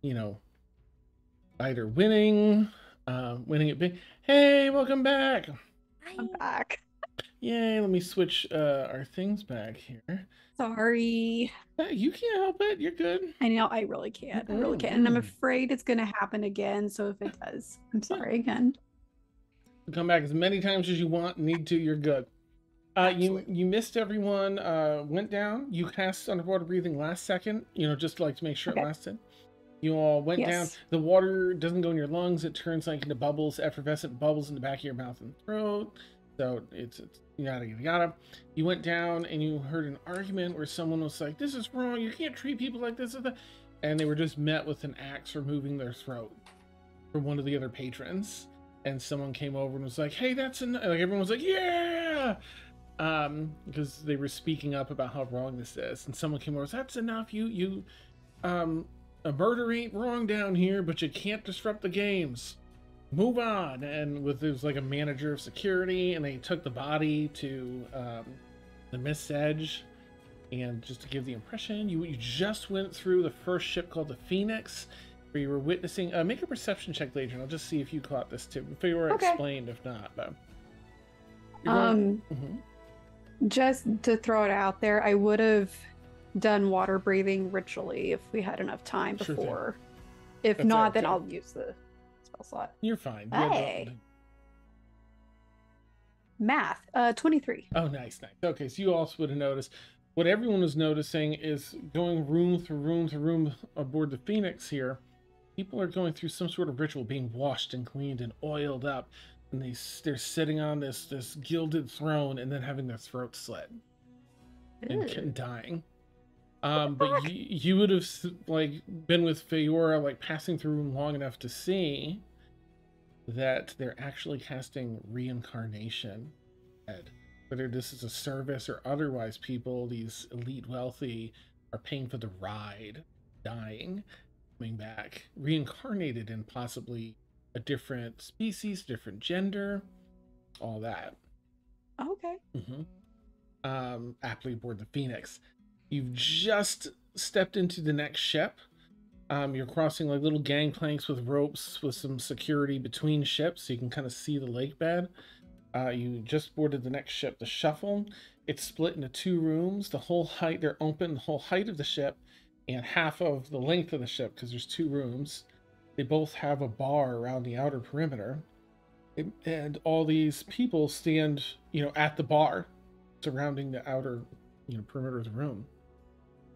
either winning it big. Hey, welcome back. I'm back. Yay, let me switch our things back here. Sorry. You can't help it. You're good. I know, I really can't. I really can't. And I'm afraid it's going to happen again. So if it does, I'm sorry again. Come back as many times as you want and need to. You're good. You missed everyone. Went down. You cast underwater breathing last second, just like to make sure it lasted. You all went down. The water doesn't go in your lungs. It turns like into bubbles, effervescent bubbles in the back of your mouth and throat. So it's yada yada yada. You went down and you heard an argument where someone was like, "This is wrong. You can't treat people like this." And they were just met with an axe removing their throat from one of the other patrons. And someone came over and was like, "Hey, that's enough." Like everyone was like, "Yeah," because they were speaking up about how wrong this is. And someone came over and said, "That's enough. A murder ain't wrong down here, but you can't disrupt the games. Move on." And there was like a manager of security, and they took the body to the Mist's Edge. And just to give the impression, you just went through the first ship called the Phoenix, where you were witnessing. Make a perception check, Ladrin. I'll just see if you caught this too. If you were explained, if not, but just to throw it out there, I would have done water breathing ritually if we had enough time before. If That's not, right, then too. I'll use the spell slot. You're fine. Hey. Math, 23. Oh, nice. Okay, so you also would have noticed what everyone was noticing is going room through room through room aboard the Phoenix here, people are going through some sort of ritual, being washed and cleaned and oiled up, and they're sitting on this gilded throne and then having their throat slit and dying. But you would have like been with Feora, like passing through room long enough to see that they're actually casting reincarnation. Whether this is a service or otherwise, people, these elite wealthy, are paying for the ride, dying, coming back, reincarnated in possibly a different species, different gender, all that. Okay. Aptly aboard the Phoenix. You've just stepped into the next ship. You're crossing like little gangplanks with ropes with some security between ships so you can kind of see the lake bed. You just boarded the next ship, the Shuffle. It's split into 2 rooms. The whole height, they're open, the whole height of the ship and half of the length of the ship, because there's 2 rooms. They both have a bar around the outer perimeter. And all these people stand, at the bar surrounding the outer, perimeter of the room.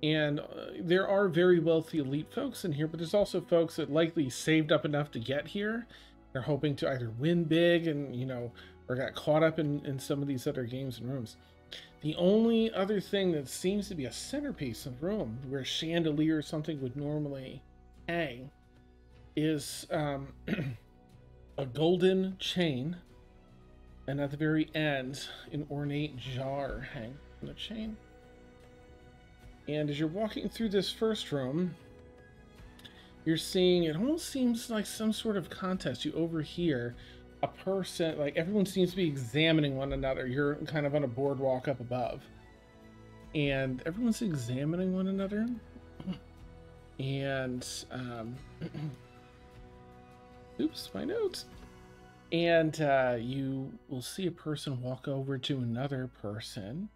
And there are very wealthy elite folks in here, but there's also folks that likely saved up enough to get here. They're hoping to either win big and, or got caught up in some of these other games and rooms. The only other thing that seems to be a centerpiece of the room, where a chandelier or something would normally hang, is a golden chain, and at the very end, an ornate jar hangs from the chain. And as you're walking through this first room, you're seeing, it almost seems like some sort of contest. You overhear a person, like everyone seems to be examining one another. You're kind of on a boardwalk up above, and everyone's examining one another. And oops, my notes. And you will see a person walk over to another person,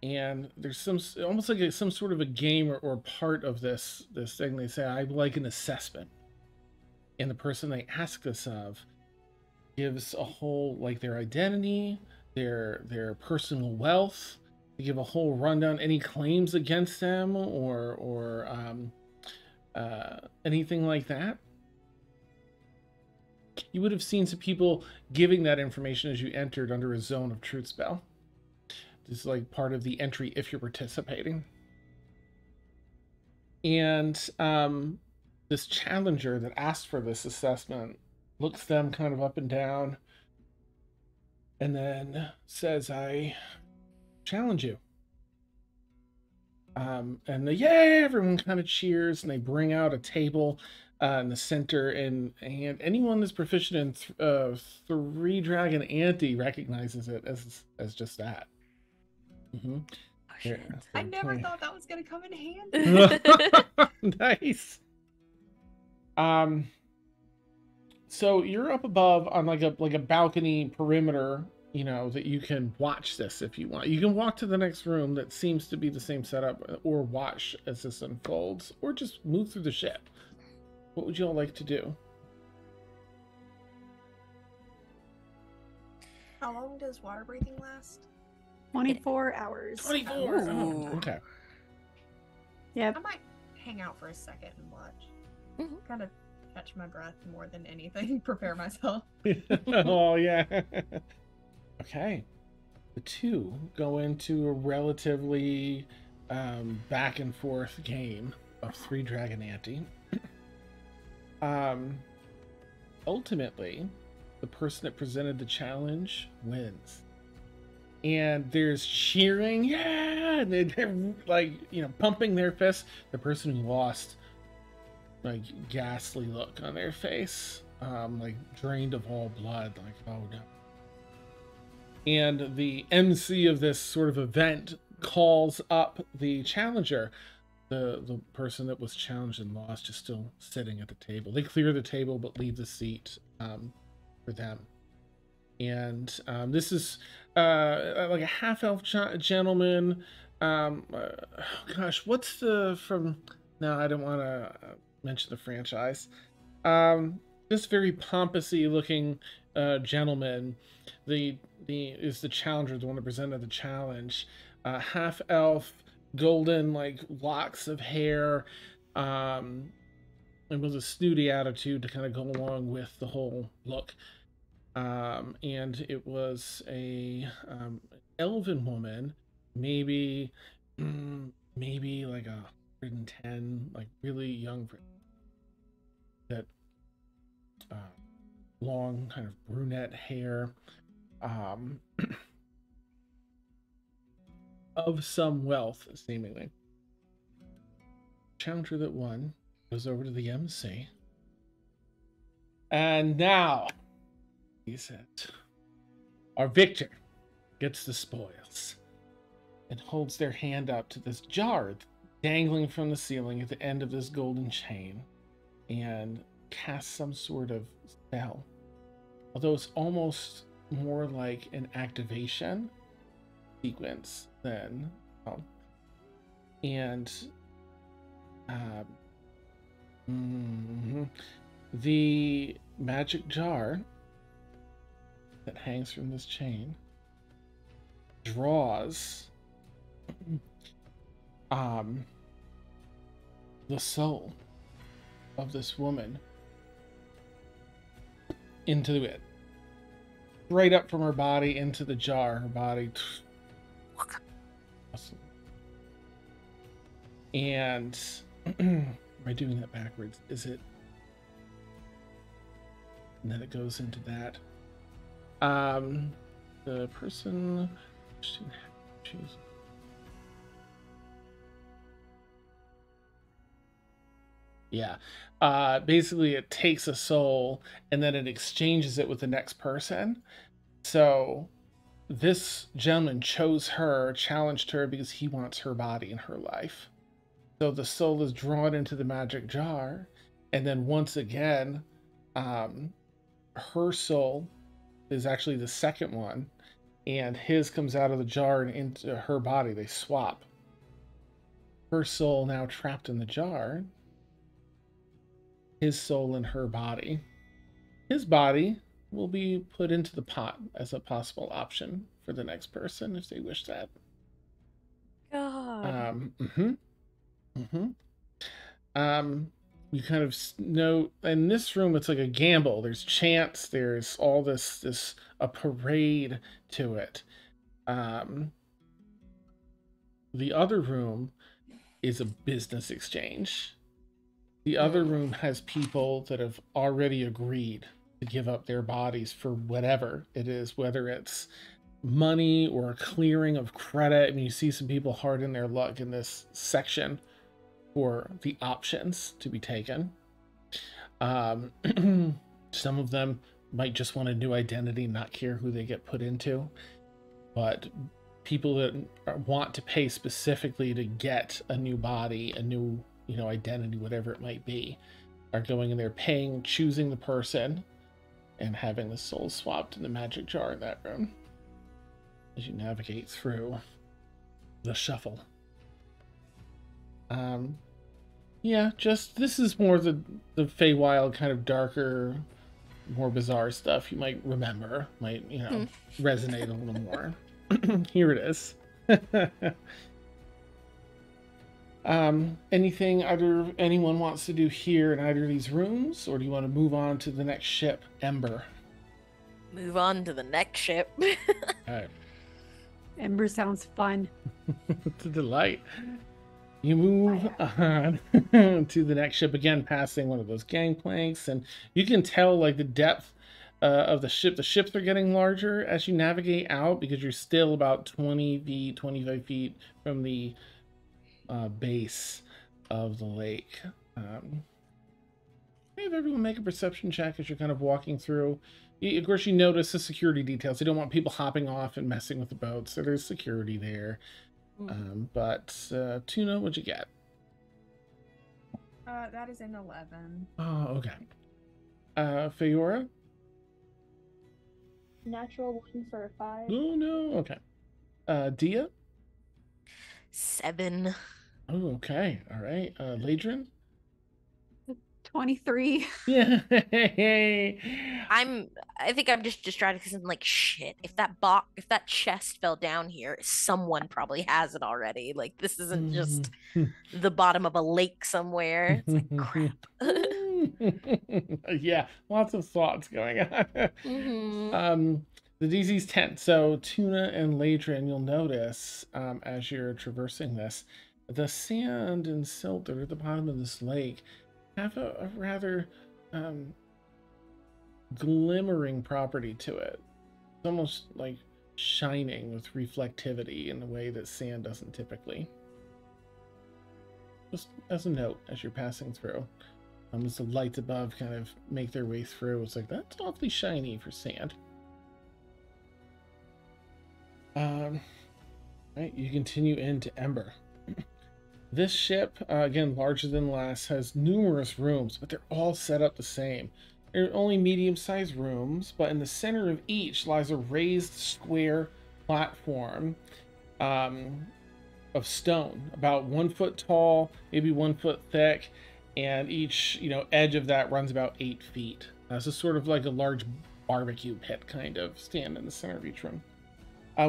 and there's some almost like some sort of a game or part of this thing. They say, "I'd like an assessment," and the person they ask this of gives a whole, like, their identity, their personal wealth. They give a whole rundown, any claims against them or anything like that. You would have seen some people giving that information as you entered under a zone of truth spell. This is like part of the entry if you're participating. And this challenger that asked for this assessment looks them kind of up and down and then says, "I challenge you." And everyone kind of cheers, and they bring out a table in the center, and anyone that's proficient in 3 Dragon Ante recognizes it as just that. Oh, shit. I never thought that was going to come in handy. Nice. So you're up above on like a balcony perimeter, that you can watch this if you want. You can walk to the next room that seems to be the same setup, or watch as this unfolds, or just move through the ship. What would you all like to do? How long does water breathing last? 24 hours. 24. Ooh. Oh, okay. Yep. I might hang out for a second and watch. Mhm. Kind of catch my breath more than anything. Prepare myself. Oh, yeah. Okay. The 2 go into a relatively back and forth game of 3 Dragon Ante. Ultimately, the person that presented the challenge wins. And there's cheering, yeah! And they're like, pumping their fists. The person who lost, like, ghastly look on their face, like drained of all blood, like, oh no. And the MC of this sort of event calls up the challenger. The person that was challenged and lost is still sitting at the table. They clear the table but leave the seat for them. And this is like a half-elf gentleman. Gosh, what's from? No, I don't want to mention the franchise. This very pompously looking gentleman, is the challenger, the one that presented the challenge. half elf, golden like locks of hair, and with a snooty attitude to kind of go along with the whole look. And it was a elven woman, maybe like 110, like really young, that long kind of brunette hair, of some wealth, seemingly. Challenger that won goes over to the MC. And now, he said, our victor gets the spoils and holds their hand up to this jar dangling from the ceiling at the end of this golden chain and casts some sort of spell. Although it's almost more like an activation sequence than the magic jar that hangs from this chain draws the soul of this woman into it, right up from her body into the jar. Her body, and am I doing that backwards? Is it? And then it goes into that. The person. Yeah. Basically, it takes a soul and then it exchanges it with the next person. So this gentleman chose her, challenged her because he wants her body in her life. So the soul is drawn into the magic jar, and then once again, her soul is actually the second one, and his comes out of the jar and into her body. They swap. Her soul now trapped in the jar, his soul in her body. His body will be put into the pot as a possible option for the next person if they wish that. God. You kind of know in this room it's like a gamble. There's chants, there's all this a parade to it. The other room is a business exchange. The other room has people that have already agreed to give up their bodies for whatever it is, whether it's money or a clearing of credit. I mean, you see some people hard in their luck in this section for the options to be taken. Some of them might just want a new identity, not care who they get put into. But people that want to pay specifically to get a new body, a new, identity, whatever it might be, are going in there paying, choosing the person, and having the soul swapped in the magic jar in that room as you navigate through the shuffle. Yeah, just this is more the Feywild kind of darker, more bizarre stuff you might remember, might resonate a little more. Here it is. Anything anyone wants to do here in either of these rooms, or do you want to move on to the next ship, Ember? Move on to the next ship. All right. Ember sounds fun. It's a delight. You move on to the next ship, again passing one of those gangplanks, and you can tell like the depth of the ship. The ships are getting larger as you navigate out because you're still about 20 feet, 25 feet from the base of the lake. Have everyone make a perception check as you're kind of walking through. Of course, you notice the security details. You don't want people hopping off and messing with the boat, so there's security there. But Tuna, what'd you get? That is an 11. Oh, okay. Feyora? Natural 1 for a 5. Oh, no. Okay. Dia? 7. Oh, okay. All right. Ladrin? 23. Yeah. I think I'm just distracted because I'm like, shit, if that chest fell down here, someone probably has it already. Like, this isn't just the bottom of a lake somewhere. It's like, crap. Yeah, lots of thoughts going on. Mhm. The DZ's 10. So Tuna and Ladrin, you'll notice as you're traversing this, the sand and silt that are at the bottom of this lake have a rather glimmering property to it. It's almost like shining with reflectivity in a way that sand doesn't typically. Just as a note as you're passing through. As the lights above kind of make their way through, it's like, that's awfully shiny for sand. Right, you continue into Ember. This ship, again, larger than last, has numerous rooms, but they're all set up the same. They're only medium-sized rooms, but in the center of each lies a raised square platform of stone, about 1 foot tall, maybe 1 foot thick, and each edge of that runs about 8 feet. So sort of like a large barbecue pit kind of stand in the center of each room.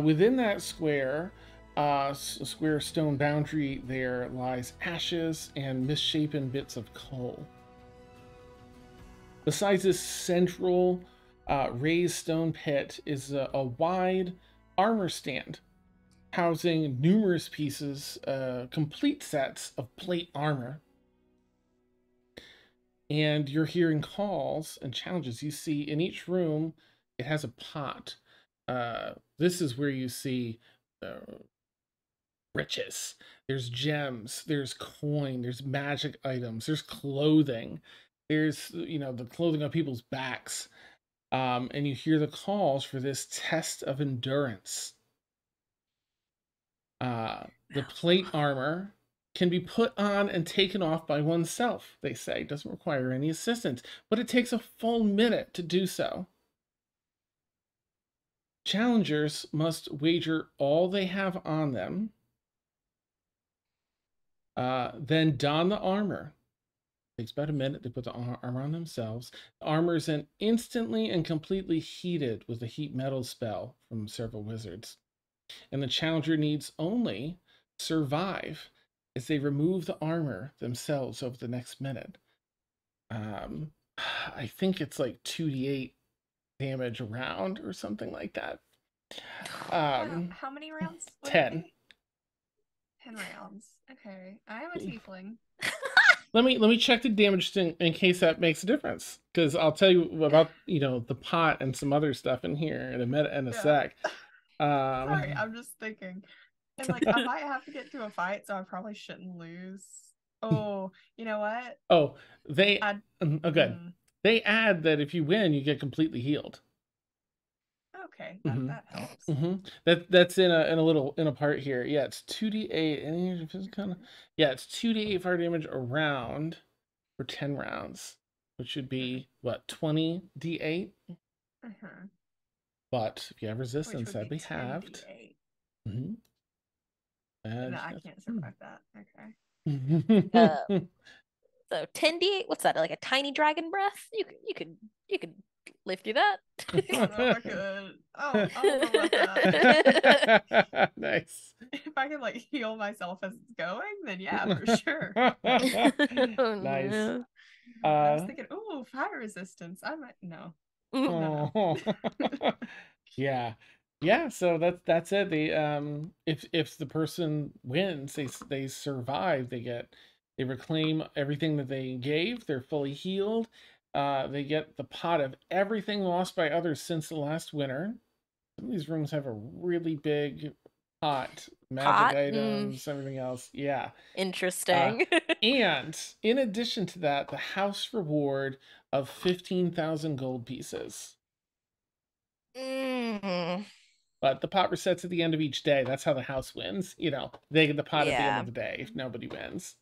Within that square stone boundary, there lies ashes and misshapen bits of coal. Besides this central raised stone pit is a wide armor stand housing numerous pieces, complete sets of plate armor. And you're hearing calls and challenges. You see in each room, it has a pot. This is where you see riches. There's gems, there's coin, there's magic items, there's clothing. There's, the clothing on people's backs. And you hear the calls for this test of endurance. The plate armor can be put on and taken off by oneself, they say. It doesn't require any assistance, but it takes a full minute to do so. Challengers must wager all they have on them, then don the armor. It takes about a minute. They put the armor on themselves. The armor is then instantly and completely heated with a heat metal spell from several wizards. And the challenger needs only survive as they remove the armor themselves over the next minute. I think it's like 2d8 damage a round or something like that. How many rounds? 10. 10 rounds. Okay. I am a tiefling. Let me check the damage thing in case that makes a difference, because I'll tell you about the pot and some other stuff in here in a sec. Sorry, I'm just thinking. And I might have to get to a fight, so I probably shouldn't lose. Oh, you know what? Oh, they good. They add that if you win, you get completely healed. Okay, that helps. That's in a part here. Yeah, it's 2d8. It's 2d8 fire damage a round for 10 rounds, which should be what, 20d8. But if you have resistance, that'd be halved. No, I can't survive that. Okay. So 10d8. What's that? Like a tiny dragon breath? You could live through that. I don't know if I could. I don't know about that. Nice. If I can heal myself as it's going, then yeah, for sure. Nice. No. I was thinking, fire resistance. I might no. No. Yeah. So that's it. They if the person wins, they survive. They reclaim everything that they gave. They're fully healed. They get the pot of everything lost by others since the last winter. Some of these rooms have a really big pot, magic items, everything else. Yeah. Interesting. And in addition to that, the house reward of 15,000 gold pieces. But the pot resets at the end of each day. That's how the house wins. They get the pot at the end of the day if nobody wins.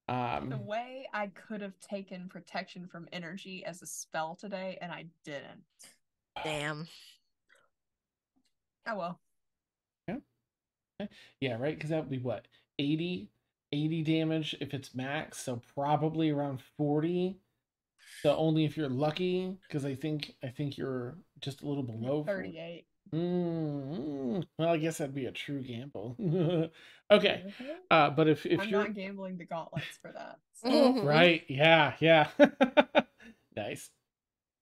The way I could have taken protection from energy as a spell today, and I didn't. Damn. Oh well. Yeah. Right, because that would be what, 80 80 damage if it's max, so probably around 40. So only if you're lucky, because I think you're just a little below 40. 38. Well, I guess that'd be a true gamble. Okay. But if I'm you're not gambling the gauntlets for that. So. Mhm. right, yeah. Nice.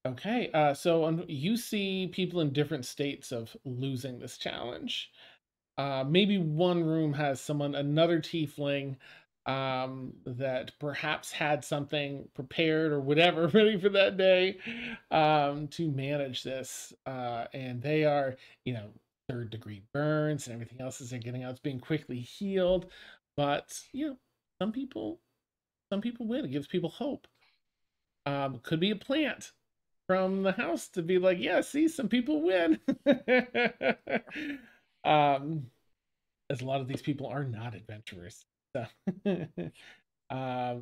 Okay, so you see people in different states of losing this challenge. Maybe one room has another tiefling, that perhaps had something prepared or whatever ready for that day, to manage this. And they are, third-degree burns and everything else as they're getting out. It's being quickly healed, but some people win. It gives people hope. Could be a plant from the house to be like, yeah, see, some people win. As a lot of these people are not adventurers. So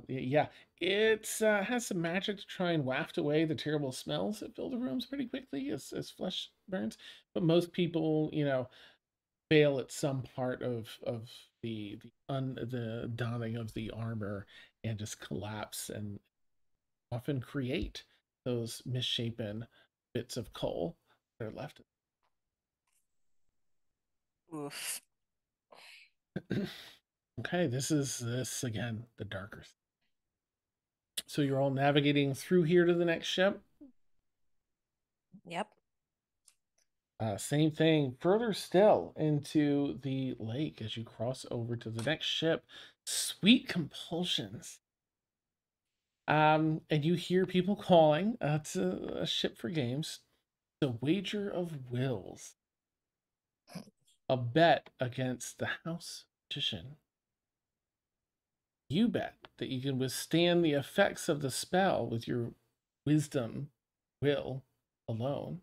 yeah, it has some magic to try and waft away the terrible smells that fill the rooms pretty quickly as flesh burns. But most people, fail at some part of the donning of the armor and just collapse and often create those misshapen bits of coal that are left. Oof. Okay, this again, the darker. So you're all navigating through here to the next ship. Yep. Same thing, further still into the lake as you cross over to the next ship, Sweet Compulsions. And you hear people calling. It's a ship for games. The Wager of Wills. A bet against the House Magician. You bet that you can withstand the effects of the spell with your wisdom will alone.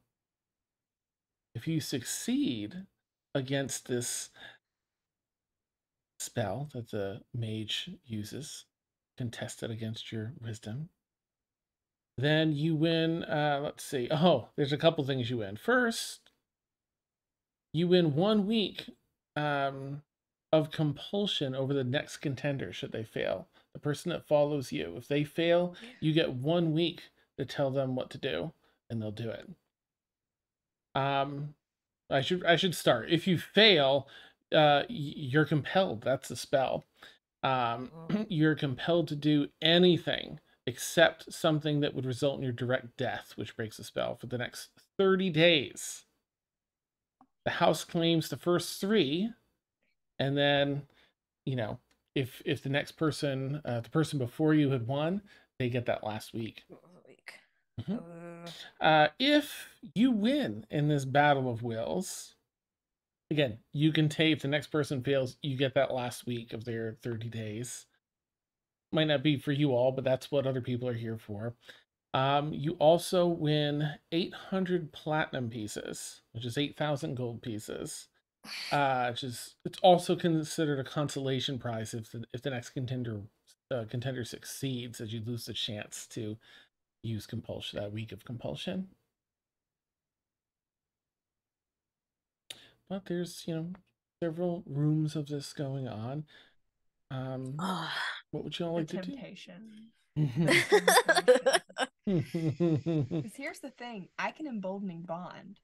If you succeed against this spell that the mage uses, contested against your wisdom, then you win, let's see. Oh, there's a couple things you win. First, you win 1 week of compulsion over the next contender should they fail. The person that follows you. If they fail, you get 1 week to tell them what to do, and they'll do it. I should start. If you fail, you're compelled. That's the spell. You're compelled to do anything except something that would result in your direct death, which breaks the spell for the next 30 days. The house claims the first 3, and then, if the next person, the person before you had won, they get that last week. If you win in this battle of wills, again, you can take, if the next person fails, you get that last week of their 30 days. Might not be for you all, but that's what other people are here for. You also win 800 platinum pieces, which is 8,000 gold pieces. It's also considered a consolation prize if the next contender succeeds, as you lose the chance to use compulsion, that week of compulsion. But there's, several rooms of this going on. What would you all like to do? Temptation. Ooh. Because here's the thing, I can emboldening bond,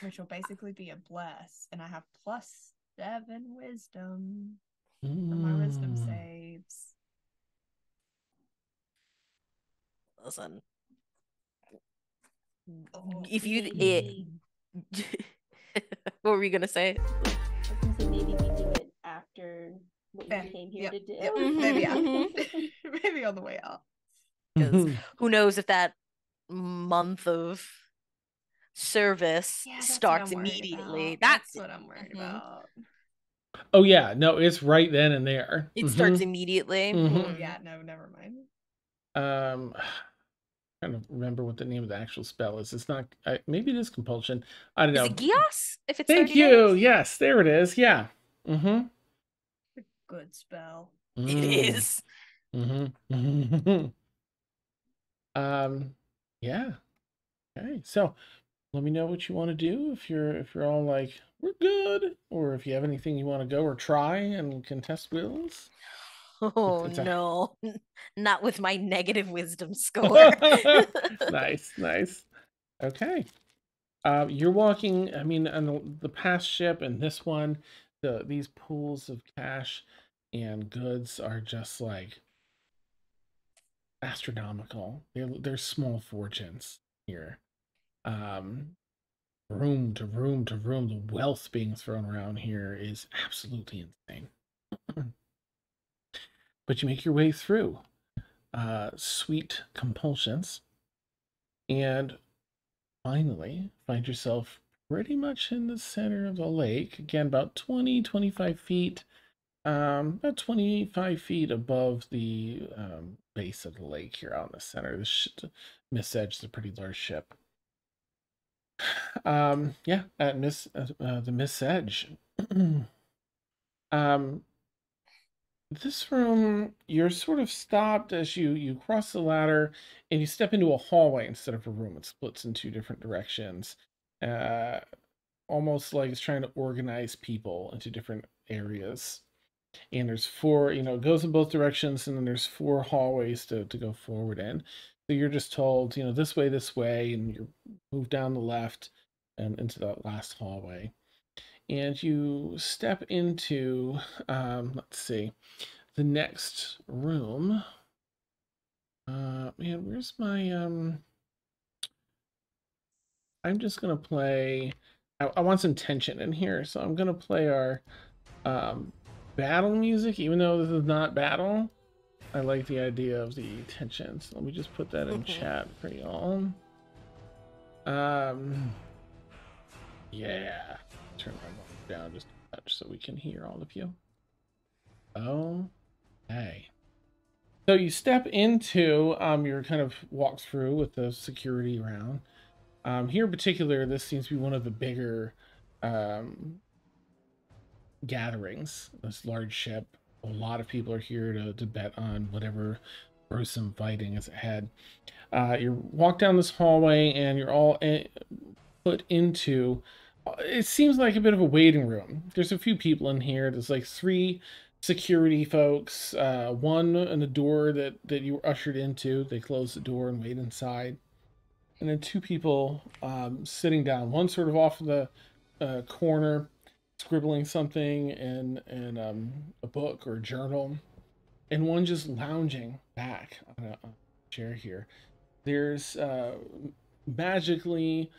which will basically be a bless, and I have +7 wisdom for my wisdom saves. Listen. Oh, If you maybe- what were you gonna say? I was gonna say maybe we do it after what you came here to do. Yep. Mhm, Maybe mhm. maybe on the way out. Because who knows if that month of service Yeah, that's what starts I'm worried immediately. about. That's That's what I'm worried Mhm. about. Oh yeah, no, it's right then and there. it starts immediately. Mhm. Oh yeah, no, never mind. Trying to remember what the name of the actual spell is. It's not. Maybe it is compulsion. I don't Is know. it Gios? If it's Thank 30 you. days? Yes, there it is. Yeah. Mm-hmm. Good spell. It is. Mm-hmm. Yeah. Okay. So let me know what you want to do. If you're all like, we're good, or if you have anything you want to go or try and contest wills. Oh no, not with my negative wisdom score. Nice. Okay. You're walking, I mean, on the past ship and this one, these pools of cash and goods are just like astronomical. They're small fortunes here. Room to room to room, the wealth being thrown around here is absolutely insane. But you make your way through sweet compulsions and finally find yourself pretty much in the center of the lake. Again, about 25 feet, about 25 feet above the base of the lake here out in the center. The Miss Edge is a pretty large ship. Yeah, at the Miss Edge. This room, you're sort of stopped as you cross the ladder and you step into a hallway instead of a room. It splits in two different directions. Almost like it's trying to organize people into different areas. And there's four, it goes in both directions, and then there's 4 hallways to go forward in. So you're just told, this way, and you move down the left and into that last hallway. And you step into, let's see, the next room. Man, where's my, I'm just going to play, I want some tension in here. So I'm going to play our battle music, even though this is not battle. I like the idea of the tension. So let me just put that in chat for y'all. Yeah. Turn my volume down just a touch so we can hear all of you. Okay. So you step into your kind of walk through with the security around. Here in particular, this seems to be one of the bigger gatherings. This large ship. A lot of people are here to bet on whatever gruesome fighting is ahead. You walk down this hallway and you're all put into, it seems like a bit of a waiting room. There's a few people in here. There's like 3 security folks, one in the door that you were ushered into. They close the door and wait inside. And then 2 people sitting down. One sort of off in the corner, scribbling something in a book or a journal. And one just lounging back on a chair here. There's magically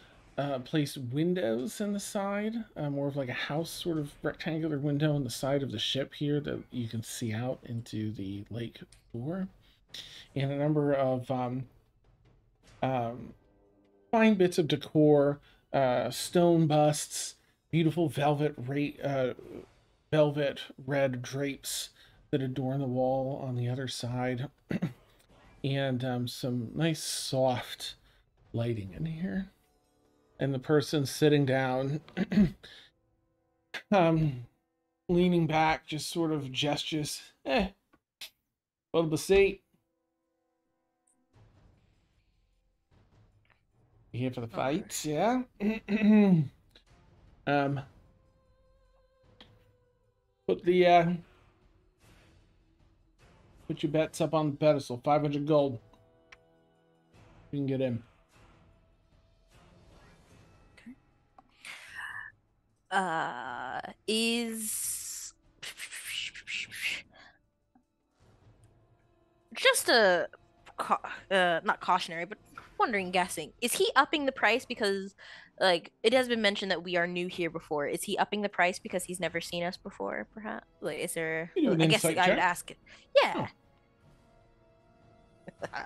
placed windows in the side, more of like a house sort of rectangular window on the side of the ship here that you can see out into the lake floor, and a number of fine bits of decor, stone busts, beautiful velvet red drapes that adorn the wall on the other side, and some nice soft lighting in here. And the person sitting down, leaning back, just sort of gestures, well, the seat. You here for the fights, yeah? Put your bets up on the pedestal. 500 gold. You can get in. Is just a not cautionary, but wondering, guessing, is he upping the price because, like, it has been mentioned that we are new here before? Is he upping the price because he's never seen us before? Perhaps, like, is there? I guess I would ask it. Yeah. Oh.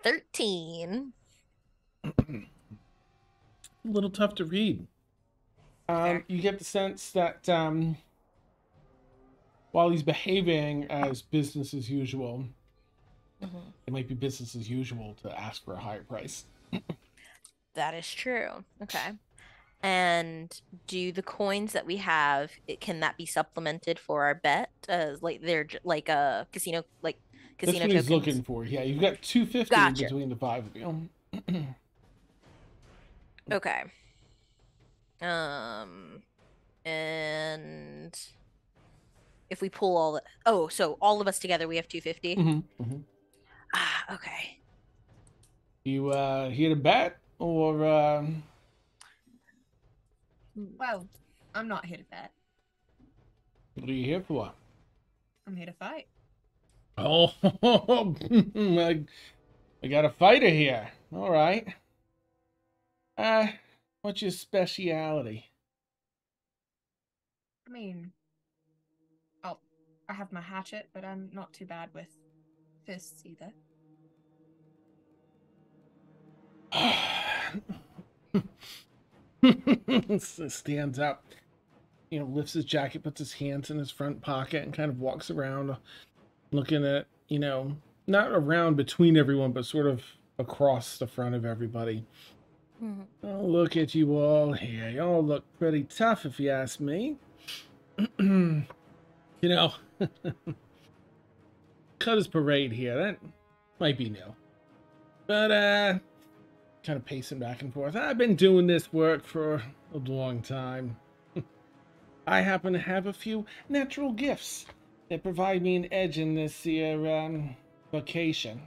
13. A little tough to read. You get the sense that while he's behaving as business as usual, it might be business as usual to ask for a higher price. That is true. Okay. And do the coins that we have, can that be supplemented for our bet? Like they're like a casino, like casino That's what tokens? he's looking for. Yeah, you've got 250 Gotcha. between the 5 of you. Okay. And if we pull all the so all of us together we have 250. Ah, okay. You here to bet or Well, I'm not here to bet. what are you here for? I'm here to fight. Oh, I got a fighter here. All right. What's your speciality? I mean, I have my hatchet, but I'm not too bad with fists either. Stands up, lifts his jacket, puts his hands in his front pocket, and kind of walks around, looking at, not around between everyone, but sort of across the front of everybody. Oh, look at you all here. You all look pretty tough, if you ask me. Cut his parade here. That might be new. But, kind of pacing back and forth. I've been doing this work for a long time. I happen to have a few natural gifts that provide me an edge in this here, vocation.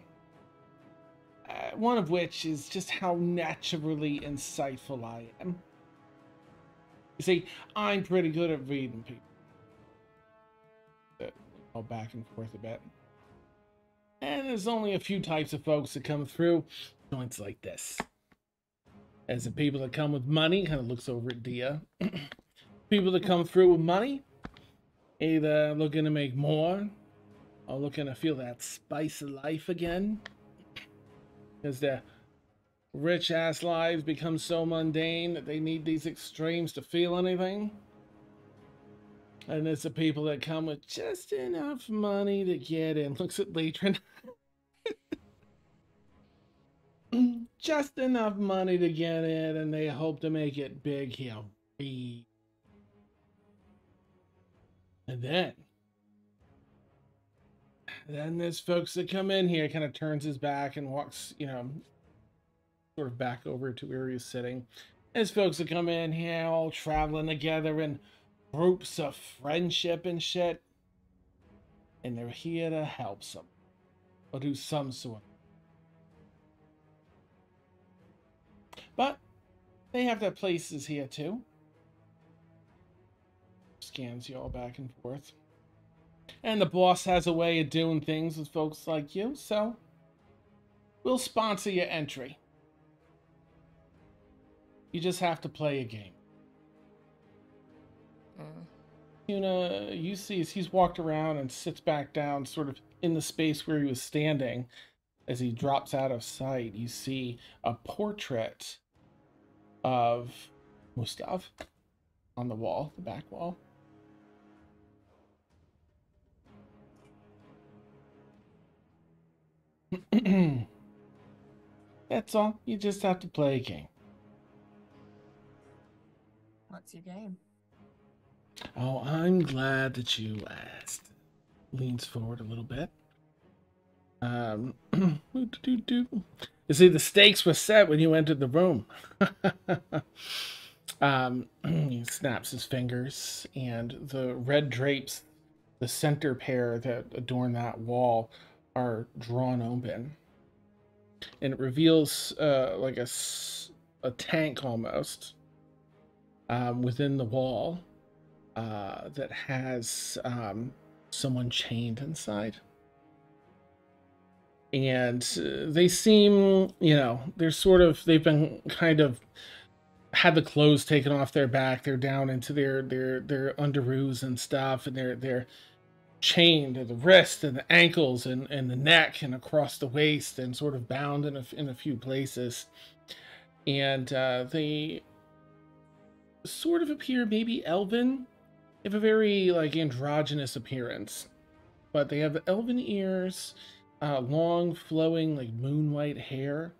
One of which is just how naturally insightful I am. You see, I'm pretty good at reading people. Go back and forth a bit. And there's only a few types of folks that come through joints like this. As the people that come with money, kind of looks over at Dia. People that come through with money, either looking to make more, or looking to feel that spice of life again. Because their rich-ass lives become so mundane that they need these extremes to feel anything. And it's the people that come with just enough money to get in. Looks at Latrin. Just enough money to get in, and they hope to make it big here. And then there's folks that come in here, kind of turns his back and walks, sort of back over to where he's sitting. There's folks that come in here all traveling together in groups of friendship and shit. And they're here to help some. Or do some sort. But they have their places here too. Scans you all back and forth. And the boss has a way of doing things with folks like you, so we'll sponsor your entry. You just have to play a game. Tuna, you see as he's walked around and sits back down sort of in the space where he was standing. As he drops out of sight, you see a portrait of Mustav on the wall, the back wall. That's all. You just have to play a game. What's your game? Oh, I'm glad that you asked. Leans forward a little bit. You see, the stakes were set when you entered the room. He snaps his fingers, and the red drapes, the center pair that adorn that wall, are drawn open. And it reveals like a tank almost within the wall that has someone chained inside. And they seem, they've been kind of had the clothes taken off their back. They're down into their underoos and stuff, and they're chained at the wrist and the ankles and the neck and across the waist and sort of bound in a few places. And they sort of appear maybe elven. They have a very androgynous appearance, but they have elven ears, long flowing moon white hair,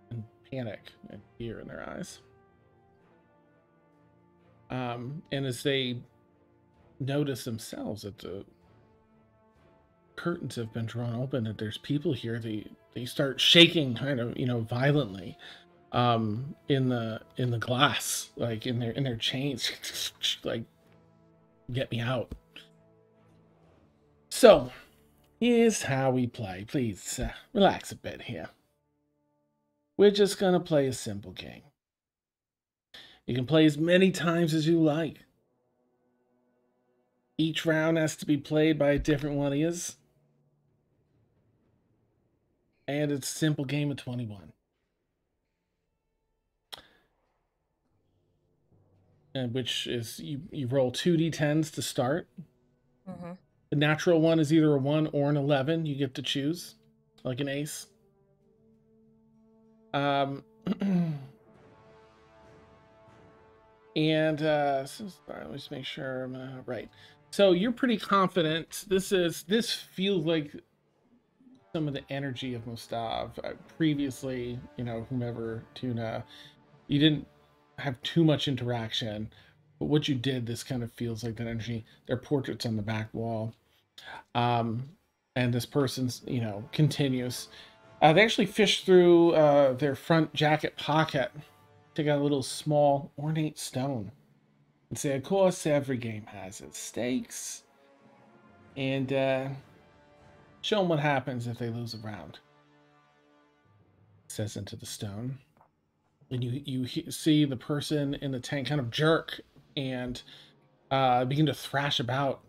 and panic and fear in their eyes. And as they notice themselves that the curtains have been drawn open and there's people here, they start shaking kind of violently, in the glass, like in their chains. Like, get me out. So here's how we play. Please relax a bit here. We're just gonna play a simple game. You can play as many times as you like. Each round has to be played by a different one of yous. And it's a simple game of 21. And which is you roll 2d10s to start. Mm-hmm. The natural one is either a 1 or an 11. You get to choose, like an ace. And so, sorry, let me just make sure I'm right. So you're pretty confident. This feels like some of the energy of Mustav. Previously, whomever Tuna, you didn't have too much interaction, but what you did, this kind of feels like that energy. There are portraits on the back wall, and this person's continues. They actually fish through their front jacket pocket, take out a little small ornate stone, and say, of course every game has its stakes, and show them what happens if they lose a round. It says into the stone. And you see the person in the tank kind of jerk and begin to thrash about,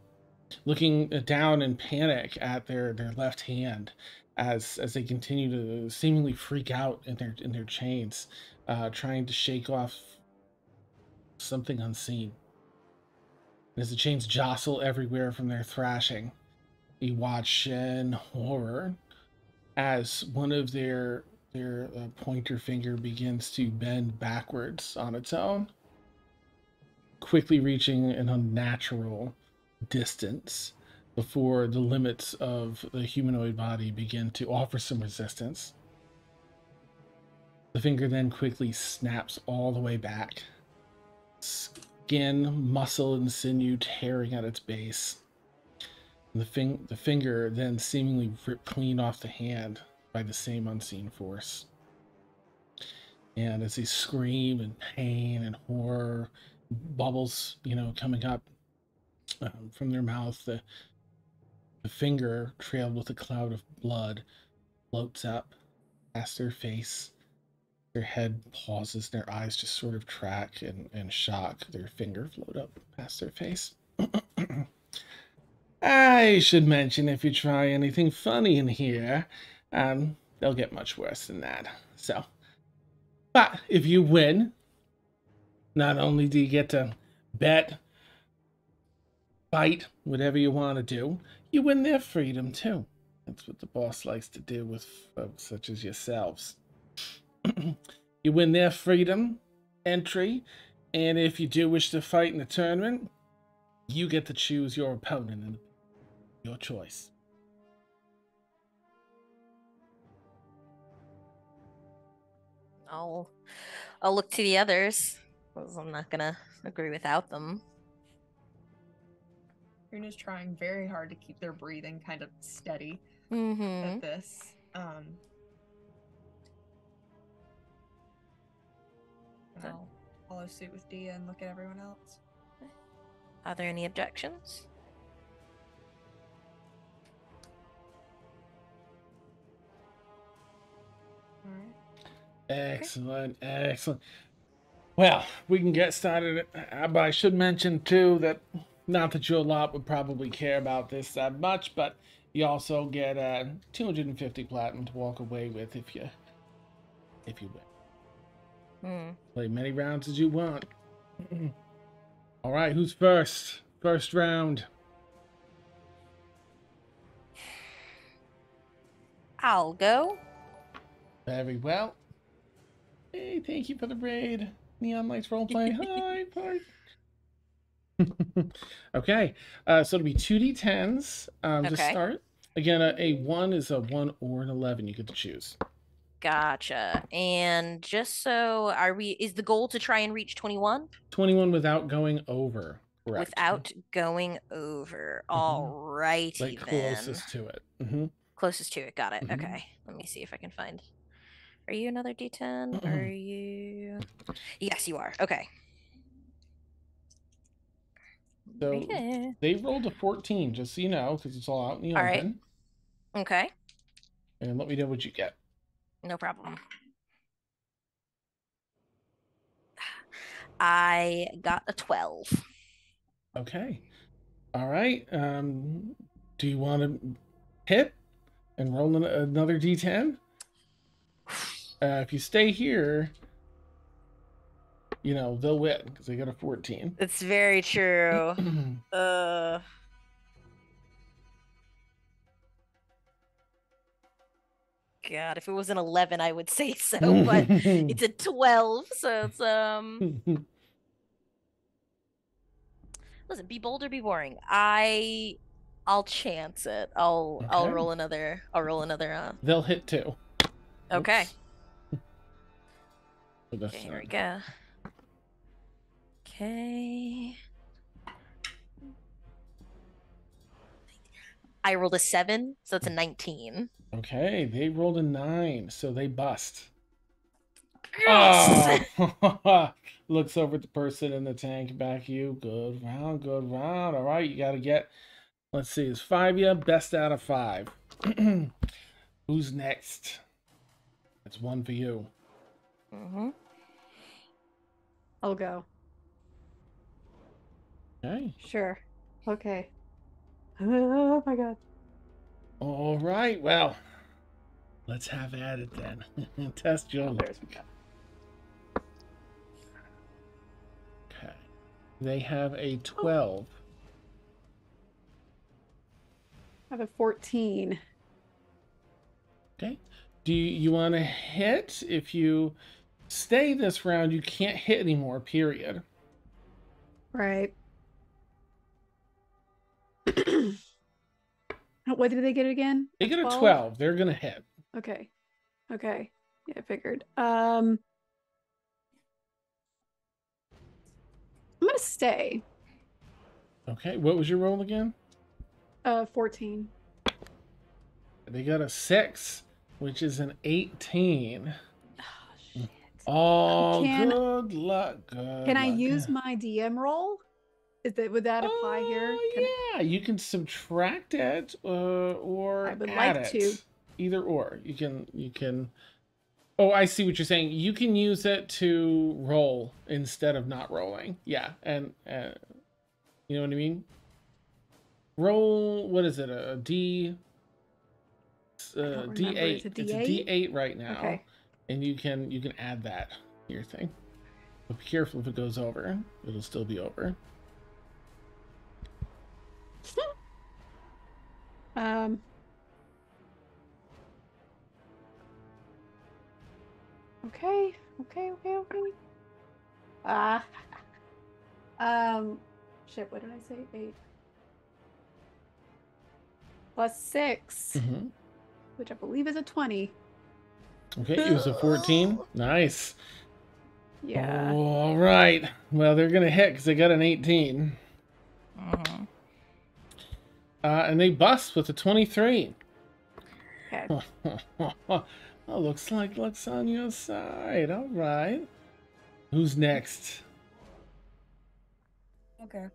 looking down in panic at their left hand as they continue to seemingly freak out in their chains, trying to shake off something unseen. As the chains jostle everywhere from their thrashing, you watch in horror as one of their pointer finger begins to bend backwards on its own, quickly reaching an unnatural distance before the limits of the humanoid body begin to offer some resistance. The finger then quickly snaps all the way back, skin, muscle, and sinew tearing at its base. And the finger then seemingly ripped clean off the hand by the same unseen force. And as they scream in pain and horror, bubbles, coming up from their mouth, the finger, trailed with a cloud of blood, floats up past their face. Their head pauses, their eyes just sort of track in shock. Their finger float up past their face. I should mention, if you try anything funny in here, they'll get much worse than that. So, but if you win, not only do you get to bet, fight, whatever you want to do, you win their freedom too. That's what the boss likes to do with folks such as yourselves. You win their freedom, entry, and if you do wish to fight in the tournament, you get to choose your opponent and your choice. I'll look to the others, because I'm not gonna agree without them. Runa's trying very hard to keep their breathing kind of steady Mm-hmm. at this. I'll follow suit with Dia and look at everyone else. Are there any objections? All right. Excellent, excellent. Well, we can get started, but I should mention too that, not that your lot would probably care about this that much, but you also get 250 platinum to walk away with if you win. Play many rounds as you want. All right, who's first? First round. I'll go. Very well. Hey, thank you for the raid. Neon Lights Roleplay. Hi, party. Okay, so it'll be 2d10s to start. Again, a 1 is a 1 or an 11. You get to choose. Gotcha. And just so is the goal to try and reach 21? 21 without going over. Correct. Without going over. All righty, like closest to it. Closest to it. Got it. Okay. Let me see if I can find Are you another D10? Are you? Yes, you are. Okay. So Yeah. they rolled a 14, just so you know, because it's all out in the All open. right. Okay. And let me know what you get. No problem. I got a 12. Okay. All right. Do you want to hit and roll another D10? If you stay here, you know, they'll win because they got a 14. It's very true. God, if it was an 11, I would say so, but it's a 12, so it's Listen, be bold or be boring. I'll chance it. I'll Okay. roll another. They'll hit too. Okay. Oops. Okay, here we go. Okay. I rolled a 7, so it's a 19. Okay, they rolled a 9, so they bust. Yes! Oh. Looks over at the person in the tank back you. Good round, good round. All right, you got to get, let's see, it's 5 yeah, best out of 5. Who's next? That's 1 for you. Mm-hmm. I'll go. Okay. Sure. Okay. Oh my god. All right, well, let's have at it then. Test your luck. Okay. They have a 12. I have a 14. Okay. Do you want to hit? If you stay this round, you can't hit anymore, period. Right. What did they get again? They get a 12. They're going to hit. Okay. Okay. Yeah, I figured. I'm going to stay. Okay. What was your roll again? 14. They got a 6, which is an 18. Oh, shit. Oh, Can- good luck. Good Can I luck. use my DM roll? Would that apply here? Yeah, you can subtract it or I would add like it. to. Either or. You can. Oh, I see what you're saying. You can use it to roll instead of not rolling. Yeah, and you know what I mean. Roll. What is it? A D. D8. It's a It's a D8? D8 right now, Okay. and you can add that to your thing. But be careful if it goes over. It'll still be over. Okay. Shit, what did I say? 8 plus 6, Mm-hmm. which I believe is a 20. Okay, it was a 14. Nice. Yeah. Oh, all right. Well, they're gonna hit because they got an 18. Mm-hmm. And they bust with a 23. Okay. Oh, looks like luck's on your side. All right. Who's next? Okay.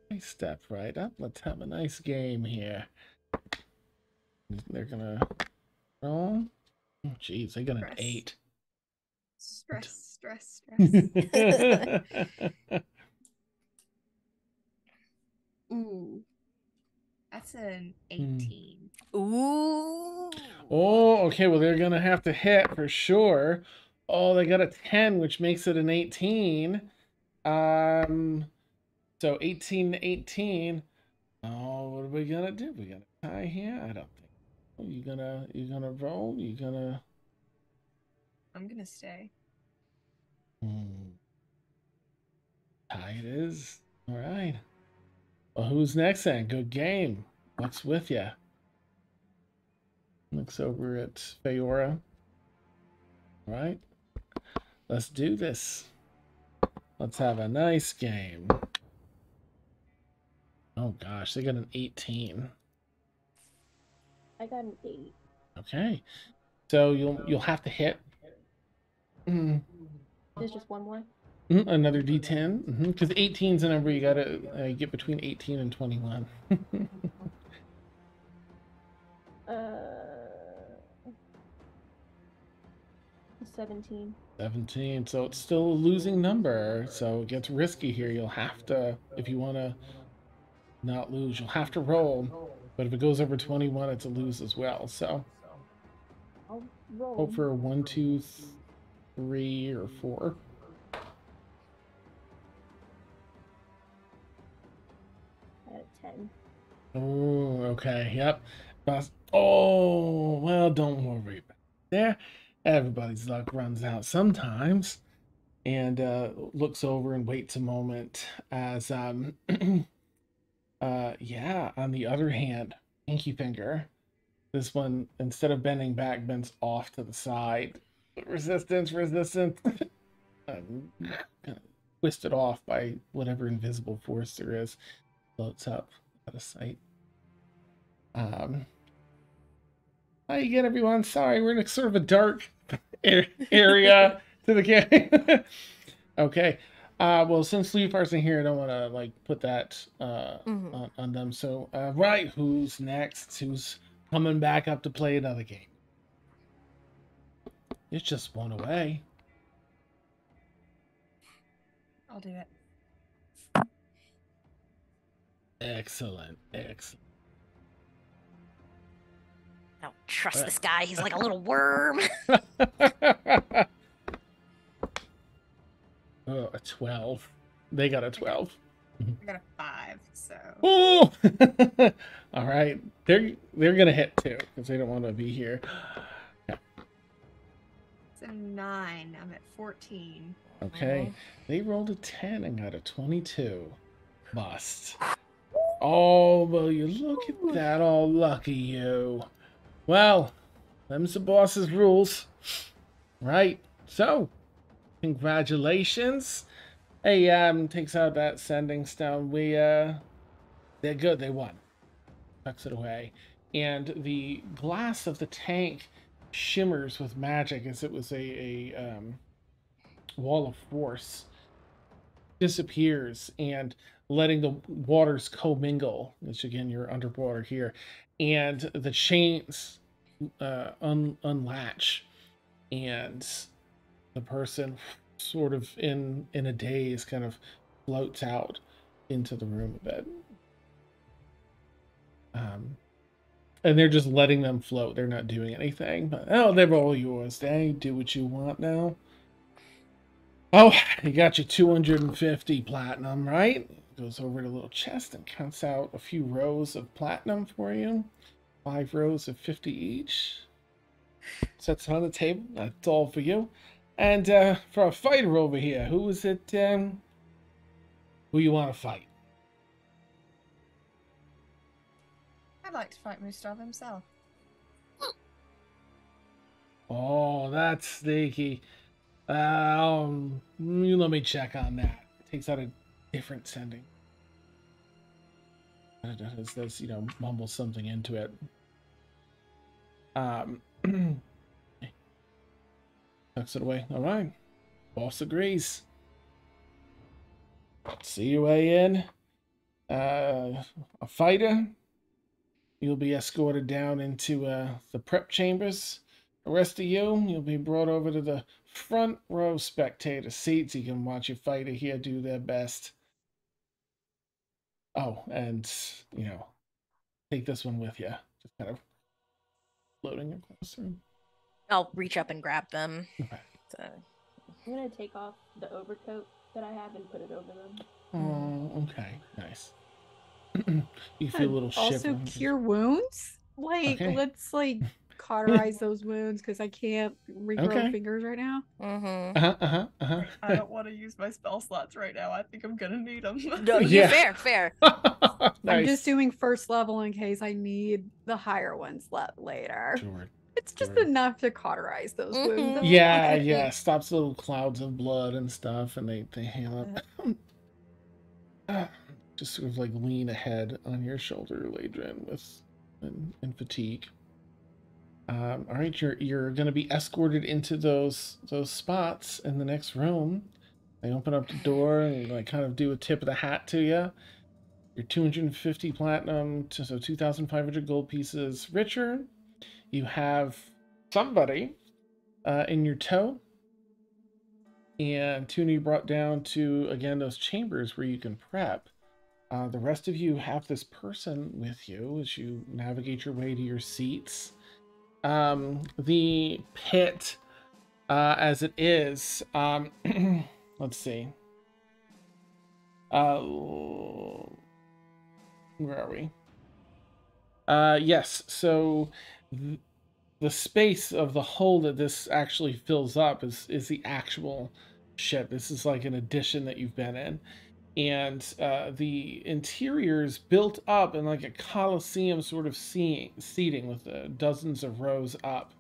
Hey, step right up. Let's have a nice game here. They're gonna roll. Oh, jeez, they got an 8. Stress. Ooh. That's an 18. Ooh. Oh, okay. Well, they're gonna have to hit for sure. Oh, they got a 10, which makes it an 18. So 18 to 18. Oh, what are we gonna do? We gonna tie here? I don't think. Oh, you gonna roll? You gonna? I'm gonna stay. Tie it is. All right. Well, who's next then? Good game. What's with ya? Looks over at Feora. All right. Let's do this. Let's have a nice game. Oh gosh, they got an 18. I got an 8. Okay. So you'll have to hit. There's just one more. Another D10. Because 18's a number you gotta get between 18 and 21. 17. 17. So it's still a losing number. So it gets risky here. You'll have to, if you want to not lose, you'll have to roll. But if it goes over 21, it's a lose as well. So I'll roll. hope for a 1, 2, 3, or 4. At 10. Oh, okay. Yep. Oh, well, don't worry about it. There. Everybody's luck runs out sometimes. And looks over and waits a moment as yeah, on the other hand, Pinky Finger, this one, instead of bending back, bends off to the side. Resistance. Twisted off by whatever invisible force there is. Floats up out of sight. Hi again, everyone. Sorry, we're in a sort of a dark area to the game. Okay. Well, since Leafar's in here, I don't want to like put that on them. So, right, who's next? Who's coming back up to play another game? It's just one away. I'll do it. Excellent. I don't trust this guy. He's like a little worm. Oh, a 12. They got a 12. I got a 5, so. Oh! All right. They're gonna hit too because they don't want to be here. It's a 9. I'm at 14. Okay. They rolled a 10 and got a 22. Bust. Oh, well, you look at that. All lucky you. Well, them's the boss's rules. Right. So, congratulations. Hey, takes out that sending stone. They're good. They won. Tucks it away. And the glass of the tank shimmers with magic as it was a wall of force. Disappears and letting the waters commingle, which again, you're underwater here, and the chains unlatch, and the person sort of in a daze kind of floats out into the room a bit. And they're just letting them float. They're not doing anything. But, oh, they're all yours. They do what you want now. Oh, you got your 250 platinum, right? Goes over to a little chest and counts out a few rows of platinum for you. 5 rows of 50 each. Sets it on the table. That's all for you. And for a fighter over here, who is it? Who you want to fight? I'd like to fight Mustav himself. Oh, that's sneaky. You let me check on that. Takes out a different sending. Does mumble something into it. Tucks it away. All right. Boss agrees. See your way in. A fighter. You'll be escorted down into the prep chambers. The rest of you'll be brought over to the front row spectator seats. You can watch your fighter here do their best. Oh, and, take this one with you. Just kind of floating across the room. I'll reach up and grab them. Okay. So. I'm gonna take off the overcoat that I have and put it over them. Oh, okay. Nice. You feel a little shiver. Also, cure wounds. Okay. Let's cauterize those wounds because I can't regrow fingers right now. I don't want to use my spell slots right now. I think I'm gonna need them. No, yeah. Fair. Nice. I'm just doing first level in case I need the higher ones later. Sure. It's just enough to cauterize those wounds. That's Yeah. Stops little clouds of blood and stuff, and they heal up. Just sort of lean ahead on your shoulder, Ladrin, in fatigue. All right, you're going to be escorted into those spots in the next room. They open up the door and like kind of do a tip of the hat to you. You're 250 platinum, so 2,500 gold pieces richer. You have somebody in your tow. And Tuna, you brought down to, again, those chambers where you can prep. The rest of you have this person with you as you navigate your way to your seats. The pit, as it is, let's see. Where are we? Yes, so the space of the hole that this actually fills up is the actual ship. This is like an addition that you've been in. And the interior is built up in like a coliseum sort of seating with dozens of rows up.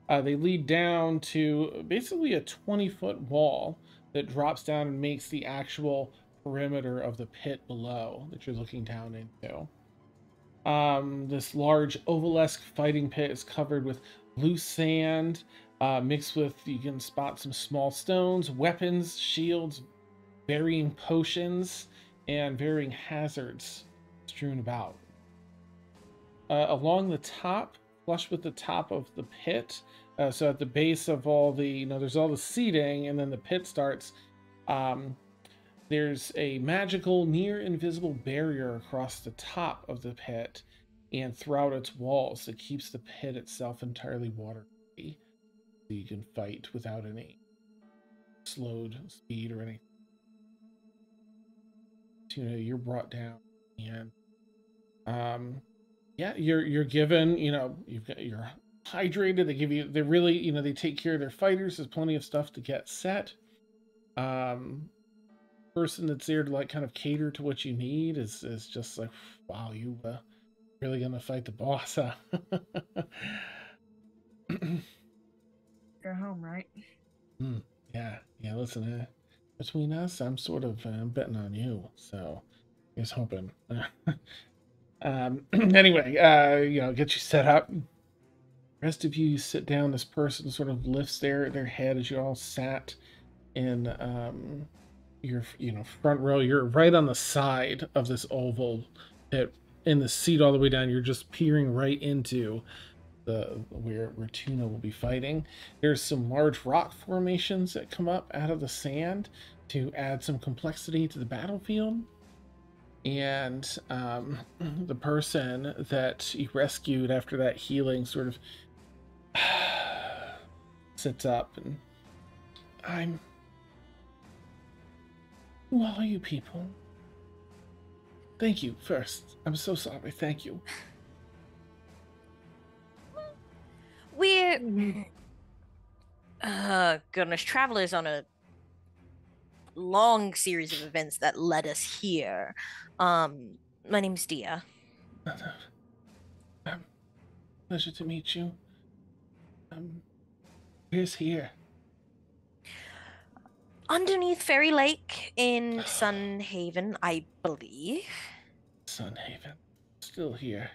They lead down to basically a 20-foot wall that drops down and makes the actual perimeter of the pit below that you're looking down into. This large ovalesque fighting pit is covered with loose sand, mixed with, you can spot some small stones, weapons, shields, varying potions, and varying hazards strewn about. Along the top, flush with the top of the pit, so at the base of all the, there's all the seating, and then the pit starts. There's a magical, near invisible barrier across the top of the pit and throughout its walls that keeps the pit itself entirely water-free, so you can fight without any slowed speed or anything. You're brought down, and yeah, you're given, you're hydrated. They give you, they really, they take care of their fighters. There's plenty of stuff to get set. Person that's there to like kind of cater to what you need is just like, wow, you really gonna fight the boss, huh? Go home, right? Yeah. Listen, between us, I'm sort of betting on you, so here's hoping. Anyway, get you set up. Rest of you sit down. This person sort of lifts their head as you all sat in your front row. You're right on the side of this oval pit, in the seat all the way down. You're just peering right into where Tuna will be fighting. There's some large rock formations that come up out of the sand to add some complexity to the battlefield. And the person that you rescued after that healing sort of sits up, and who are you people? Thank you first. I'm so sorry. Thank you. We're goodness, travelers on a long series of events that led us here. My name's Dia. Pleasure to meet you. Where's here? Underneath Fairy Lake in Sunhaven, I believe. Sunhaven. Still here.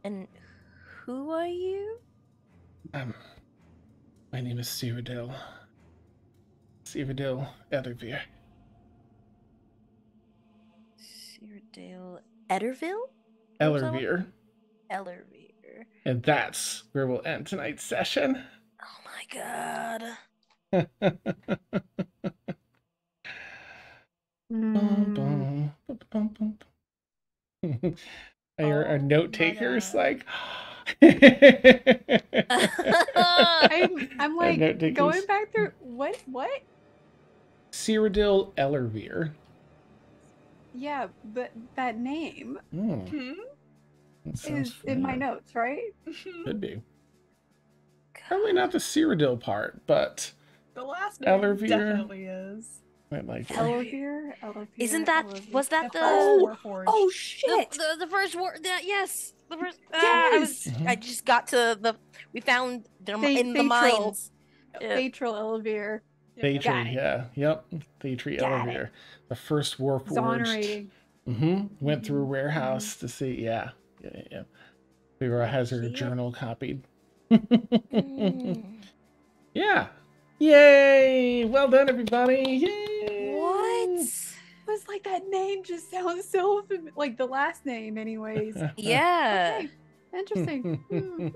And who are you? My name is Cyrodiil. Cyrodiil Edervir. Cyrodiil Ederville? Ellervir. Ellervir. And that's where we'll end tonight's session. Oh my god. Our note takers like I'm like going back through what? Cyrodiil Ellervir. Yeah, but that name That is in my notes, right? Could be. Probably not the Cyrodiil part, but the last name Ellervir definitely is. Ellervir. Isn't that, Ellervir. was that the Oh shit! The first word that, yes, the first Yes! I just got to we found them in the mines. Theatril Ellervir. Theatri, yeah. Yep. Theatri Ellervir. The first Warforged. Exonerating. Went through a warehouse to see, yeah. Lyra has her See it? journal copied. Mm. Yeah. Yay! Well done, everybody. Yay! What? It was like that name just sounds so like the last name, anyways. Yeah. Okay, interesting. You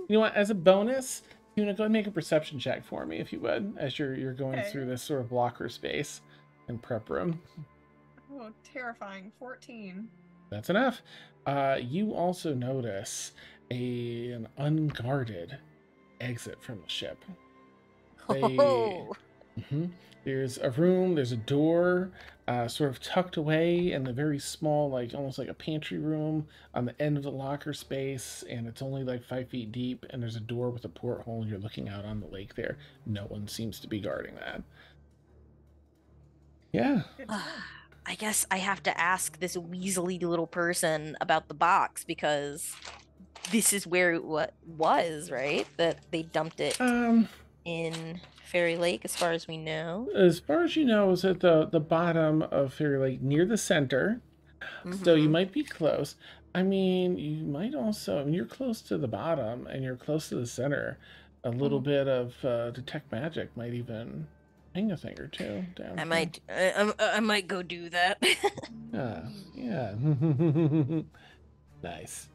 know what? As a bonus, you want to go and make a perception check for me, if you would, as you're going Okay. through this sort of locker space and prep room. Oh, terrifying. 14. That's enough. You also notice an unguarded exit from the ship. Oh. Mhm. There's a room, there's a door, sort of tucked away in a very small, like almost like a pantry room on the end of the locker space, and it's only like 5 feet deep, and there's a door with a porthole, and you're looking out on the lake there. No one seems to be guarding that. Yeah. Good to know. I guess I have to ask this weaselly little person about the box because this is where it was, right? That they dumped it in Fairy Lake, as far as we know. As far as you know, it's at the bottom of Fairy Lake, near the center. So you Mhm. might be close. I mean, you might also, I mean, you're close to the bottom and you're close to the center. A little bit of detect magic might even ping a thing or two down. I might go do that. Yeah. Nice.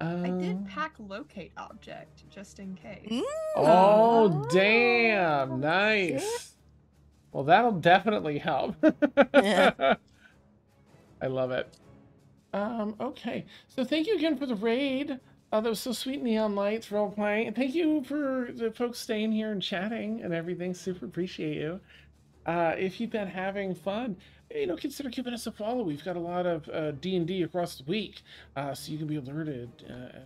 I did pack locate object just in case. Oh, Oh, damn. Nice. Well, that'll definitely help. Yeah. I love it. Okay. So thank you again for the raid. That was so sweet, Neon Lights role playing. And thank you for the folks staying here and chatting and everything. Super appreciate you. If you've been having fun, consider giving us a follow. We've got a lot of D&D across the week, so you can be alerted as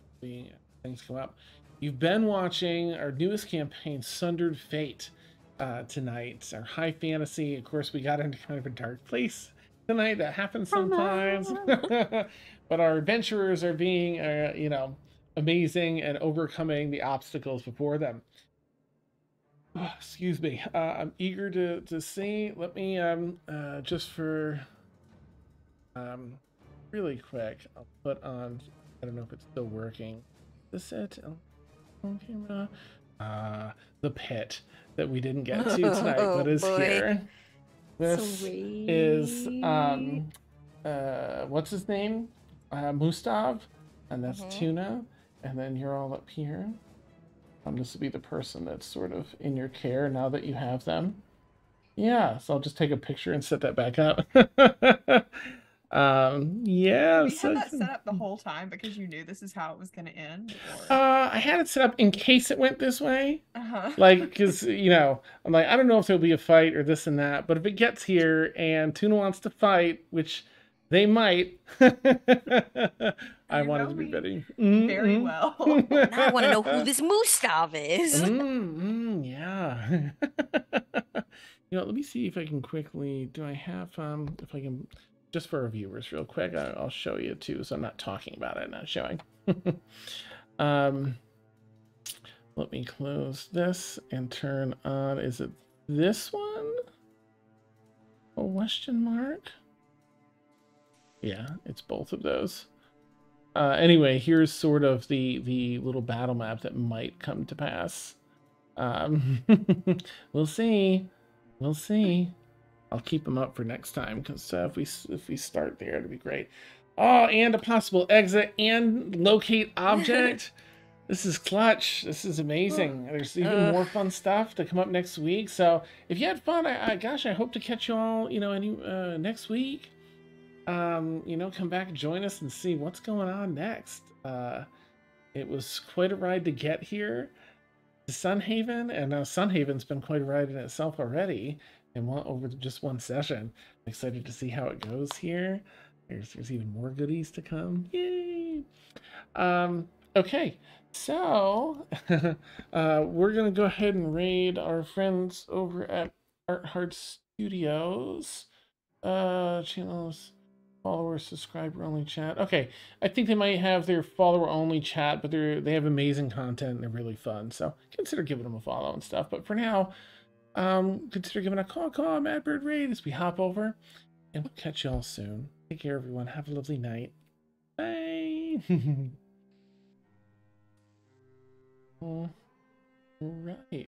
things come up. You've been watching our newest campaign, Sundered Fate, tonight. Our high fantasy. Of course, we got into kind of a dark place tonight. That happens sometimes. But our adventurers are being, amazing and overcoming the obstacles before them. Oh, excuse me. I'm eager to see. Let me just for really quick, I'll put on. I don't know if it's still working. Is it on camera? The pit that we didn't get to tonight, but is boy. here. This Sweet. is what's his name? Mustav, and that's Tuna, and then you're all up here. This will be the person that's sort of in your care now that you have them. Yeah, so I'll just take a picture and set that back up. Yeah. We So had that set up the whole time because you knew this is how it was going to end. I had it set up in case it went this way. Uh-huh. Like, because, I'm like, I don't know if there'll be a fight or this and that, but if it gets here and Tuna wants to fight, which they might, I You wanted know to be me ready. very well. Now I want to know who this Mustav is. Yeah. Let me see if I can quickly, do I have, if I can, just for our viewers real quick, I'll show you too, so I'm not talking about it, not showing. Let me close this and turn on, is it this one? A question mark? Yeah, it's both of those. Anyway, here's sort of the little battle map that might come to pass. We'll see. We'll see. I'll keep them up for next time because if we start there, it'd be great. Oh, and a possible exit and locate object. This is clutch. This is amazing. There's even more fun stuff to come up next week. So if you had fun, I hope to catch you all, next week. Come back and join us and see what's going on next. It was quite a ride to get here to Sunhaven, and now Sunhaven's been quite a ride in itself already, and over just one session. I'm excited to see how it goes here. There's even more goodies to come. Yay! Okay, so we're gonna go ahead and raid our friends over at Art Heart Studios. Channels. Follower, subscriber only chat. Okay, I think they might have their follower only chat, but they have amazing content and they're really fun. So consider giving them a follow and stuff. But for now, consider giving a call Madbird Raid as we hop over, and we'll catch y'all soon. Take care, everyone. Have a lovely night. Bye. Right.